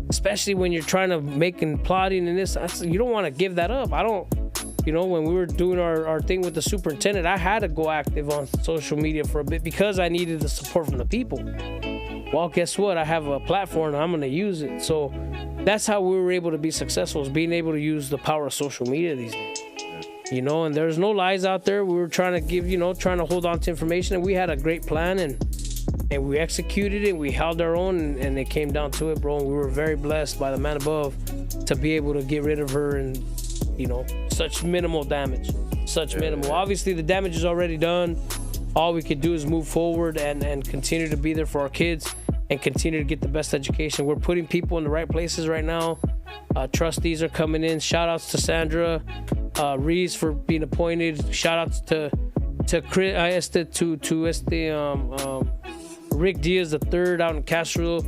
especially when you're trying to make and plotting and this. You don't want to give that up. When we were doing our thing with the superintendent, I had to go active on social media for a bit because I needed the support from the people. Well, guess what? I have a platform and I'm going to use it. So that's how we were able to be successful, is being able to use the power of social media these days. And there's no lies out there. We were trying to hold on to information, and we had a great plan, and we executed it. We held our own, and it came down to it, bro. And we were very blessed by the man above to be able to get rid of her and, such minimal damage. Obviously, the damage is already done. All we could do is move forward and continue to be there for our kids and continue to get the best education. We're putting people in the right places right now. Trustees are coming in. Shout outs to Sandra Rees for being appointed. Shout outs to Rick Diaz III out in Castro.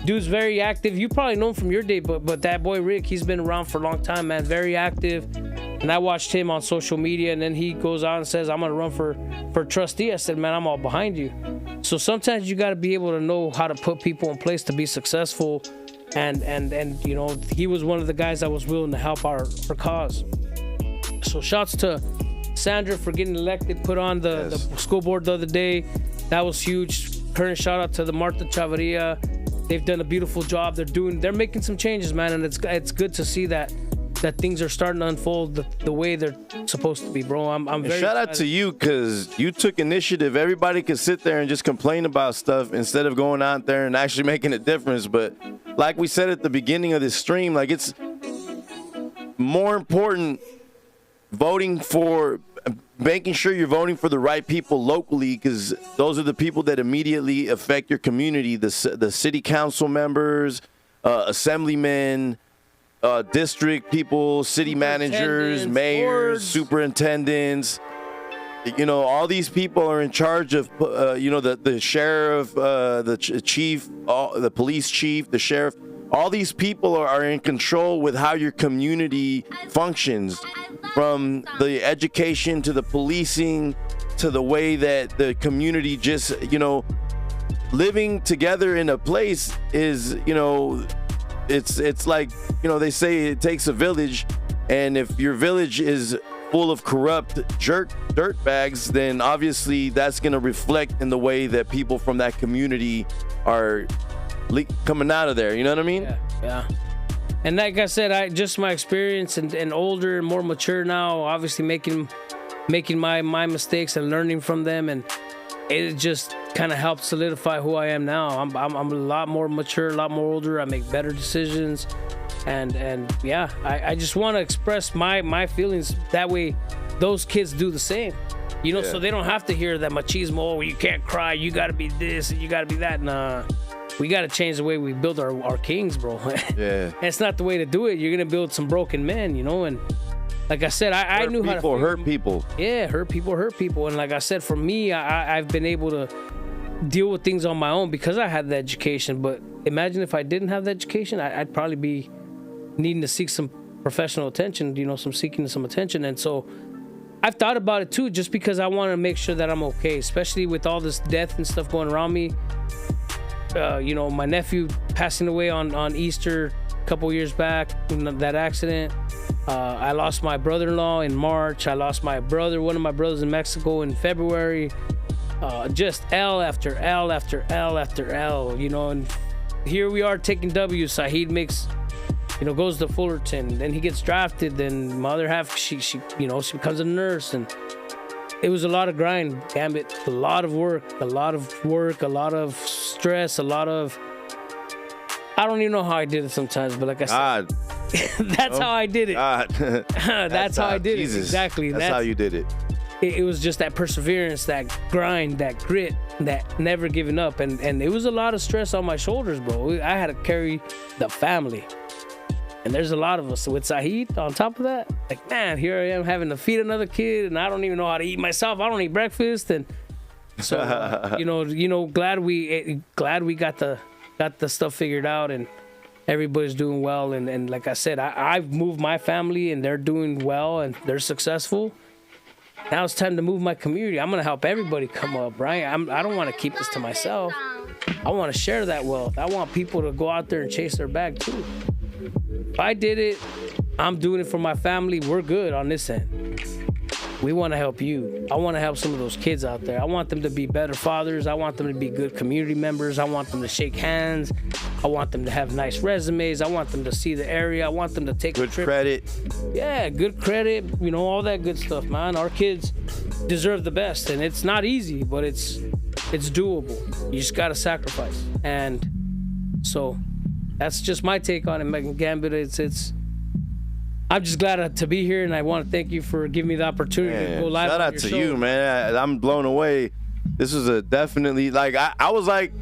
Dude's very active. You probably know him from your day, but that boy Rick, he's been around for a long time, man. Very active. And I watched him on social media, and then he goes out and says, I'm gonna run for trustee. I said, man, I'm all behind you. So sometimes you gotta be able to know how to put people in place to be successful. And he was one of the guys that was willing to help our cause. So shouts to Sandra for getting elected, put on the school board the other day. That was huge. Current shout out to the Martha Chavarria. They've done a beautiful job. They're making some changes, man, and it's good to see that. that things are starting to unfold the way they're supposed to be, bro. I'm very shout out to you, because you took initiative. Everybody could sit there and just complain about stuff instead of going out there and actually making a difference. But like we said at the beginning of this stream, like, it's more important making sure you're voting for the right people locally, because those are the people that immediately affect your community. The city council members, assemblymen, district people, city managers, mayors, boards, superintendents. You know, all these people are in charge of, the sheriff, the chief, the police chief, the sheriff. All these people are in control with how your community functions, from the education to the policing to the way that the community just, living together in a place is, it's like, they say it takes a village, and if your village is full of corrupt dirt bags, then obviously that's going to reflect in the way that people from that community are coming out of there. You know what I mean? Yeah. And like I said, just my experience and older and more mature now, obviously making my mistakes and learning from them, and it just kind of helped solidify who I am now. I'm a lot more mature, a lot more older. I make better decisions, and yeah, I just want to express my feelings that way. Those kids do the same, so they don't have to hear that machismo. Oh, you can't cry. You got to be this. And you got to be that. Nah. We got to change the way we build our kings, bro. Yeah. That's not the way to do it. You're going to build some broken men, and like I said, I knew how to hurt people. Yeah, hurt people. And like I said, for me, I've been able to deal with things on my own because I had the education. But imagine if I didn't have the education, I'd probably be needing to seek some professional attention, seeking some attention. And so I've thought about it too, just because I want to make sure that I'm okay, especially with all this death and stuff going around me. My nephew passing away on Easter a couple years back, that accident. I lost my brother-in-law in March. I lost one of my brothers in Mexico in February. Just L after L after L after L, and here we are taking W. Saheed goes to Fullerton, then he gets drafted, then my other half, she becomes a nurse, and it was a lot of grind, Gambit, a lot of work, a lot of stress, I don't even know how I did it sometimes, but like I said, that's how I did it. That's how I did it. Exactly. That's how you did it. It was just that perseverance, that grind, that grit, that never giving up. And it was a lot of stress on my shoulders, bro. I had to carry the family. And there's a lot of us with Saheed on top of that. Like, man, here I am having to feed another kid, and I don't even know how to eat myself. I don't eat breakfast. And so, glad we got the stuff figured out, and everybody's doing well. And like I said, I've moved my family, and they're doing well, and they're successful. Now it's time to move my community. I'm gonna help everybody come up, right? I don't want to keep this to myself. I want to share that wealth. I want people to go out there and chase their bag too. If I did it, I'm doing it for my family. We're good on this end. We want to help you. I want to help some of those kids out there. I want them to be better fathers. I want them to be good community members. I want them to shake hands. I want them to have nice resumes. I want them to see the area. I want them to take a trip. Good credit. Yeah, good credit. All that good stuff, man. Our kids deserve the best, and it's not easy, but it's doable. You just got to sacrifice. And so that's just my take on it, Megan Gambit. I'm just glad to be here, and I want to thank you for giving me the opportunity to go live. Shout out to you, man. I'm blown away. This was definitely I was like,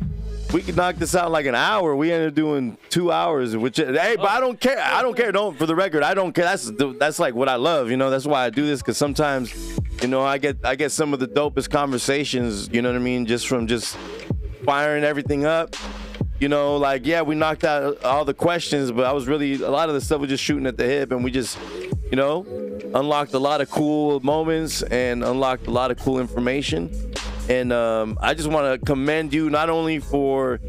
we could knock this out in like an hour. We ended up doing 2 hours, but I don't care. Don't, for the record, I don't care. That's like what I love. That's why I do this, because sometimes, I get some of the dopest conversations. You know what I mean? Just from firing everything up. We knocked out all the questions, but a lot of the stuff was just shooting at the hip, and we just, unlocked a lot of cool moments and unlocked a lot of cool information. And I just want to commend you not only for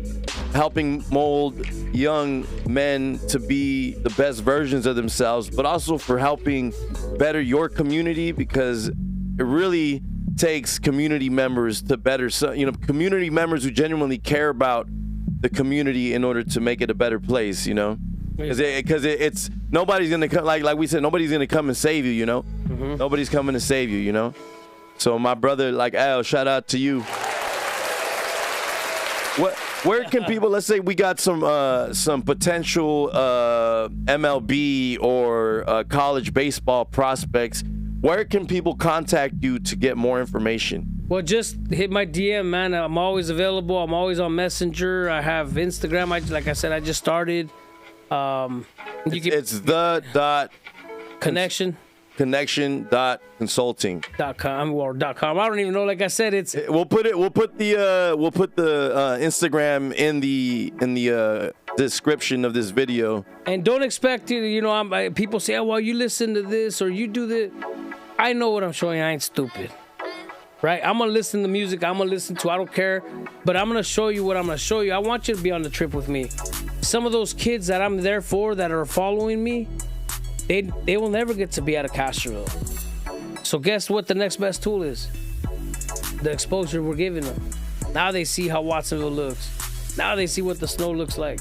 helping mold young men to be the best versions of themselves, but also for helping better your community, because it really takes community members to better, community members who genuinely care about the community in order to make it a better place, because it's nobody's gonna come, like we said, nobody's gonna come and save you, you know. Nobody's coming to save you, you know. So my brother, like Al, shout out to you. Where can people, let's say we got some potential MLB or college baseball prospects, where can people contact you to get more information? Well, just hit my DM, man. I'm always available. I'm always on Messenger. I have Instagram. Like I said, I just started. It's the connection.consulting.com or .com. I don't even know. Like I said, it's. We'll put the Instagram in the description of this video. And don't expect to, you know, people say, oh, well, you listen to this or you do this. I know what I'm showing. I ain't stupid. Right? I'm going to listen to music. I'm going to listen to, I don't care. But I'm going to show you what I'm going to show you. I want you to be on the trip with me. Some of those kids that I'm there for that are following me, they will never get to be out of Castroville. So guess what the next best tool is? The exposure we're giving them. Now they see how Watsonville looks. Now they see what the snow looks like.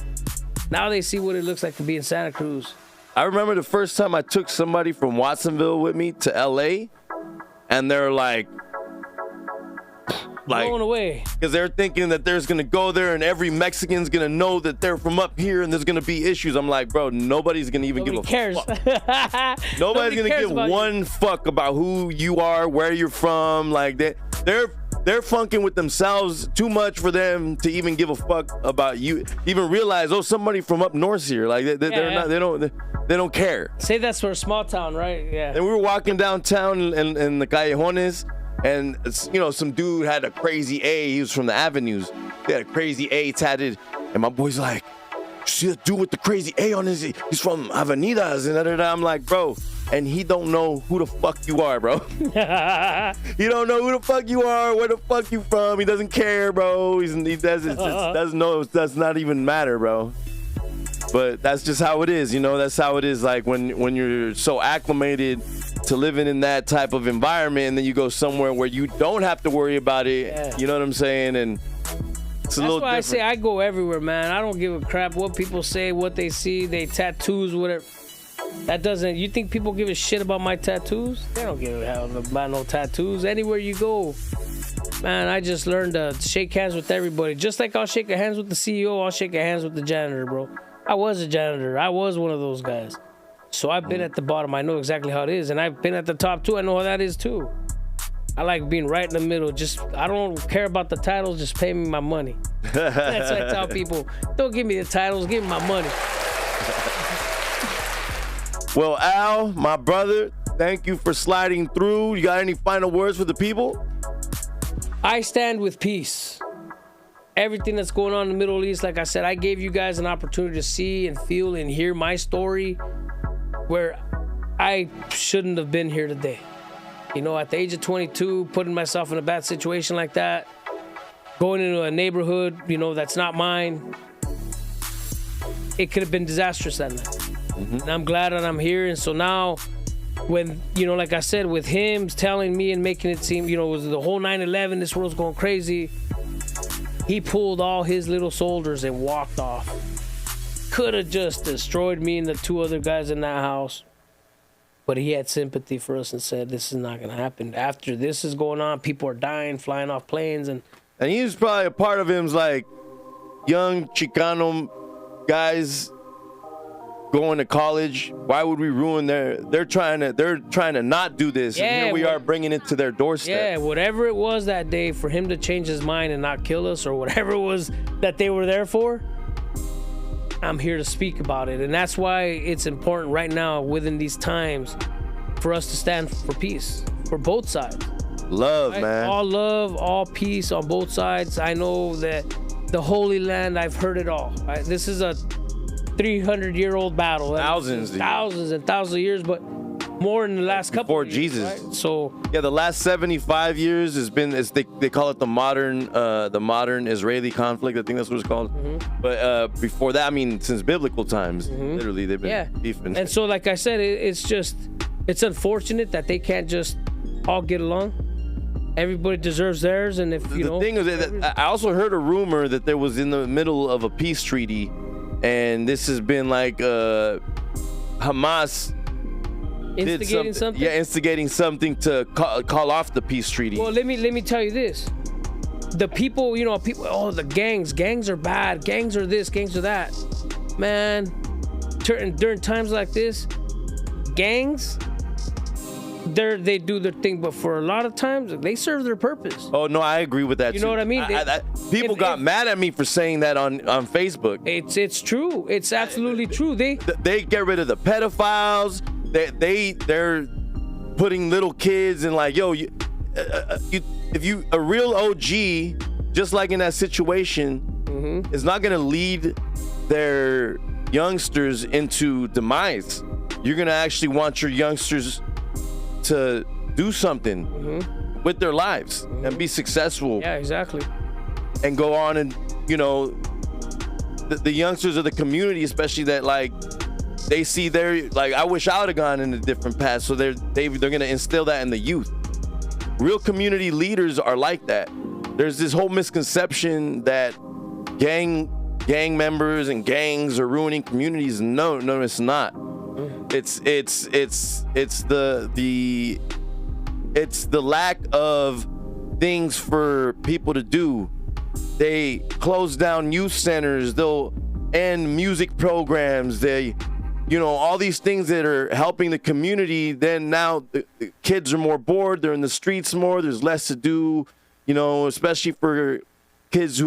Now they see what it looks like to be in Santa Cruz. I remember the first time I took somebody from Watsonville with me to LA, and they're like blown away, because they're thinking that there's gonna go there and every Mexican's gonna know that they're from up here and there's gonna be issues. I'm like, bro, nobody's gonna even give a fuck. Nobody's gonna give one fuck about who you are, where you're from. Like they're funking with themselves too much for them to even give a fuck about you. Even realize, oh, somebody from up north here. Like they don't care. Say that's for a small town, right? Yeah. And we were walking downtown in the callejones. And, you know, some dude had a crazy A. He was from the avenues. He had a crazy A tatted. And my boy's like, see that dude with the crazy A on his, he's from Avenidas. And da-da-da. I'm like, bro. And he don't know who the fuck you are, bro. He don't know who the fuck you are, where the fuck you from. He doesn't care, bro. He doesn't know. It does not even matter, bro. But that's just how it is, you know. That's how it is. Like when you're so acclimated to living in that type of environment, and then you go somewhere where you don't have to worry about it. Yeah. You know what I'm saying? And it's a little different. That's why I say I go everywhere, man. I don't give a crap what people say, what they see, they tattoos, whatever. That doesn't. You think people give a shit about my tattoos? They don't give a hell about no tattoos. Anywhere you go, man. I just learned to shake hands with everybody. Just like I'll shake hands with the CEO, I'll shake hands with the janitor, bro. I was a janitor. I was one of those guys. So I've been at the bottom. I know exactly how it is. And I've been at the top, too. I know how that is, too. I like being right in the middle. I don't care about the titles. Just pay me my money. That's what I tell people. Don't give me the titles. Give me my money. Well, Al, my brother, thank you for sliding through. You got any final words for the people? I stand with peace. Everything that's going on in the Middle East, like I said, I gave you guys an opportunity to see and feel and hear my story where I shouldn't have been here today. You know, at the age of 22, putting myself in a bad situation like that, going into a neighborhood, you know, that's not mine, it could have been disastrous that night. Mm-hmm. And I'm glad that I'm here. And so now, when, you know, like I said, with him telling me and making it seem, you know, it was the whole 9/11, this world's going crazy, he pulled all his little soldiers and walked off. Could have just destroyed me and the two other guys in that house. But he had sympathy for us and said, this is not going to happen. After this is going on, people are dying, flying off planes. And he was probably a part of him's like young Chicano guys going to college. Why would we ruin they're trying to not do this. Yeah, and here we are bringing it to their doorstep. Yeah, whatever it was that day for him to change his mind and not kill us, or whatever it was that they were there for, I'm here to speak about it. And that's why it's important right now within these times for us to stand for peace for both sides. Love, right? Man. All love, all peace on both sides. I know that the Holy Land, I've heard it all. Right? This is a 300-year-old battle. Thousands and thousands of years, but more in the last couple before of years, Jesus. Right? So yeah, the last 75 years has been, they call it the modern Israeli conflict. I think that's what it's called. Mm-hmm. But before that, I mean, since biblical times, mm-hmm. literally they've been beefing. And so, like I said, it's unfortunate that they can't just all get along. Everybody deserves theirs, and if you know. The thing is, I also heard a rumor that there was in the middle of a peace treaty and this has been like Hamas Instigating something? Yeah, instigating something to call off the peace treaty. Well, let me tell you this. The people, the gangs are bad. Gangs are this, gangs are that. Man, during times like this, gangs, they do their thing, but for a lot of times, they serve their purpose. Oh, no, I agree with that, You too. know what I mean? People got mad at me for saying that on Facebook. It's true. It's absolutely true. They get rid of the pedophiles. They're putting little kids in like, yo, if you a real OG, just like in that situation, is not gonna lead their youngsters into demise. You're gonna actually want your youngsters to do something with their lives and be successful. Yeah, exactly. And go on and the youngsters of the community, especially that like. They see I wish I would have gone in a different path. So they're gonna instill that in the youth. Real community leaders are like that. There's this whole misconception that gang members and gangs are ruining communities. No, it's not. It's the lack of things for people to do. They close down youth centers. They'll end music programs. All these things that are helping the community, then now the kids are more bored. They're in the streets more. There's less to do, especially for kids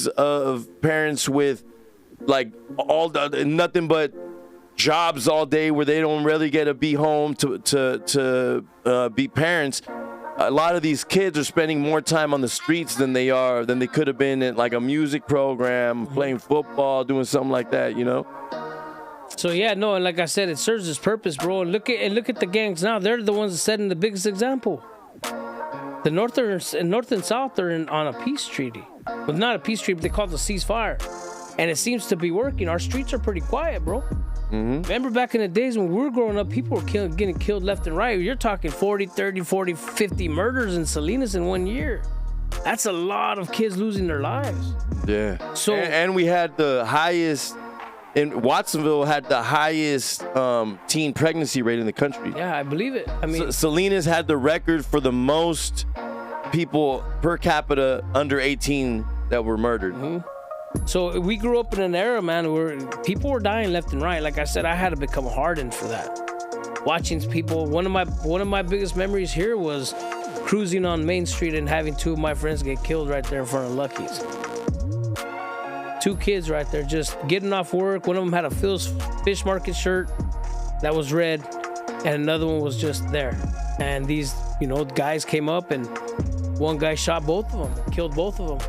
of parents with like nothing but jobs all day where they don't really get to be home to be parents. A lot of these kids are spending more time on the streets than they could have been at like a music program, playing football, doing something like that, So yeah, no, and like I said, it serves its purpose, bro. And look at the gangs now. They're the ones that setting the biggest example. The North and South are on a peace treaty. Well, not a peace treaty, but they call it a ceasefire. And it seems to be working. Our streets are pretty quiet, bro. Remember back in the days when we were growing up, people were getting killed left and right. You're talking 40, 30, 40, 50 murders in Salinas in 1 year. That's a lot of kids losing their lives. Yeah. So and we had the highest... In Watsonville had the highest teen pregnancy rate in the country. Yeah, I believe it. I mean, Salinas had the record for the most people per capita under 18 that were murdered. So we grew up in an era, man, where people were dying left and right. Like I said, I had to become hardened for that. Watching people. One of my biggest memories here was cruising on Main Street and having two of my friends get killed right there in front of Lucky's. 2 kids right there just getting off work. One of them had a Phil's Fish Market shirt that was red, and another one was just there. And these, guys came up, and one guy shot both of them, killed both of them,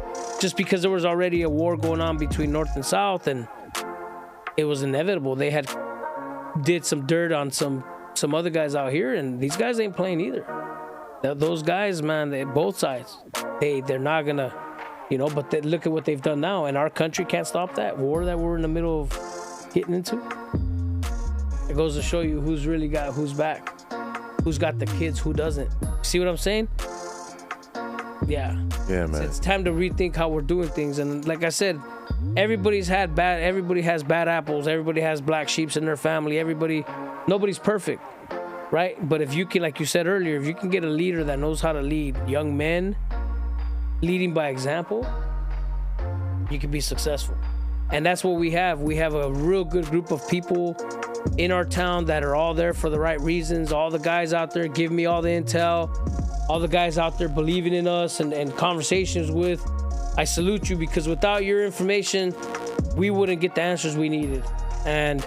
just because there was already a war going on between North and South, and it was inevitable. They had did some dirt on some other guys out here, and these guys ain't playing either. Those guys, man, both sides, they're not gonna. But look at what they've done now, and our country can't stop that war that we're in the middle of getting into. It goes to show you who's back, who's got the kids, who doesn't. See what I'm saying? Yeah. Yeah, man. It's time to rethink how we're doing things, and like I said, everybody has bad apples. Everybody has black sheeps in their family. Nobody's perfect, right? But if you can, like you said earlier, if you can get a leader that knows how to lead young men, leading by example, you can be successful. And that's what we have. We have a real good group of people in our town that are all there for the right reasons. All the guys out there give me all the intel. All the guys out there believing in us and conversations with. I salute you, because without your information, we wouldn't get the answers we needed. And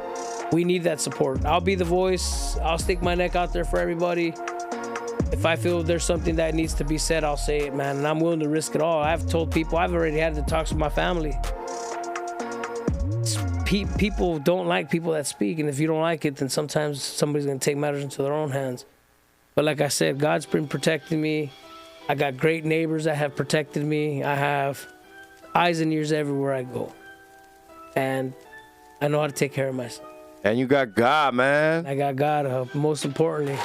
we need that support. I'll be the voice. I'll stick my neck out there for everybody. If I feel there's something that needs to be said, I'll say it, man. And I'm willing to risk it all. I've told people, I've already had the talks with my family. People don't like people that speak. And if you don't like it, then sometimes somebody's going to take matters into their own hands. But like I said, God's been protecting me. I got great neighbors that have protected me. I have eyes and ears everywhere I go. And I know how to take care of myself. And you got God, man. I got God, most importantly.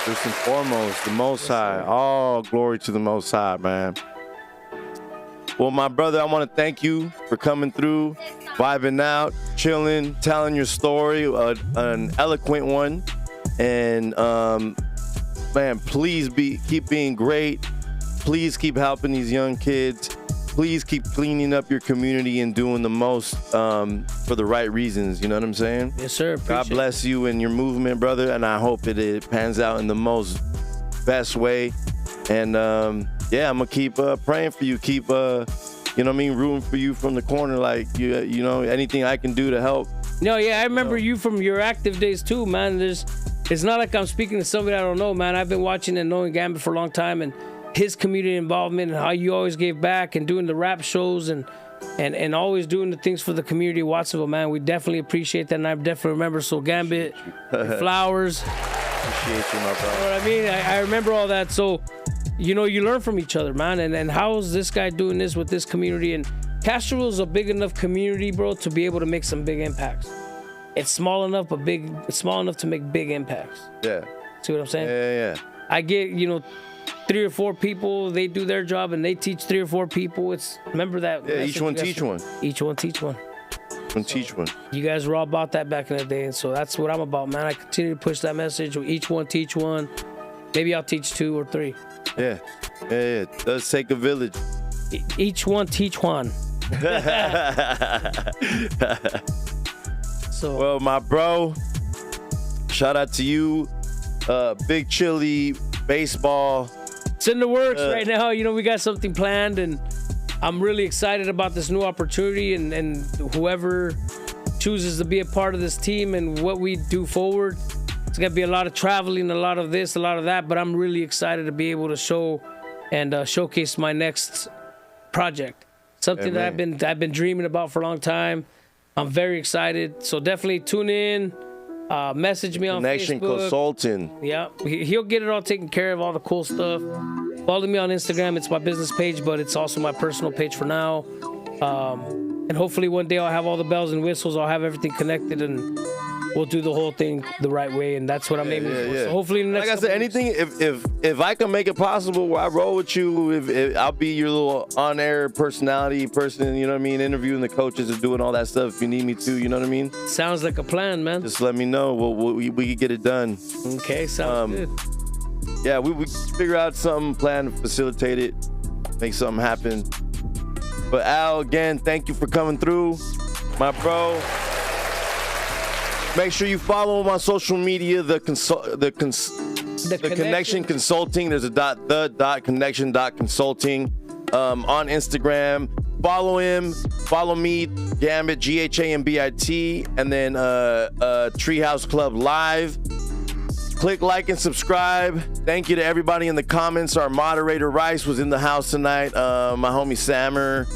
First and foremost, the Most High. All glory to the Most High, man. Well, my brother, I want to thank you for coming through, vibing out, chilling, telling your story, an eloquent one. And, man, please keep being great. Please keep helping these young kids. Please keep cleaning up your community and doing the most for the right reasons. You know what I'm saying? Yes, sir. God bless you and your movement, brother. And I hope it pans out in the most best way. And, yeah, I'm going to keep praying for you. Keep, you know what I mean, rooting for you from the corner. Like, you know, anything I can do to help. No, yeah, I remember you from your active days too, man. It's not like I'm speaking to somebody I don't know, man. I've been watching and knowing Gambit for a long time, and his community involvement and how you always gave back and doing the rap shows and always doing the things for the community of Watsonville, man. We definitely appreciate that, and I definitely remember. So Gambit, flowers. Appreciate you, my brother. You know what I mean? I remember all that. So, you know, you learn from each other, man. And how is this guy doing this with this community? And Castroville is a big enough community, bro, to be able to make some big impacts. It's small enough, but it's small enough to make big impacts. Yeah. See what I'm saying? Yeah. I get, you know, 3 or 4 people, they do their job and they teach 3 or 4 people. Remember that. Yeah, each one teach one. Each one teach one. Teach one. You guys were all about that back in the day, and so that's what I'm about, man. I continue to push that message. Each one teach one. Maybe I'll teach 2 or 3. Yeah. It does take a village. Each one teach one. So. Well, my bro, shout out to you. Big Chili baseball. It's in the works right now. You know, we got something planned, and I'm really excited about this new opportunity and whoever chooses to be a part of this team and what we do forward. It's going to be a lot of traveling, a lot of this, a lot of that, but I'm really excited to be able to show and showcase my next project. Something that I've been dreaming about for a long time. I'm very excited. So definitely tune in. Message me on Connection Facebook. Consulting. Yeah, he'll get it all taken care of, all the cool stuff. Follow me on Instagram. It's my business page, but it's also my personal page for now. And hopefully one day I'll have all the bells and whistles. I'll have everything connected, and we'll do the whole thing the right way. And that's what I'm aiming for. So hopefully in the next like I said, anything, if I can make it possible where I roll with you, if I'll be your little on-air personality person, you know what I mean, interviewing the coaches and doing all that stuff if you need me to, you know what I mean? Sounds like a plan, man. Just let me know. We can get it done. Okay, sounds good. Yeah, we figure out something, plan to facilitate it, make something happen. But Al, again, thank you for coming through, my bro. Make sure you follow him on social media, the Connection Consulting. There's a .connection.consulting on Instagram. Follow him. Follow me, Gambit, GHAMBIT, and then Treehouse Club Live. Click like and subscribe. Thank you to everybody in the comments. Our moderator Rice was in the house tonight. My homie Sammer.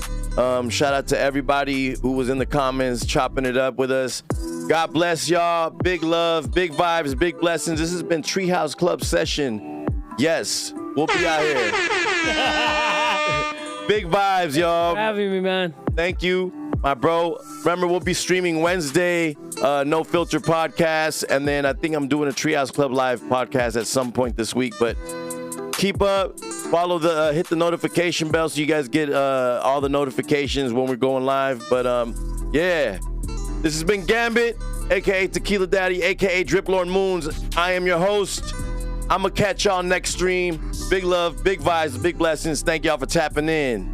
Shout out to everybody who was in the comments chopping it up with us. God bless y'all. Big love, big vibes, big blessings. This has been Treehouse Club Session. Yes, we'll be out here. Big vibes, y'all. Thanks for having me, man. Thank you, my bro. Remember, we'll be streaming Wednesday, No Filter podcast, and then I think I'm doing a Treehouse Club Live podcast at some point this week. But keep up, follow hit the notification bell so you guys get all the notifications when we're going live. But yeah, this has been Gambit, aka Tequila Daddy, aka Drip Lord Moons. I am your host. I'm gonna catch y'all next stream. Big love, big vibes, big blessings. Thank y'all for tapping in.